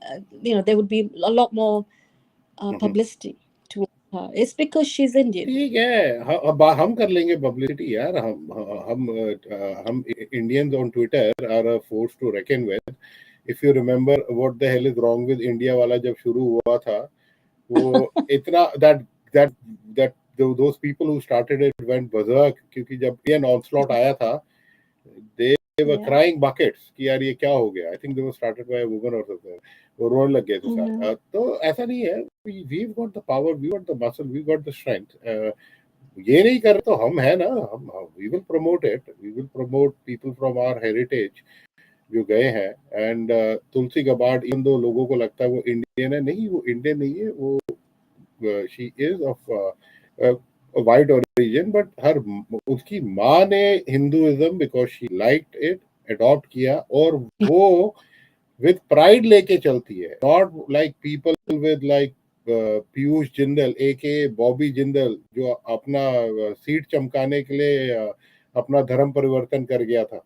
F: there would be a lot more publicity to her. It's because she's Indian.
A: ठीक है, हम कर लेंगे publicity यार. हम Indians on Twitter are a force to reckon with. If you remember what the hell is wrong with India वाला जब शुरू हुआ था, वो इतना that those people who started it went berserk, क्योंकि जब Indian onslaught आया था, they were crying buckets कि यार ये क्या हो गया. I think they were started by a woman or something. वो रोने लग गए थे साथ. तो ऐसा नहीं है. We've got the power, we've got the muscle, we've got the strength. ये नहीं कर तो हम है ना. We will promote it. We will promote people from our heritage जो गए हैं. And Tulsi Gabbard, even though लोगों को लगता है वो इंडियन है, नहीं, वो इंडियन नहीं है. वो she is of a white origin, but उसकी माँ ने Hinduism because she liked it adopt किया, और वो with pride लेके चलती है. Not like people with like Piyush Jindal aka Bobby Jindal, जो अपना सीट चमकाने के लिए अपना धर्म परिवर्तन कर गया था.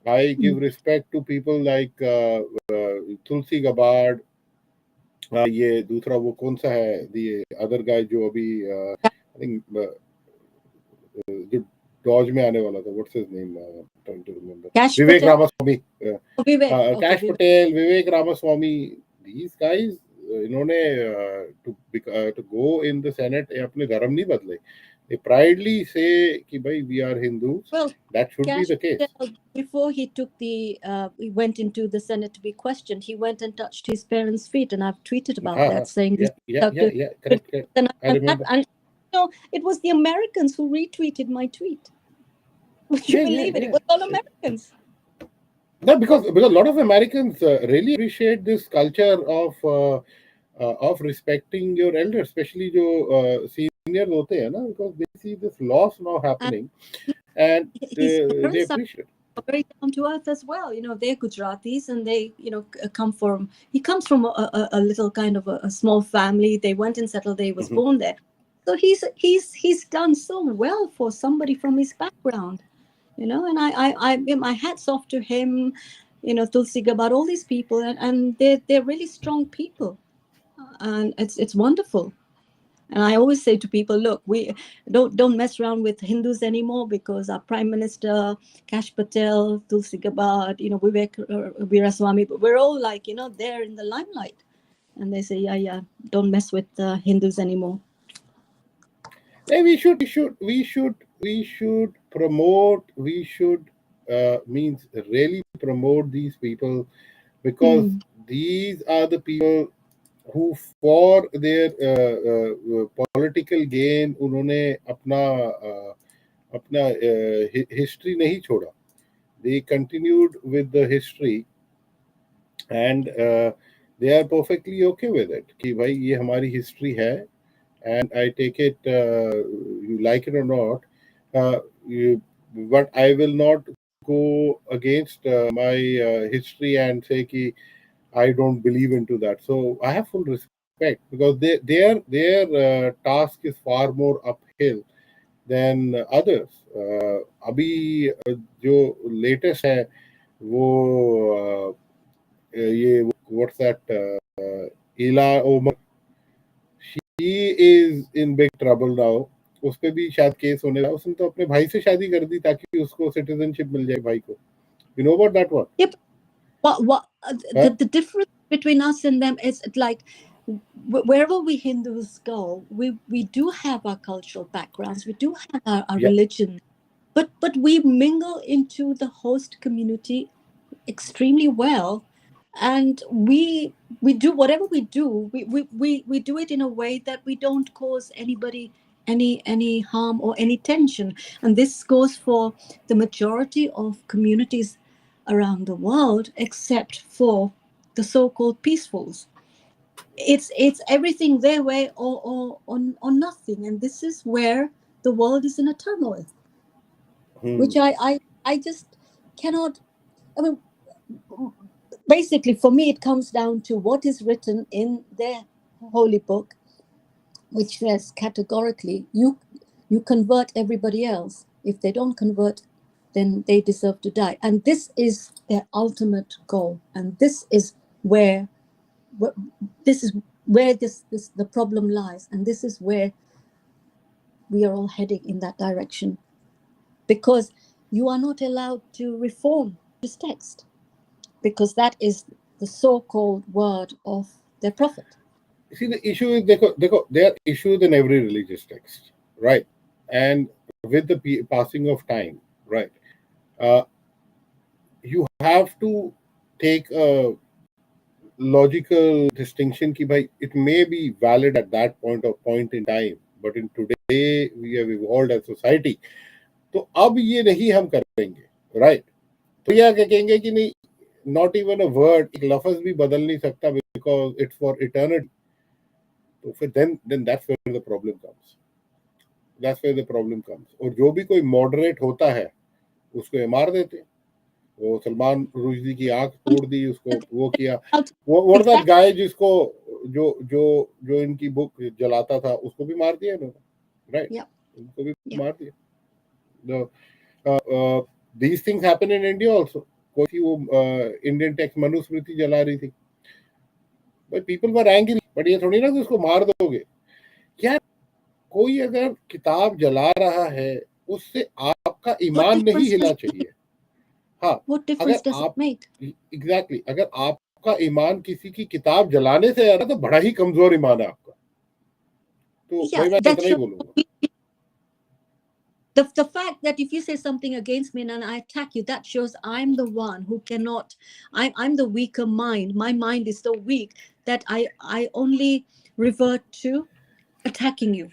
A: I give respect to people like Tulsi Gabbard. ये दूसरा वो कौन सा है, the other guy जो अभी I think जो डॉज में आने वाला था, what's his name, trying to remember. Vivek Ramaswamy, Kash Patel, Vivek Ramaswamy. These guys, इन्होंने to go in the Senate अपने धर्म नहीं बदले. They proudly say कि भाई we are Hindus.
F: Well,
A: that should be the case.
F: Before he took he went into the Senate to be questioned, he went and touched his parents' feet, and I've tweeted about that, saying
A: correct. I remember.
F: And it was the Americans who retweeted my tweet. Would you believe it? It was all Americans.
A: No, because a lot of Americans really appreciate this culture of respecting your elders, especially जो seniors होते हैं ना, because they see this loss now happening, and they appreciate.
F: Very down to earth as well. They're Gujaratis, and they he comes from a little kind of a small family. They went and settled there. He was born there. So he's done so well for somebody from his background, and my hats off to him, Tulsi Gabbard, all these people, and they're really strong people, and it's wonderful. And I always say to people, look, we don't mess around with Hindus anymore, because our Prime Minister, Kash Patel, Tulsi Gabbard, Vivek Veeraswamy, we're all like, they're in the limelight. And they say, yeah, don't mess with Hindus anymore.
A: Hey, we should promote, means really promote these people, because these are the people who for their political gain उन्होंने अपना history नहीं छोड़ा. They continued with the history, and they are perfectly okay with it कि भाई ये हमारी history है, and I take it, you like it or not, but I will not go against my history and say कि I don't believe into that. So I have full respect, because their task is far more uphill than others. अभी जो latest है वो ये what's that, Ila Omar, she is in big trouble now. उस पे भी शायद केस होने लगा. उसने तो अपने भाई से शादी कर दी ताकि उसको सिटीजनशिप मिल जाए भाई को. You know about that one?
F: Yep. The difference between us and them is like wherever we Hindus go, we do have our cultural backgrounds, we do have our religion, but we mingle into the host community extremely well, and we do whatever we do, we do it in a way that we don't cause anybody any harm or any tension. And this goes for the majority of communities around the world, except for the so-called peacefuls. It's everything their way or nothing, and this is where the world is in a turmoil, which I just cannot. I mean, basically, for me, it comes down to what is written in their holy book, which says categorically, you convert everybody else. If they don't convert, then they deserve to die. And this is their ultimate goal. And this is where the problem lies. And this is where we are all heading, in that direction. Because you are not allowed to reform this text, because that is the so-called word of their prophet.
A: See, the issue is there are issues in every religious text, right? And with the passing of time, right, you have to take a logical distinction ki bhai, it may be valid at that point in time, but in today we have evolved as society, तो अब ये नहीं हम करेंगे, right? तो यह कहेंगे कि नहीं, not even a word, एक लफ्ज भी बदल नहीं सकता because it's for eternity. तो फिर then that's where the problem comes. That's where the problem comes. और जो भी कोई moderate होता है उसको ये मार देते हैं. वो सलमान रुश्दी की आंख तोड़ दी, उसको वो किया. वो दैट गाय जिसको जो इनकी बुक जलाता था उसको भी मार दिया इन्होंने, राइट? उनको भी मार दिया. These things happen in India also. कोई वो इंडियन टेक्स्ट मनुस्मृति जला रही थी, but people were angry. but ये थोड़ी ना कि उसको मार दोगे. यार कोई अगर किताब जला रहा है उससे आपका ईमान नहीं हिलना चाहिए. हाँ,
F: What difference does it make?
A: Exactly. अगर आपका ईमान किसी की किताब जलाने से आ रहा तो बड़ा ही कमजोर ईमान है आपका. तो भाई मैं इतना ही बोलूंगा.
F: The fact that if you say something against me and I attack you, that shows I'm the one who cannot. I'm the weaker mind. My mind is so weak that I only revert to attacking you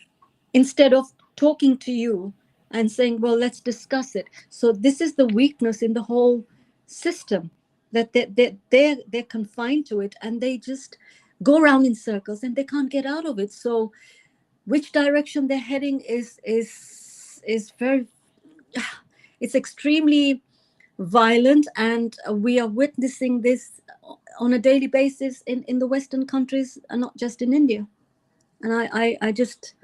F: instead of talking to you and saying, well, let's discuss it. So this is the weakness in the whole system, that they're confined to it and they just go around in circles and they can't get out of it. So which direction they're heading is very, it's extremely violent, and we are witnessing this on a daily basis in the Western countries and not just in India. And I just,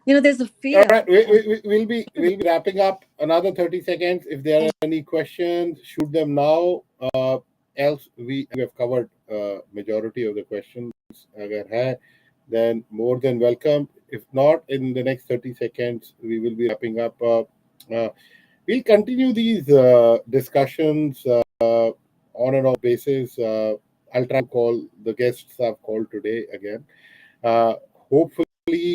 F: there's a fear.
A: All right, we'll be wrapping up. Another 30 seconds. If there are any questions, shoot them now. Else we have covered majority of the questions. Agar hai, then more than welcome. If not, in the next 30 seconds, we will be wrapping up. We'll continue these discussions on and off basis. I'll try to call the guests I've called today again. Hopefully.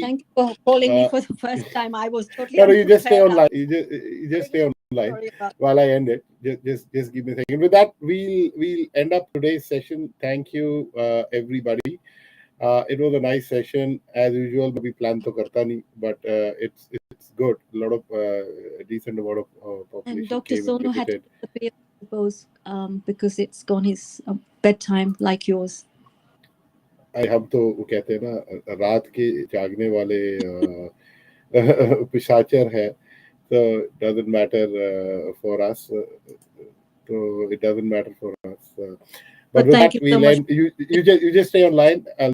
F: Thank you for calling me for the first time. I was totally.
A: No, you just stay online. You just stay online while I end it. Just give me a second. With that, we'll end up today's session. Thank you, everybody. It was a nice session as usual. We plan to karta nahi, but it's good. A lot of decent amount of population.
F: And Dr. Sonu had to disappear, I suppose, because it's gone his bedtime like yours.
A: हम तो वो कहते हैं ना, रात के जागने वाले पिशाचर है. So it doesn't matter for us. So it doesn't matter for us. But with that, we'll end. You just stay online.